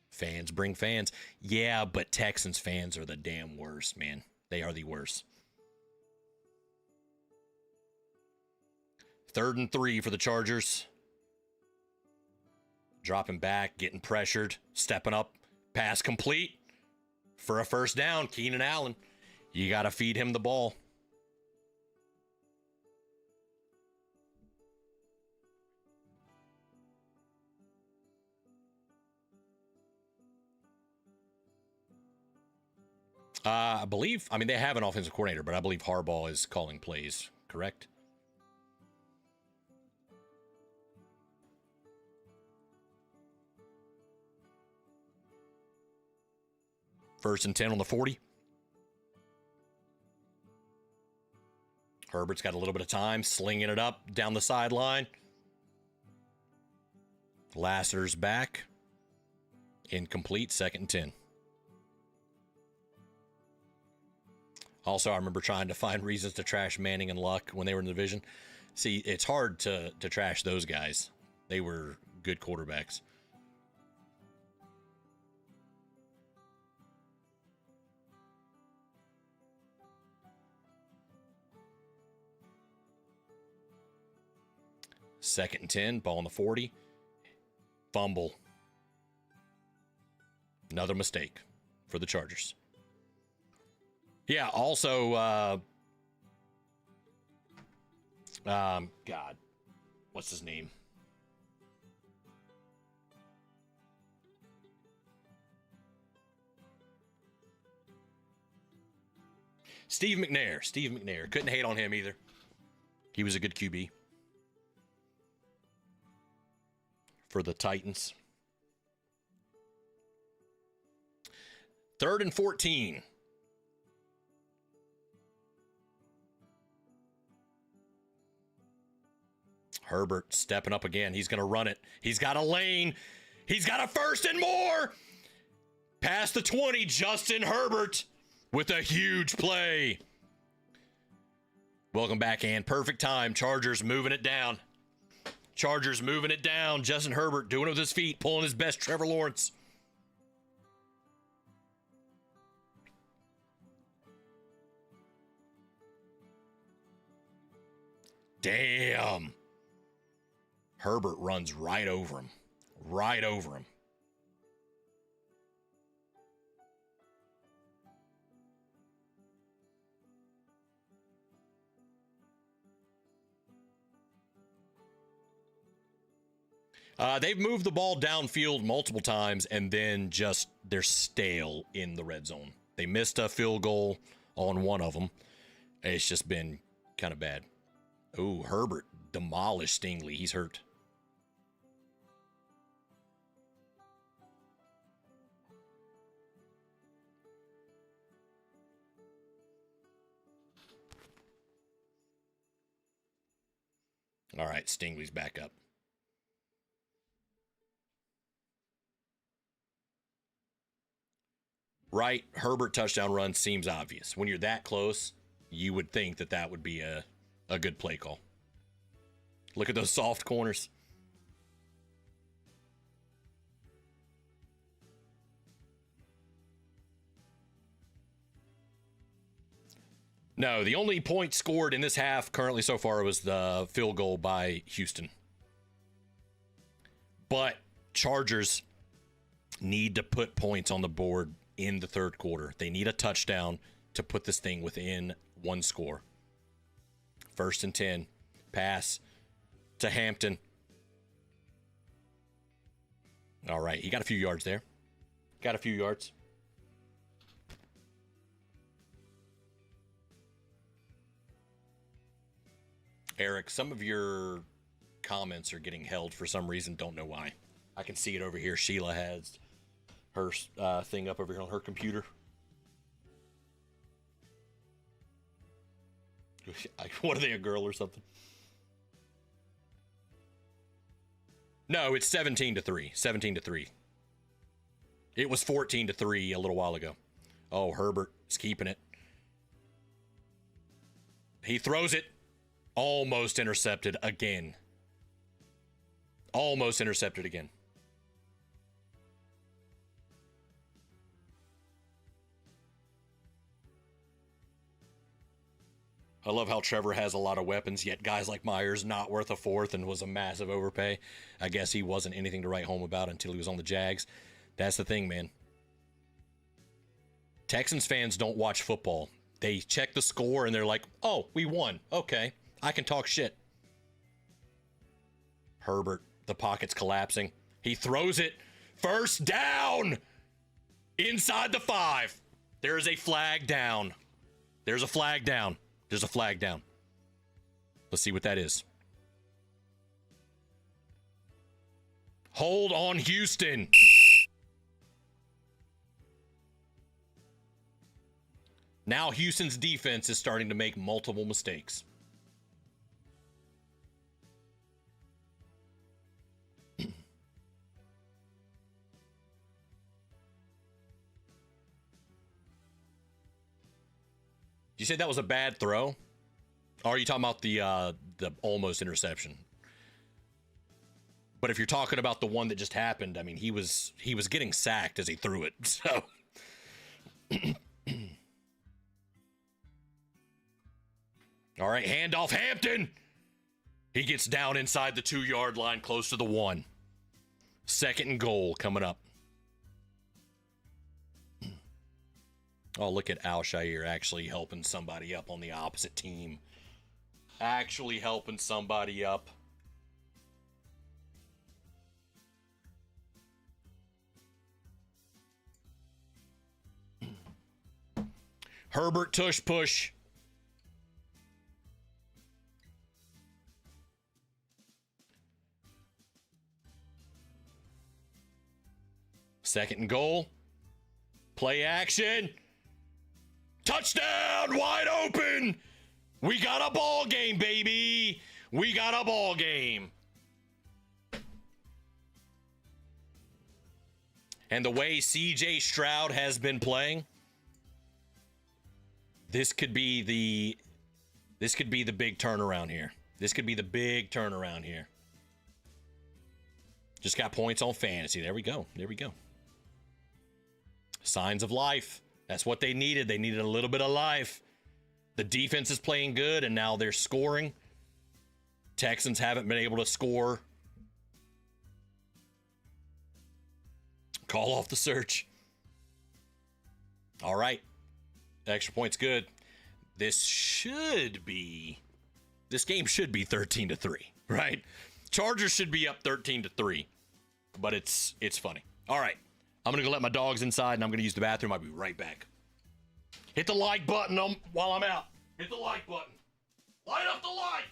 Fans bring fans. Yeah, but Texans fans are the damn worst, man. They are the worst. 3rd and 3 for the Chargers. Dropping back, getting pressured, stepping up, pass complete for a first down. Keenan Allen, you got to feed him the ball. I believe, they have an offensive coordinator, but I believe Harbaugh is calling plays, correct? First and 10 on the 40. Herbert's got a little bit of time, slinging it up down the sideline. Lassiter's back. Incomplete, 2nd and 10. Also, I remember trying to find reasons to trash Manning and Luck when they were in the division. See, it's hard to trash those guys. They were good quarterbacks. Second and 10, ball on the 40. Fumble. Another mistake for the Chargers. Yeah, also, God, what's his name? Steve McNair. Steve McNair. Couldn't hate on him either. He was a good QB for the Titans. 3rd and 14. Herbert stepping up again. He's going to run it. He's got a lane. He's got a 1st and more. Past the 20, Justin Herbert with a huge play. Welcome back, and perfect time. Chargers moving it down. Chargers moving it down. Justin Herbert doing it with his feet, pulling his best Trevor Lawrence. Damn. Herbert runs right over him. Right over him. They've moved the ball downfield multiple times, and then just they're stale in the red zone. They missed a field goal on one of them. It's just been kind of bad. Ooh, Herbert demolished Stingley. He's hurt. All right, Stingley's back up. Right, Herbert touchdown run seems obvious. When you're that close, you would think that that would be a good play call. Look at those soft corners. No, the only point scored in this half currently so far was the field goal by Houston. But Chargers need to put points on the board in the third quarter. They need a touchdown to put this thing within one score. 1st and 10. Pass to Hampton. All right, he got a few yards there. Got a few yards. Eric, some of your comments are getting held for some reason. Don't know why. I can see it over here. Sheila has her thing up over here on her computer. What are they, a girl or something? No, it's 17-3. 17-3. It was 14-3 a little while ago. Oh, Herbert is keeping it. He throws it. Almost intercepted again. Almost intercepted again. I love how Trevor has a lot of weapons, yet guys like Myers not worth a fourth and was a massive overpay. I guess he wasn't anything to write home about until he was on the Jags. That's the thing, man. Texans fans don't watch football. They check the score and they're like, oh, we won. Okay, I can talk shit. Herbert, the pocket's collapsing. He throws it. 1st down. Inside the 5. There is a flag down. There's a flag down. There's a flag down. Let's see what that is. Hold on, Houston. Now Houston's defense is starting to make multiple mistakes. You said that was a bad throw? Or are you talking about the almost interception? But if you're talking about the one that just happened, I mean, he was getting sacked as he threw it. So all right, handoff Hampton. He gets down inside the 2-yard line, close to the 1. 2nd and goal coming up. Oh, look at Alshire actually helping somebody up on the opposite team. Actually helping somebody up. Herbert tush push. Second and goal. Play action. Touchdown, wide open. We got a ball game, baby. We got a ball game. And the way CJ Stroud has been playing, this could be the big turnaround here. This could be the big turnaround here. Just got points on fantasy. There we go. There we go. Signs of life. That's what they needed. They needed a little bit of life. The defense is playing good, and now they're scoring. Texans haven't been able to score. Call off the search. All right. Extra point's good. This game should be 13-3, right? Chargers should be up 13-3, but it's funny. All right. I'm going to go let my dogs inside, and I'm going to use the bathroom. I'll be right back. Hit the like button while I'm out. Hit the like button. Light up the lights.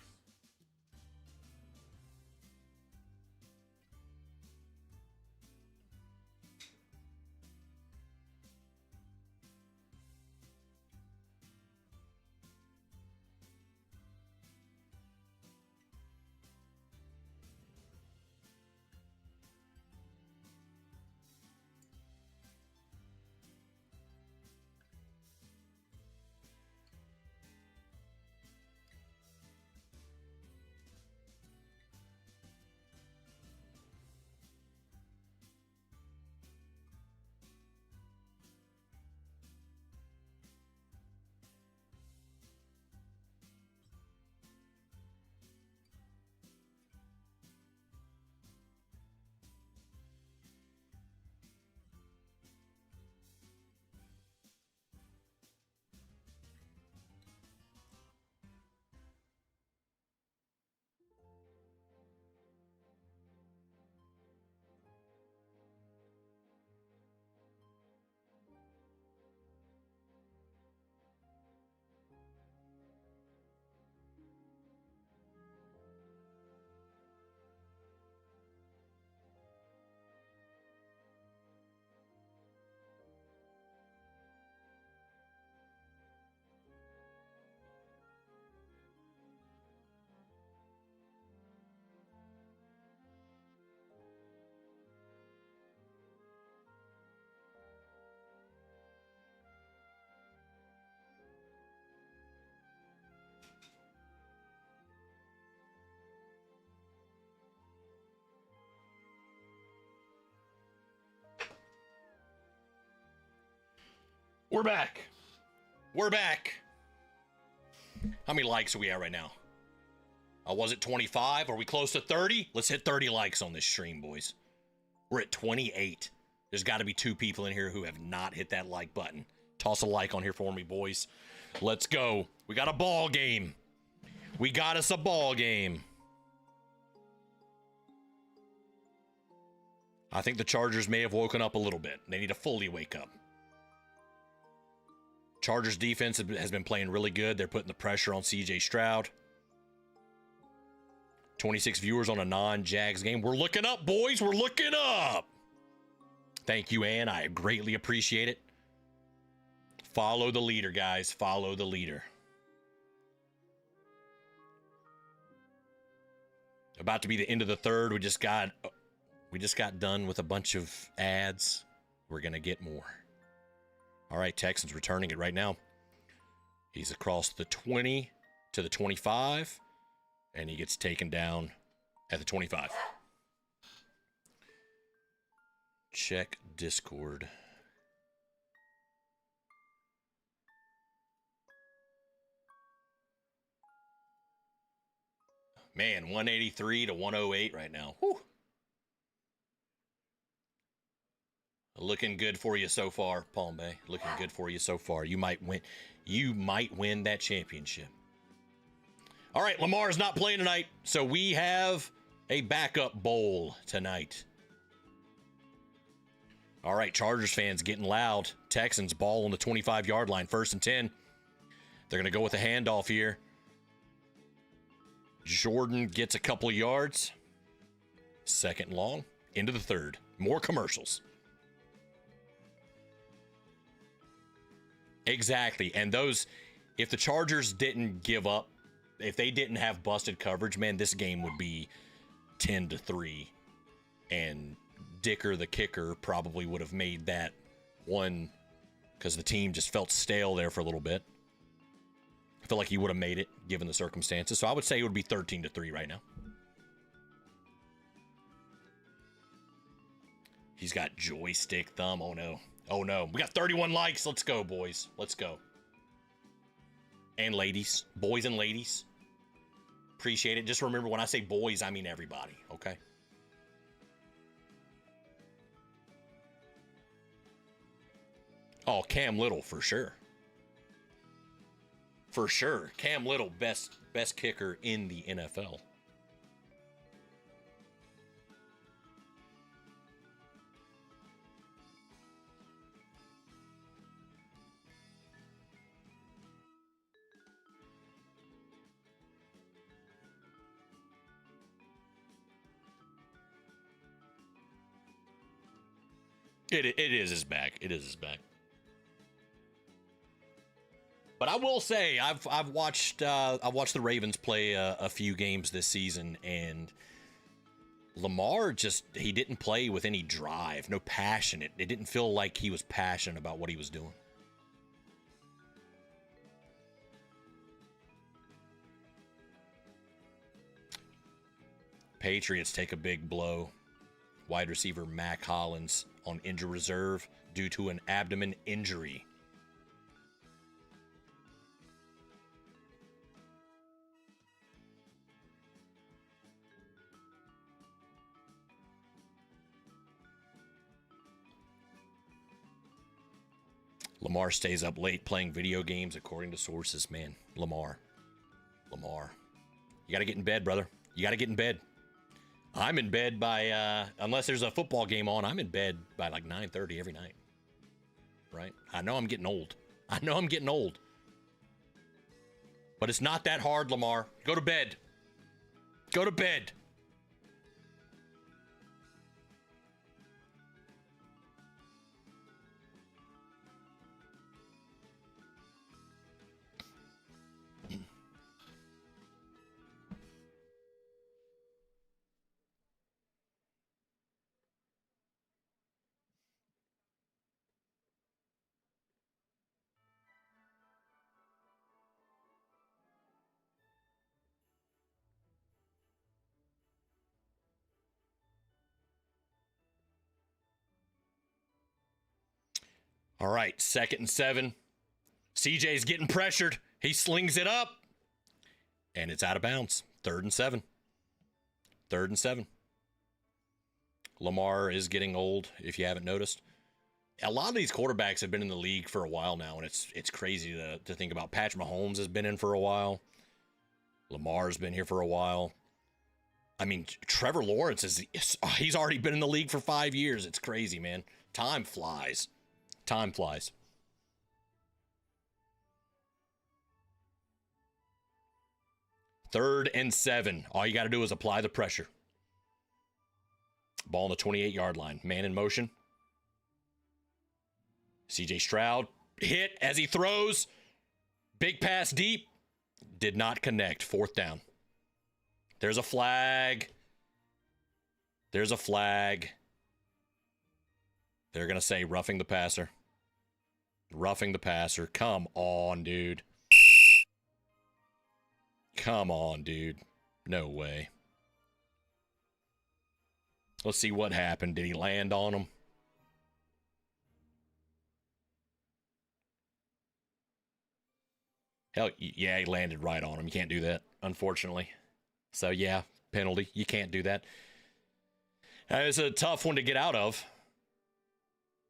We're back. We're back. How many likes are we at right now? Was it 25? Are we close to 30? Let's hit 30 likes on this stream, boys. We're at 28. There's got to be 2 people in here who have not hit that like button. Toss a like on here for me, boys. Let's go. We got a ball game. We got us a ball game. I think the Chargers may have woken up a little bit. They need to fully wake up. Chargers defense has been playing really good. They're putting the pressure on CJ Stroud. 26 viewers on a non-Jags game. We're looking up, boys. We're looking up. Thank you, Ann. I greatly appreciate it. Follow the leader, guys. Follow the leader. About to be the end of the third. We just got done with a bunch of ads. We're going to get more. All right, Texans returning it right now. He's across the 20 to the 25, and he gets taken down at the 25. Check Discord. Man, 183 to 108 right now. Whew. Looking good for you so far, Palm Bay. Looking good for you so far. You might win. You might win that championship. All right, Lamar's not playing tonight, so we have a backup bowl tonight. All right, Chargers fans getting loud. Texans ball on the 25-yard line, 1st and 10. They're going to go with a handoff here. Jordan gets a couple of yards. 2nd and long, into the 3rd. More commercials. Exactly. And those, if the Chargers didn't give up, if they didn't have busted coverage, man, this game would be 10-3. And Dicker, the kicker, probably would have made that one because the team just felt stale there for a little bit. I feel like he would have made it given the circumstances. So I would say it would be 13-3 right now. He's got joystick thumb. Oh, no. Oh, no. We got 31 likes. Let's go, boys. Let's go. And ladies. Boys and ladies. Appreciate it. Just remember, when I say boys, I mean everybody, okay? Oh, Cam Little, for sure. For sure. Cam Little, best kicker in the NFL. It is his bag. It is his bag. But I will say, I've watched the Ravens play a few games this season, and Lamar he didn't play with any drive, no passion. It didn't feel like he was passionate about what he was doing. Patriots take a big blow. Wide receiver Mac Hollins on injured reserve due to an abdomen injury. Lamar stays up late playing video games, according to sources. Man, Lamar. You got to get in bed, brother. You got to get in bed. I'm in bed by, unless there's a football game on, I'm in bed by like 9:30 every night. Right? I know I'm getting old. But it's not that hard, Lamar. Go to bed. Go to bed. All right, 2nd and 7. CJ's getting pressured. He slings it up. And it's out of bounds. 3rd and 7. 3rd and 7. Lamar is getting old, if you haven't noticed. A lot of these quarterbacks have been in the league for a while now, and it's crazy to think about. Patrick Mahomes has been in for a while. Lamar's been here for a while. I mean, Trevor Lawrence he's already been in the league for 5 years. It's crazy, man. Time flies. Time flies. Third and 7. All you got to do is apply the pressure. Ball on the 28-yard line. Man in motion. CJ Stroud hit as he throws. Big pass deep. Did not connect. 4th down. There's a flag. There's a flag. They're going to say roughing the passer. Roughing the passer. Come on, dude. Come on, dude. No way. Let's see what happened. Did he land on him? Hell, yeah, he landed right on him. You can't do that, unfortunately. So, yeah, penalty. You can't do that. It's a tough one to get out of.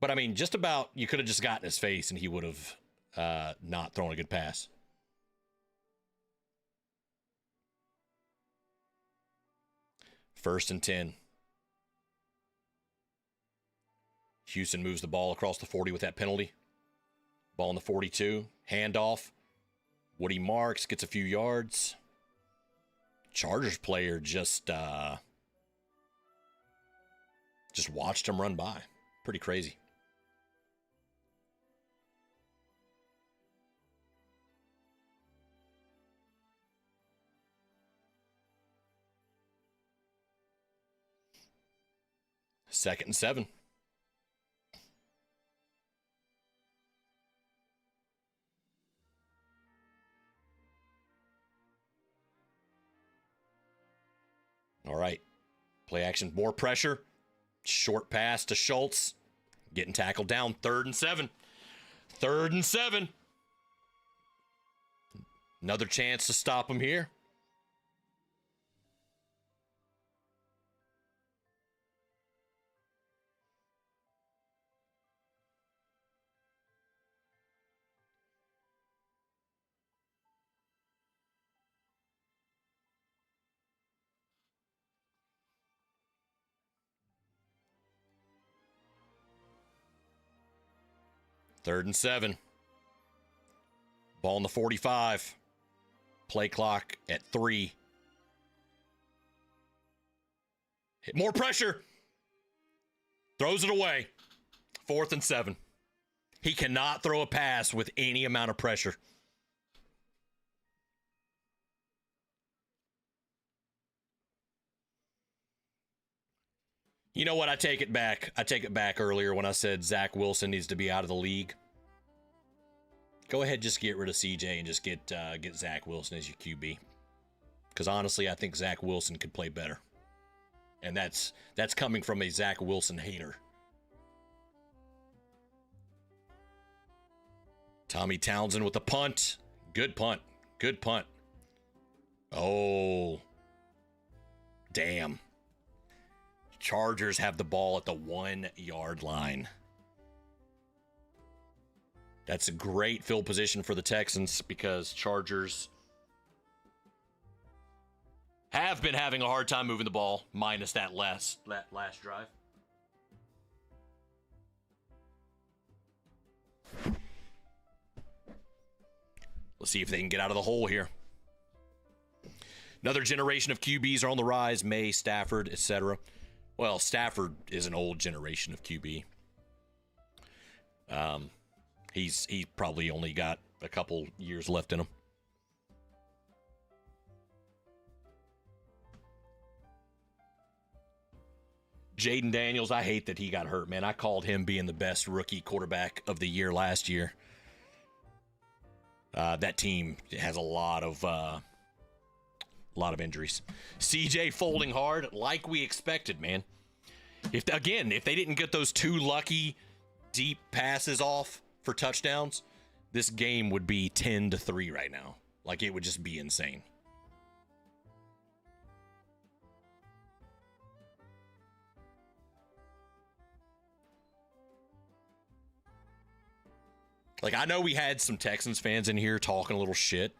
But, I mean, just about you could have just gotten his face and he would have not thrown a good pass. First and 10. Houston moves the ball across the 40 with that penalty. Ball in the 42. Handoff. Woody Marks gets a few yards. Chargers player just watched him run by. Pretty crazy. Second and 7. All right. Play action. More pressure. Short pass to Schultz. Getting tackled down. 3rd and 7. 3rd and 7. Another chance to stop him here. Third and 7. Ball in the 45. Play clock at 3. Hit more pressure. Throws it away. 4th and 7. He cannot throw a pass with any amount of pressure. You know what? I take it back. I take it back earlier when I said Zach Wilson needs to be out of the league. Go ahead, just get rid of CJ and just get Zach Wilson as your QB. Because honestly, I think Zach Wilson could play better. And that's coming from a Zach Wilson hater. Tommy Townsend with the punt. Good punt. Good punt. Oh. Damn. Chargers have the ball at the 1-yard line. That's a great field position for the Texans because Chargers have been having a hard time moving the ball, minus that last drive. Let's see if they can get out of the hole here. Another generation of QBs are on the rise. May, Stafford, etc. Well, Stafford is an old generation of QB. He's probably only got a couple years left in him. Jaden Daniels, I hate that he got hurt, man. I called him being the best rookie quarterback of the year last year. That team has a lot of injuries. CJ folding hard, like we expected, man. If they didn't get those 2 lucky deep passes off for touchdowns, this game would be 10-3 right now. Like, it would just be insane. Like, I know we had some Texans fans in here talking a little shit,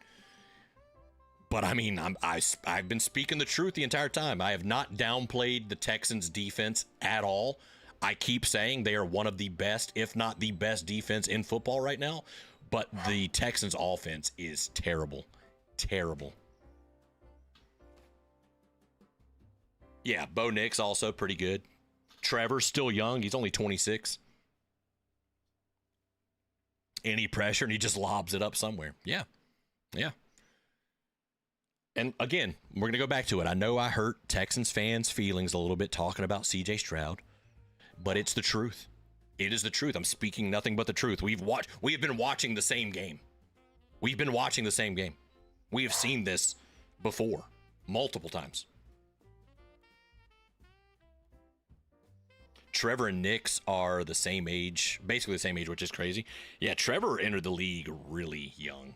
but I mean, I've been speaking the truth the entire time. I have not downplayed the Texans' defense at all. I keep saying they are one of the best, if not the best defense in football right now, but the Texans' offense is terrible. Terrible. Yeah, Bo Nix also pretty good. Trevor's still young. He's only 26. Any pressure, and he just lobs it up somewhere. Yeah. Yeah. And again, we're going to go back to it. I know I hurt Texans fans' feelings a little bit talking about C.J. Stroud, but it's the truth. It is the truth. I'm speaking nothing but the truth. We have been watching the same game. We've been watching the same game. We have seen this before, multiple times. Trevor and Nix are the same age, basically the same age, which is crazy. Yeah, Trevor entered the league really young.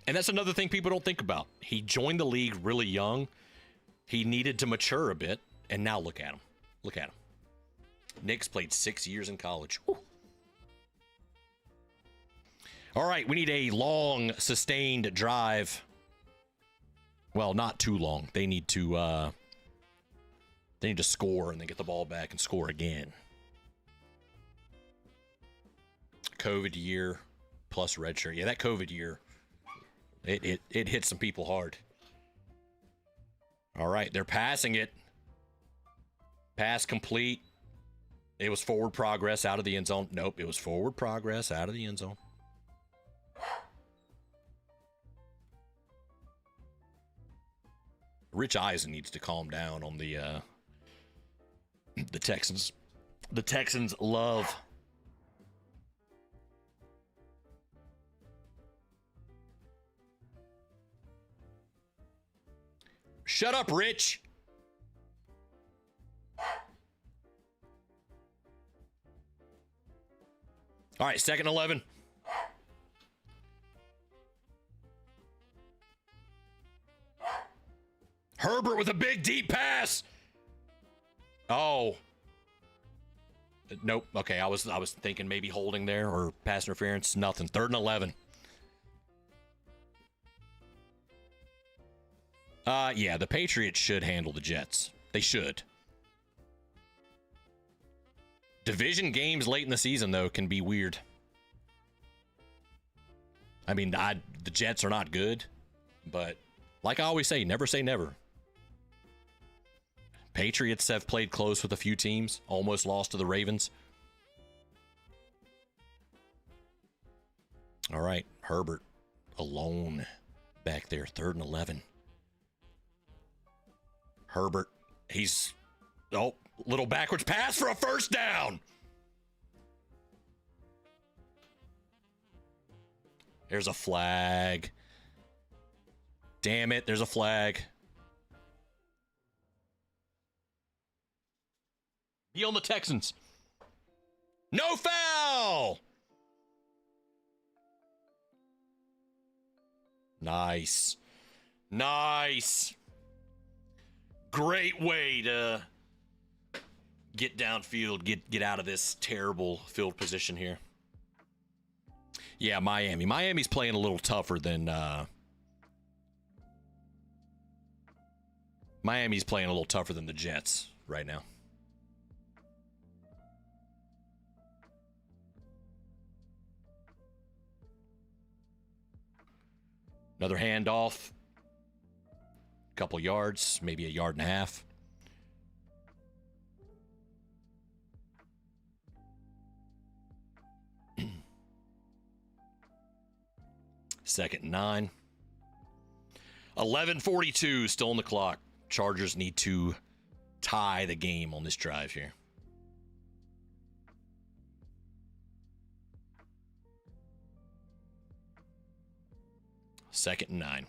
And that's another thing people don't think about. He joined the league really young. He needed to mature a bit, and now look at him. Look at him. Nix played 6 years in college. Whew. All right, we need a long, sustained drive. Well, not too long. They need to score and then get the ball back and score again. COVID year plus redshirt. Yeah, that COVID year, it hit some people hard. All right, they're passing it. Pass complete. It was forward progress out of the end zone. Nope, it was forward progress out of the end zone. Rich Eisen needs to calm down on the Texans. The Texans love. Shut up, Rich. All right, 2nd and 11. Herbert with a big deep pass. Oh. Nope. Okay, I was thinking maybe holding there or pass interference. Nothing. 3rd and 11. Yeah, the Patriots should handle the Jets. They should. Division games late in the season, though, can be weird. I mean, the Jets are not good, but like I always say never. Patriots have played close with a few teams, almost lost to the Ravens. All right, Herbert alone back there, 3rd and 11. Herbert, he's, little backwards pass for a first down. There's a flag. Damn it, there's a flag. Be on the Texans. No foul! Nice. Great way to get downfield, get out of this terrible field position here. Yeah, Miami. Miami's playing a little tougher than Miami's playing a little tougher than the Jets right now. Another handoff. Couple yards, maybe a yard and a half. Second and 9. 11:42 still on the clock. Chargers need to tie the game on this drive here. Second and 9.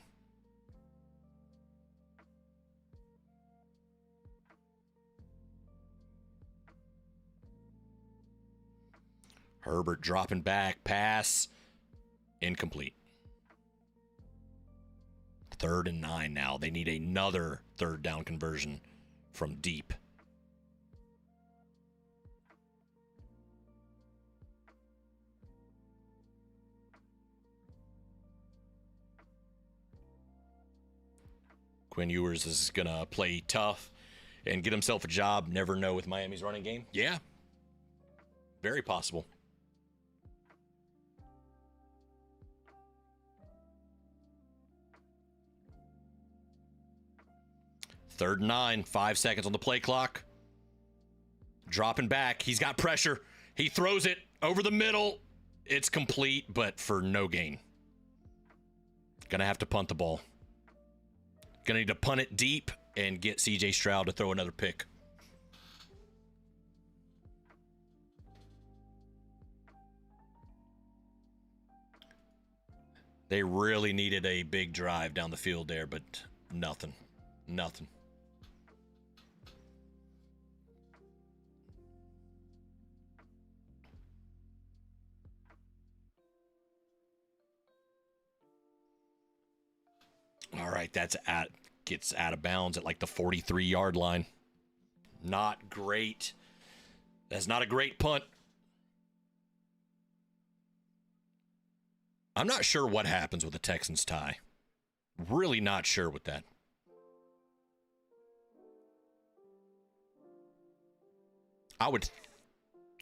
Herbert dropping back, pass, incomplete. 3rd and 9 now. They need another 3rd down conversion from deep. Quinn Ewers is going to play tough and get himself a job. Never know with Miami's running game. Yeah, very possible. Third and 9, 5 seconds on the play clock. Dropping back. He's got pressure. He throws it over the middle. It's complete, but for no gain. Gonna have to punt the ball. Gonna need to punt it deep and get CJ Stroud to throw another pick. They really needed a big drive down the field there, but nothing. Nothing. All right, gets out of bounds at like the 43-yard line. Not great. That's not a great punt. I'm not sure what happens with the Texans tie. Really not sure with that. I would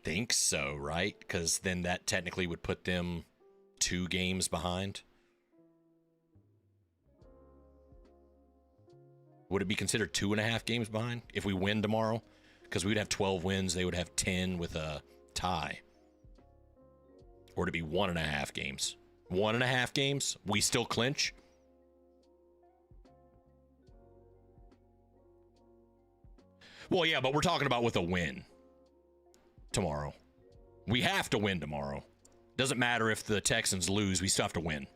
think so, right? Because then that technically would put them 2 games behind. Would it be considered 2.5 games behind if we win tomorrow? Because we'd have 12 wins. They would have 10 with a tie. Or to be 1.5 games. 1.5 games, we still clinch. Well, yeah, but we're talking about with a win tomorrow. We have to win tomorrow. Doesn't matter if the Texans lose, we still have to win.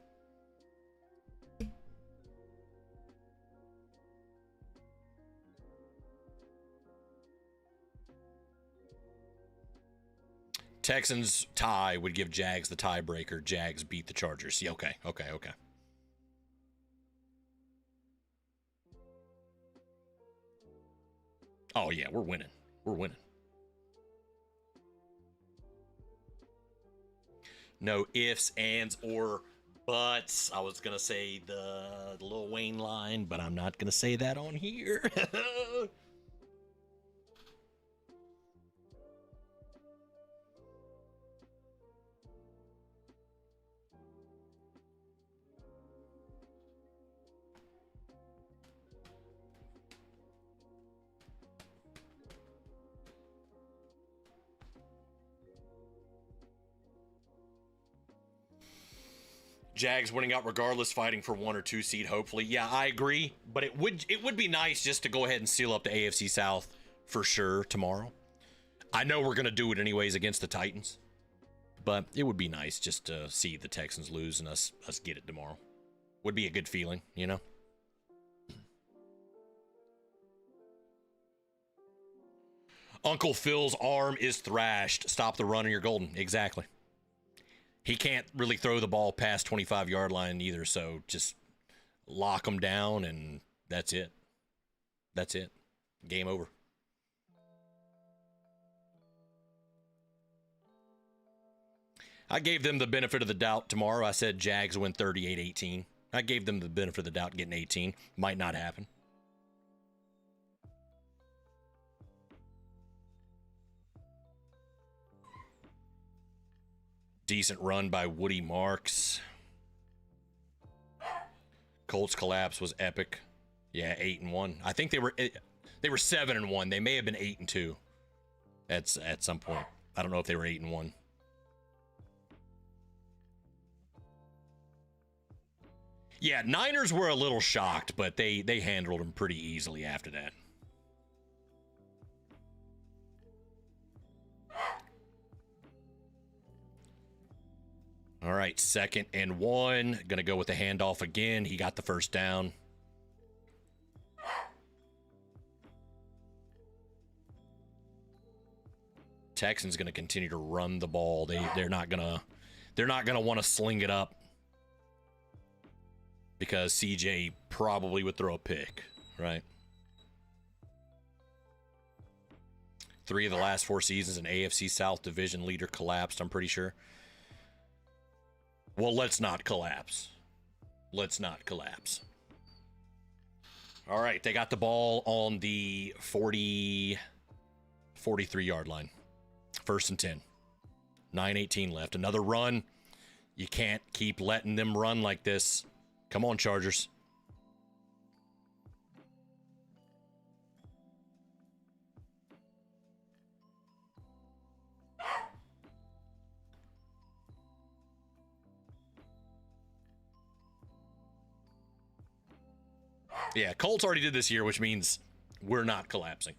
Texans tie would give Jags the tiebreaker. Jags beat the Chargers. Yeah, okay. Oh, yeah, we're winning. No ifs, ands, or buts. I was going to say the Lil Wayne line, but I'm not going to say that on here. Jags winning out regardless, fighting for 1 or 2 seed, hopefully. Yeah, I agree, but it would be nice just to go ahead and seal up the AFC South for sure tomorrow. I know we're going to do it anyways against the Titans, but it would be nice just to see the Texans lose and us get it tomorrow. Would be a good feeling, you know? Uncle Phil's arm is thrashed. Stop the run and you're golden. Exactly. He can't really throw the ball past 25-yard line either, so just lock him down, and that's it. That's it. Game over. I gave them the benefit of the doubt tomorrow. I said Jags win 38-18. I gave them the benefit of the doubt getting 18. Might not happen. Decent run by Woody Marks. Colts collapse was epic. Yeah, 8-1. I think they were 7-1. They may have been 8-2 at some point. I don't know if they were 8-1. Yeah, Niners were a little shocked, but they handled them pretty easily after that. All right, 2nd and 1. Gonna go with the handoff again. He got the first down. Texans gonna continue to run the ball. They're not gonna want to sling it up because CJ probably would throw a pick, right? 3 of the last 4 seasons, an AFC South division leader collapsed, I'm pretty sure. Well, let's not collapse. Let's not collapse. All right, they got the ball on the 43-yard line. 1st and 10. 9:18 left. Another run. You can't keep letting them run like this. Come on, Chargers. Yeah, Colts already did this year, which means we're not collapsing.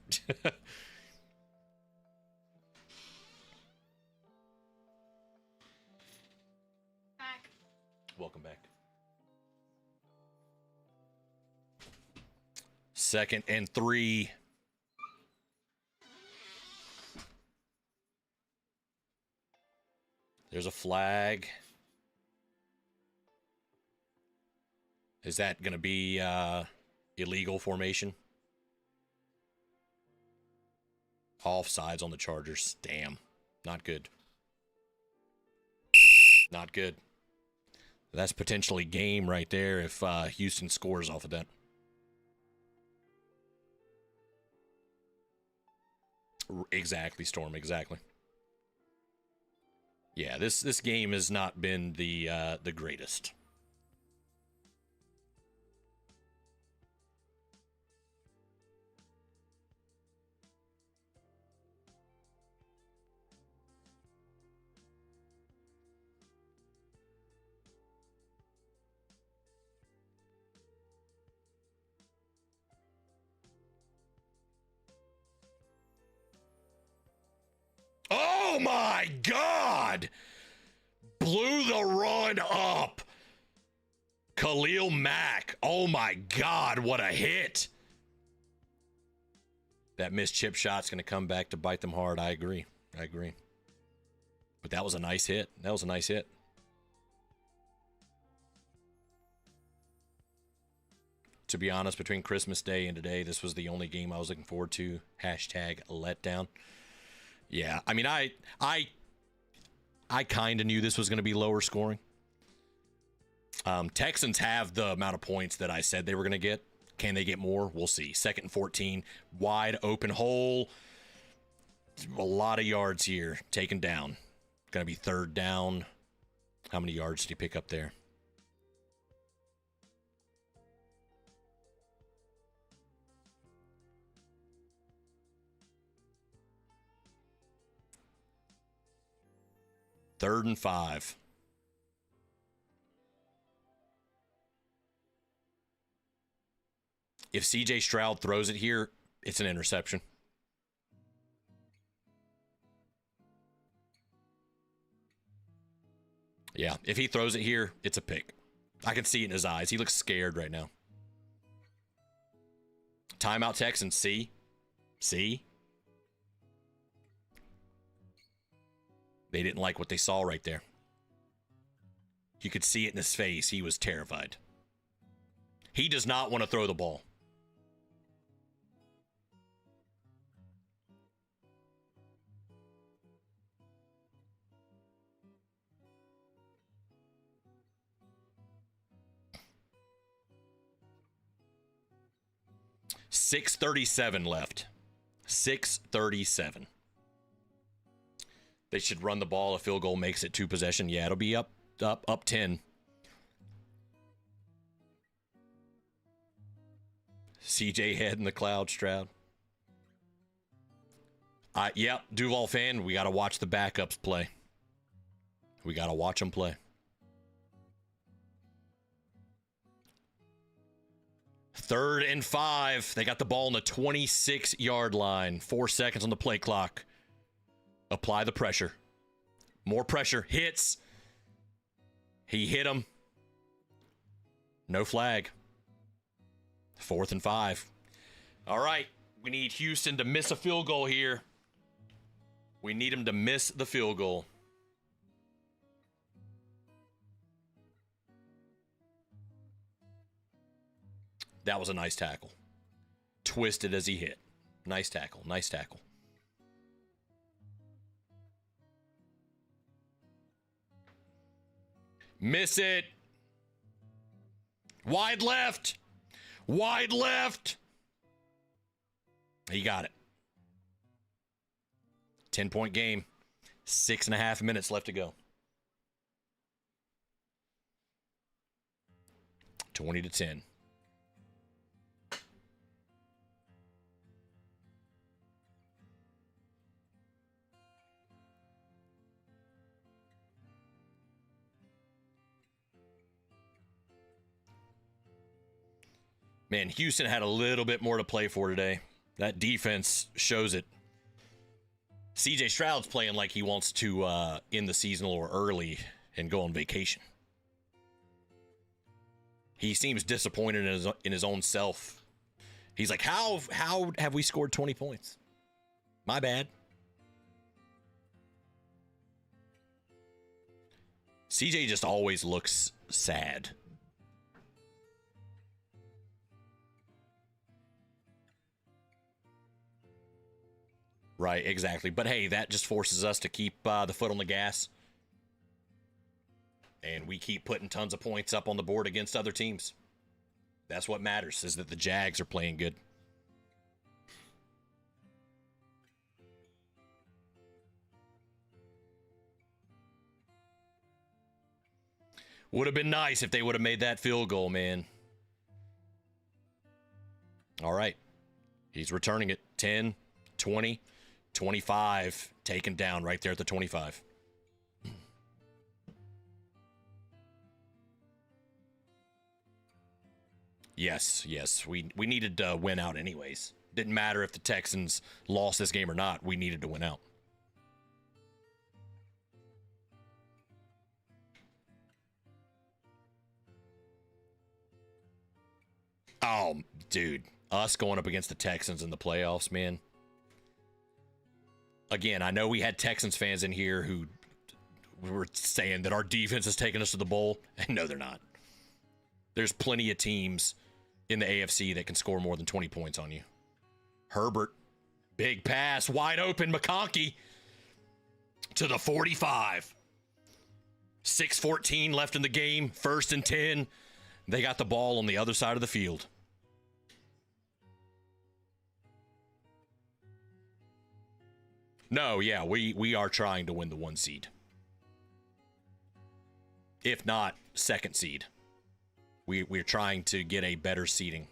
Back. Welcome back. 2nd and 3. There's a flag. Is that going to be illegal formation? Offsides on the Chargers. Damn. Not good. Not good. That's potentially game right there if Houston scores off of that. Exactly, Storm. Exactly. Yeah, this game has not been the greatest. Oh my God! Blew the run up. Khalil Mack. Oh my God, what a hit. That missed chip shot's going to come back to bite them hard. I agree. But that was a nice hit. To be honest, between Christmas Day and today, this was the only game I was looking forward to. #letdown. Yeah, I mean, I kind of knew this was going to be lower scoring. Texans have the amount of points that I said they were going to get. Can they get more? We'll see. 2nd and 14, wide open hole. A lot of yards here taken down. Going to be 3rd down. How many yards did he pick up there? Third and 5. If C.J. Stroud throws it here, it's an interception. Yeah, if he throws it here, it's a pick. I can see it in his eyes. He looks scared right now. Timeout Texans. See? They didn't like what they saw right there. You could see it in his face. He was terrified. He does not want to throw the ball. .637 left. 6:37. They should run the ball. A field goal makes it 2 possession. Yeah, it'll be up 10. CJ head in the cloud, Stroud. Yep, Duval fan, we got to watch the backups play. We got to watch them play. 3rd and 5. They got the ball on the 26-yard line. 4 seconds on the play clock. Apply the pressure. More pressure. Hits. He hit him. No flag. 4th and 5. All right. We need Houston to miss a field goal here. We need him to miss the field goal. That was a nice tackle. Twisted as he hit. Nice tackle. Miss it. Wide left. He got it. 10-point game. 6.5 minutes left to go. 20-10. Man, Houston had a little bit more to play for today. That defense shows it. CJ Stroud's playing like he wants to end the season or early and go on vacation. He seems disappointed in his own self. He's like, how have we scored 20 points? My bad. CJ just always looks sad. Right, exactly. But hey, that just forces us to keep the foot on the gas. And we keep putting tons of points up on the board against other teams. That's what matters, is that the Jags are playing good. Would have been nice if they would have made that field goal, man. All right. He's returning it. 10, 20, 25. Taken down right there at the 25. Yes. We needed to win out anyways. Didn't matter if the Texans lost this game or not. We needed to win out. Oh, dude. Us going up against the Texans in the playoffs, man. Again, I know we had Texans fans in here who were saying that our defense is taking us to the bowl. And no, they're not. There's plenty of teams in the AFC that can score more than 20 points on you. Herbert, big pass, wide open. McConkey to the 45. 6:14 left in the game. 1st and 10. They got the ball on the other side of the field. No, yeah, we are trying to win the 1 seed. If not, 2nd seed. We're trying to get a better seeding.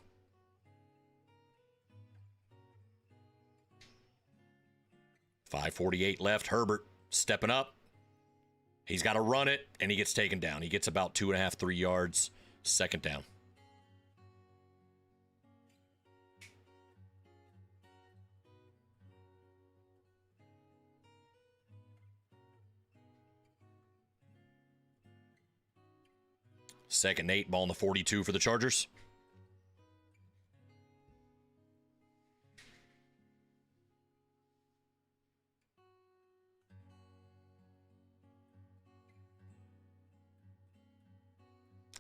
.548 left. Herbert stepping up. He's got to run it, and he gets taken down. He gets about 2.5, 3 yards. 2nd down. Second 8, ball on the 42 for the Chargers.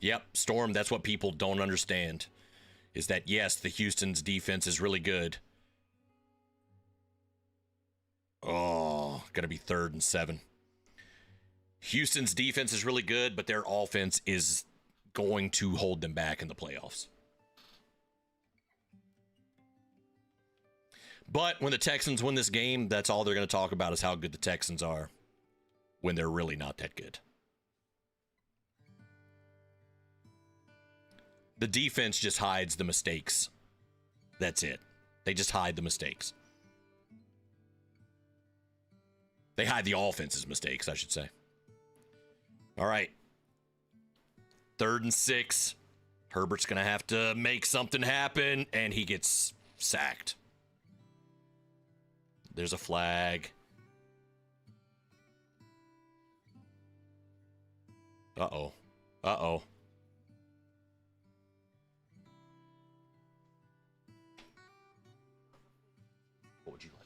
Yep, Storm, that's what people don't understand. Is that, yes, the Houston's defense is really good. Oh, going to be 3rd and 7. Houston's defense is really good, but their offense is going to hold them back in the playoffs. But when the Texans win this game, that's all they're going to talk about is how good the Texans are when they're really not that good. The defense just hides the mistakes. That's it. They just hide the mistakes. They hide the offense's mistakes, I should say. All right. 3rd and 6. Herbert's going to have to make something happen, and he gets sacked. There's a flag. Uh-oh. Uh-oh. What would you like?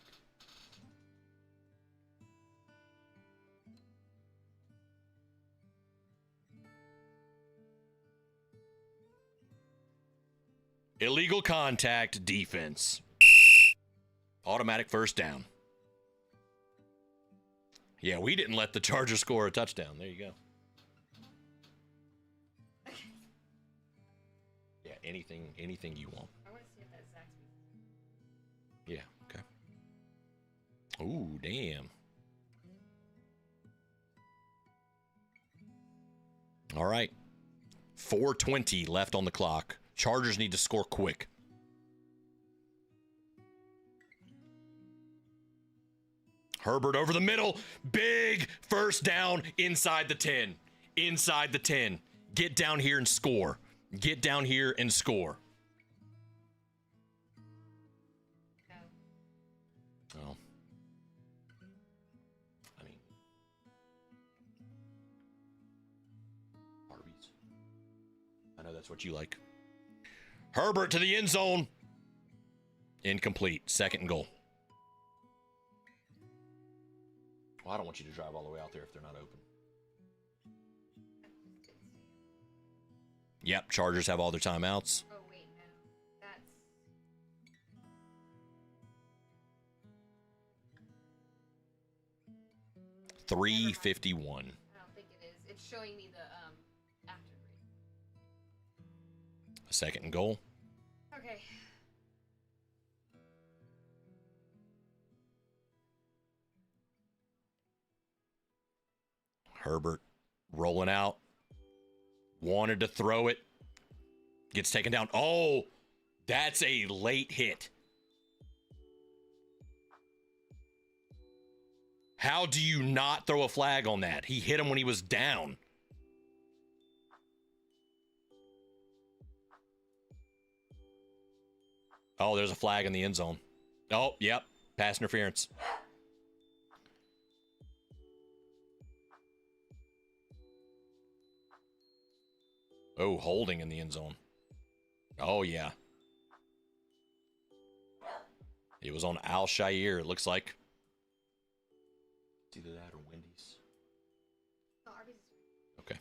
Illegal contact defense. Automatic 1st down. Yeah, we didn't let the Chargers score a touchdown. There you go. Yeah, anything you want. I want to see if that Zaxby's. Yeah, okay. Ooh, damn. All right. 4:20 left on the clock. Chargers need to score quick. Herbert over the middle. Big 1st down inside the 10. Inside the 10. Get down here and score. Get down here and score. Oh. I mean. Arby's. I know that's what you like. Herbert to the end zone. Incomplete. Second and goal. Well, I don't want you to drive all the way out there if they're not open. Yep, Chargers have all their timeouts. Oh, wait, no. That's... 3:51. I don't think it is. It's showing me the active rate. Second and goal. Okay. Herbert rolling out. Wanted to throw it. Gets taken down. Oh, that's a late hit. How do you not throw a flag on that? He hit him when he was down. Oh, there's a flag in the end zone. Oh, yep. Pass interference. Oh, holding in the end zone. Oh, yeah. It was on Al Shair, it looks like. It's either that or Wendy's. No, Arby's is Okay.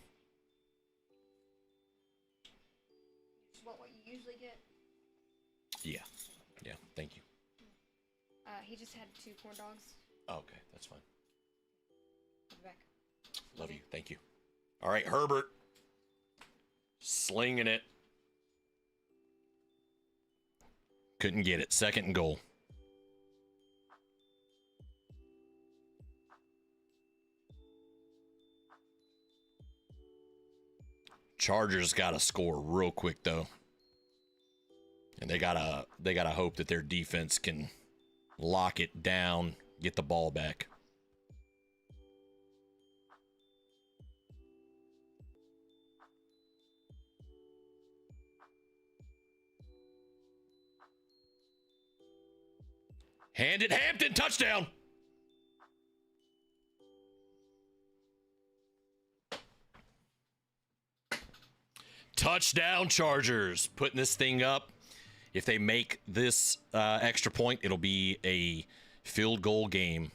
just what you usually get. Yeah. Yeah, thank you. He just had 2 corn dogs. Oh, okay, that's fine. I'll be back. Love you. Thank you. All right, Herbert. Slinging it. Couldn't get it. Second and goal. Chargers got to score real quick though. And they gotta hope that their defense can lock it down, get the ball back. Handed Hampton, touchdown. Touchdown Chargers, putting this thing up. If they make this extra point, it'll be a field goal game.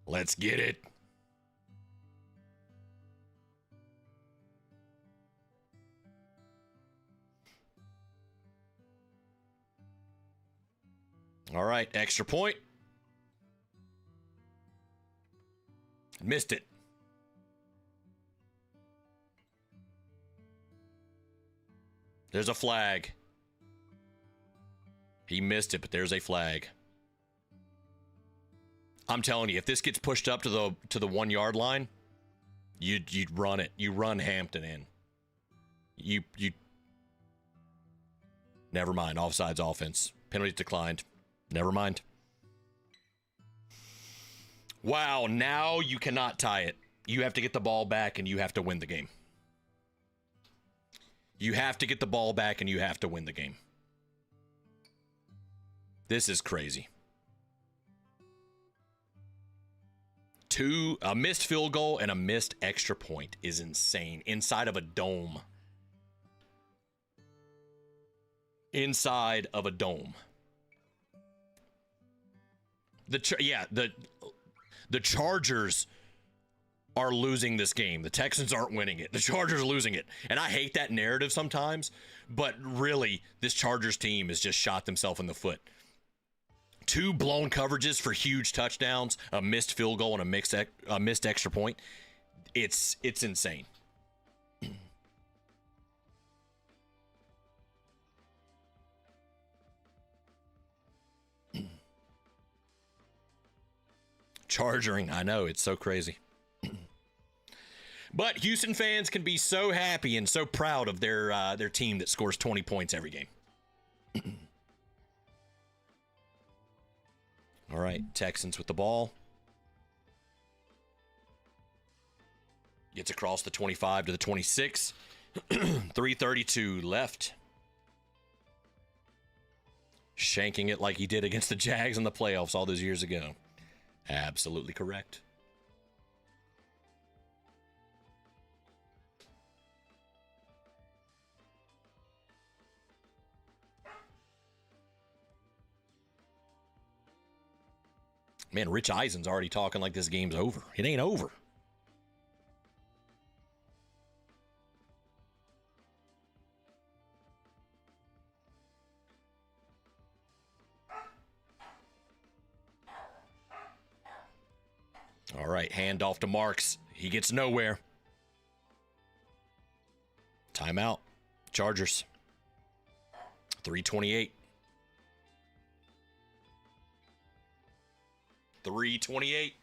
Let's get it. All right, extra point. Missed it. There's a flag. He missed it, but there's a flag. I'm telling you, if this gets pushed up to the 1 yard line, you'd run it. You run Hampton in. You never mind. Offsides offense. Penalties declined. Never mind. Wow, now you cannot tie it. You have to get the ball back and you have to win the game. You have to get the ball back and you have to win the game. This is crazy. A missed field goal and a missed extra point is insane. Inside of a dome. Inside of a dome. The Chargers are losing this game. The Texans aren't winning it. The Chargers are losing it. And I hate that narrative sometimes, but really, this Chargers team has just shot themselves in the foot. 2 blown coverages for huge touchdowns, a missed field goal, and a missed extra point. It's insane. Chargering, I know, it's so crazy. But Houston fans can be so happy and so proud of their team that scores 20 points every game. All right, Texans with the ball. Gets across the 25 to the 26. 3:32 left. Shanking it like he did against the Jags in the playoffs all those years ago. Absolutely correct. Man, Rich Eisen's already talking like this game's over. It ain't over. All right, handoff to Marks. He gets nowhere. Timeout. Chargers. 3:28. 3:28.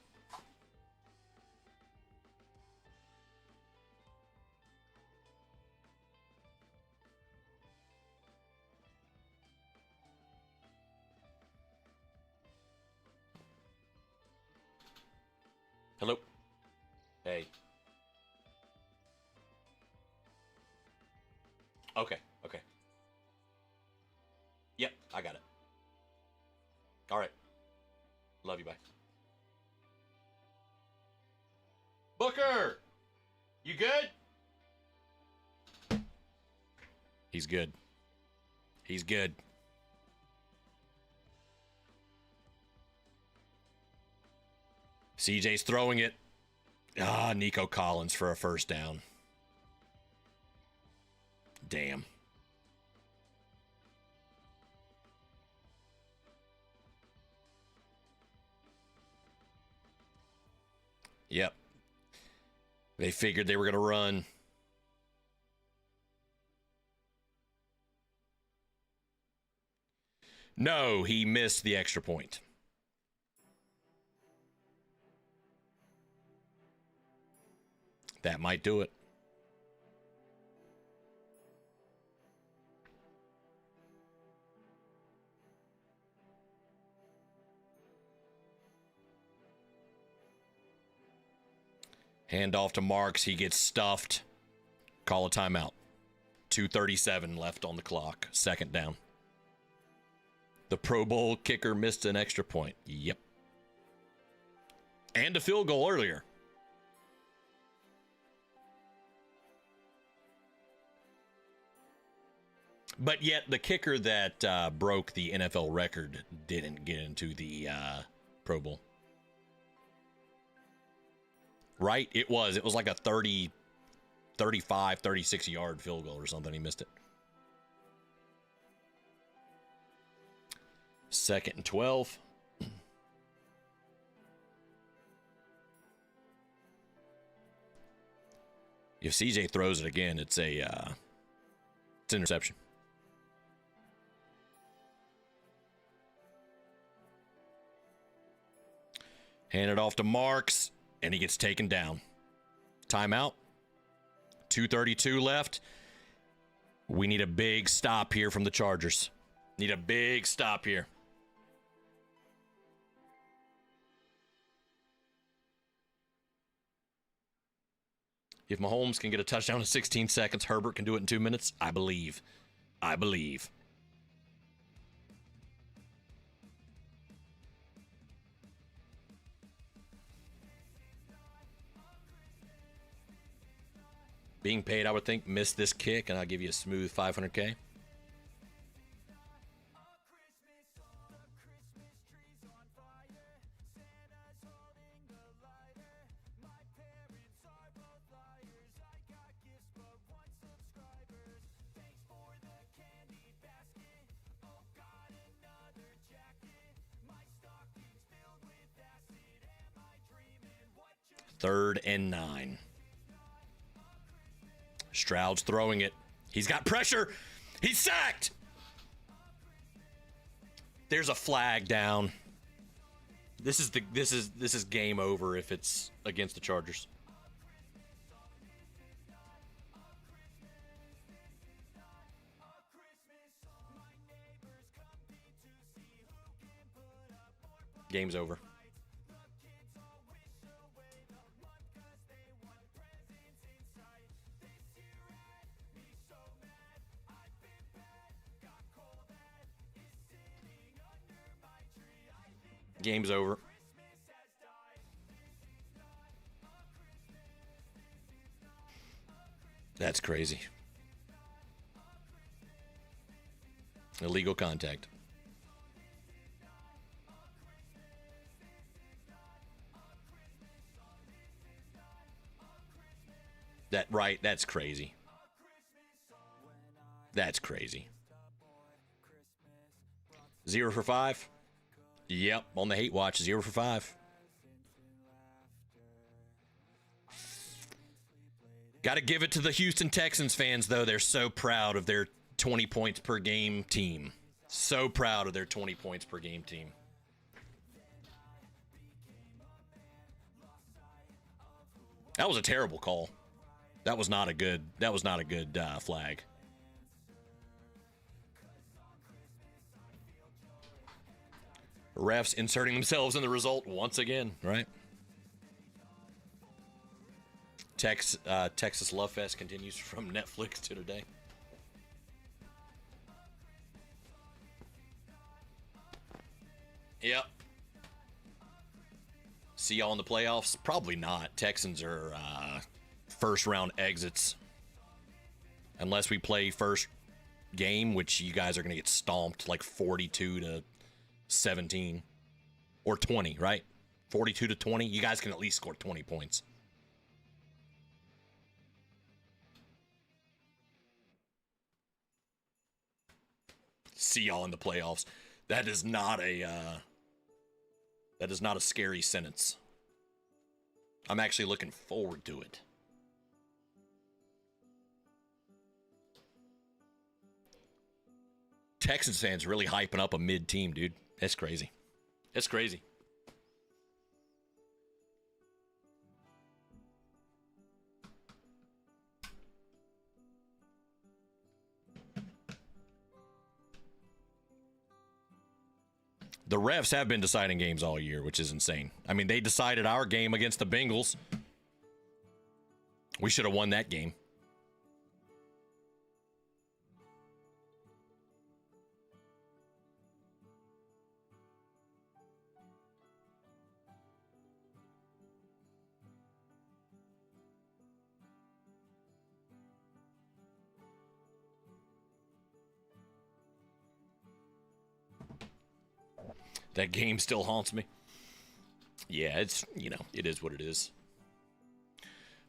Hello. Hey. Okay. Yep, I got it. All right. Love you, bye. Booker! You good? He's good. He's good. CJ's throwing it. Nico Collins for a first down. Damn. Yep. They figured they were going to run. No, he missed the extra point. That might do it. Handoff to Marks. He gets stuffed. Call a timeout. 2:37 left on the clock. Second down. The Pro Bowl kicker missed an extra point. Yep. And a field goal earlier. But yet the kicker that broke the NFL record didn't get into the Pro Bowl. Right? It was like a 30, 35, 36-yard field goal or something. He missed it. 2nd and 12. If CJ throws it again, it's interception. Hand it off to Marks, and he gets taken down. Timeout. 2:32 left. We need a big stop here from the Chargers. Need a big stop here. If Mahomes can get a touchdown in 16 seconds, Herbert can do it in 2 minutes. I believe. Being paid, I would think, miss this kick, and I'll give you a smooth $500K. Third and 9. Stroud's throwing it. He's got pressure. He's sacked. There's a flag down. This is game over if it's against the Chargers. Game's over. Game's over. That's crazy. Illegal contact. That's crazy. That's crazy. 0 for 5. Yep, on the hate watch, 0 for 5. Got to give it to the Houston Texans fans, though. They're so proud of their 20 points per game team. So proud of their 20 points per game team. That was a terrible call. That was not a good flag. Refs inserting themselves in the result once again, right? Texas Love Fest continues from Netflix to today. Yep. See y'all in the playoffs? Probably not. Texans are first round exits. Unless we play first game, which you guys are going to get stomped like 42-17 or 20, right? 42-20. You guys can at least score 20 points. See y'all in the playoffs. That is not a scary sentence. I'm actually looking forward to it. Texans fans really hyping up a mid-team, dude. That's crazy. That's crazy. The refs have been deciding games all year, which is insane. I mean, they decided our game against the Bengals. We should have won that game. That game still haunts me. Yeah, it's, it is what it is.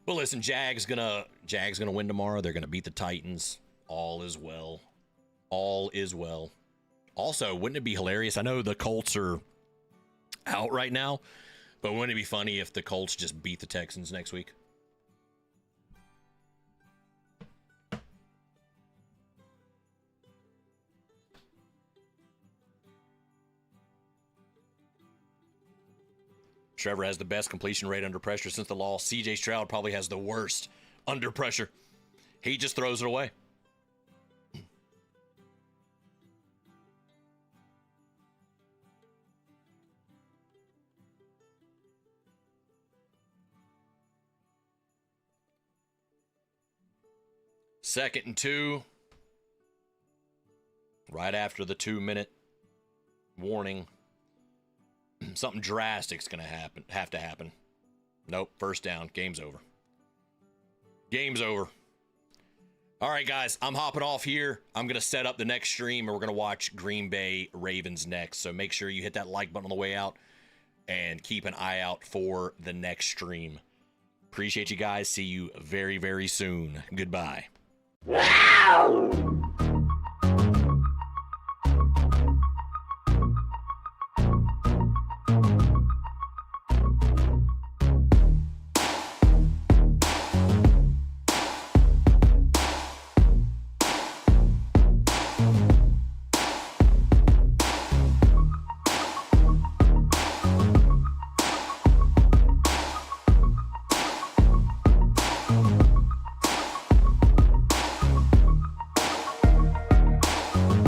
But listen, Jags gonna win tomorrow. They're gonna beat the Titans. All is well. All is well. Also, wouldn't it be hilarious? I know the Colts are out right now, but wouldn't it be funny if the Colts just beat the Texans next week? Trevor has the best completion rate under pressure since the loss. CJ Stroud probably has the worst under pressure. He just throws it away. Second and 2. Right after the 2-minute warning. Something drastic's going to have to happen. Nope, first down. Game's over. Game's over. All right, guys, I'm hopping off here. I'm going to set up the next stream, and we're going to watch Green Bay Ravens next. So make sure you hit that like button on the way out and keep an eye out for the next stream. Appreciate you guys. See you very, very soon. Goodbye. Wow!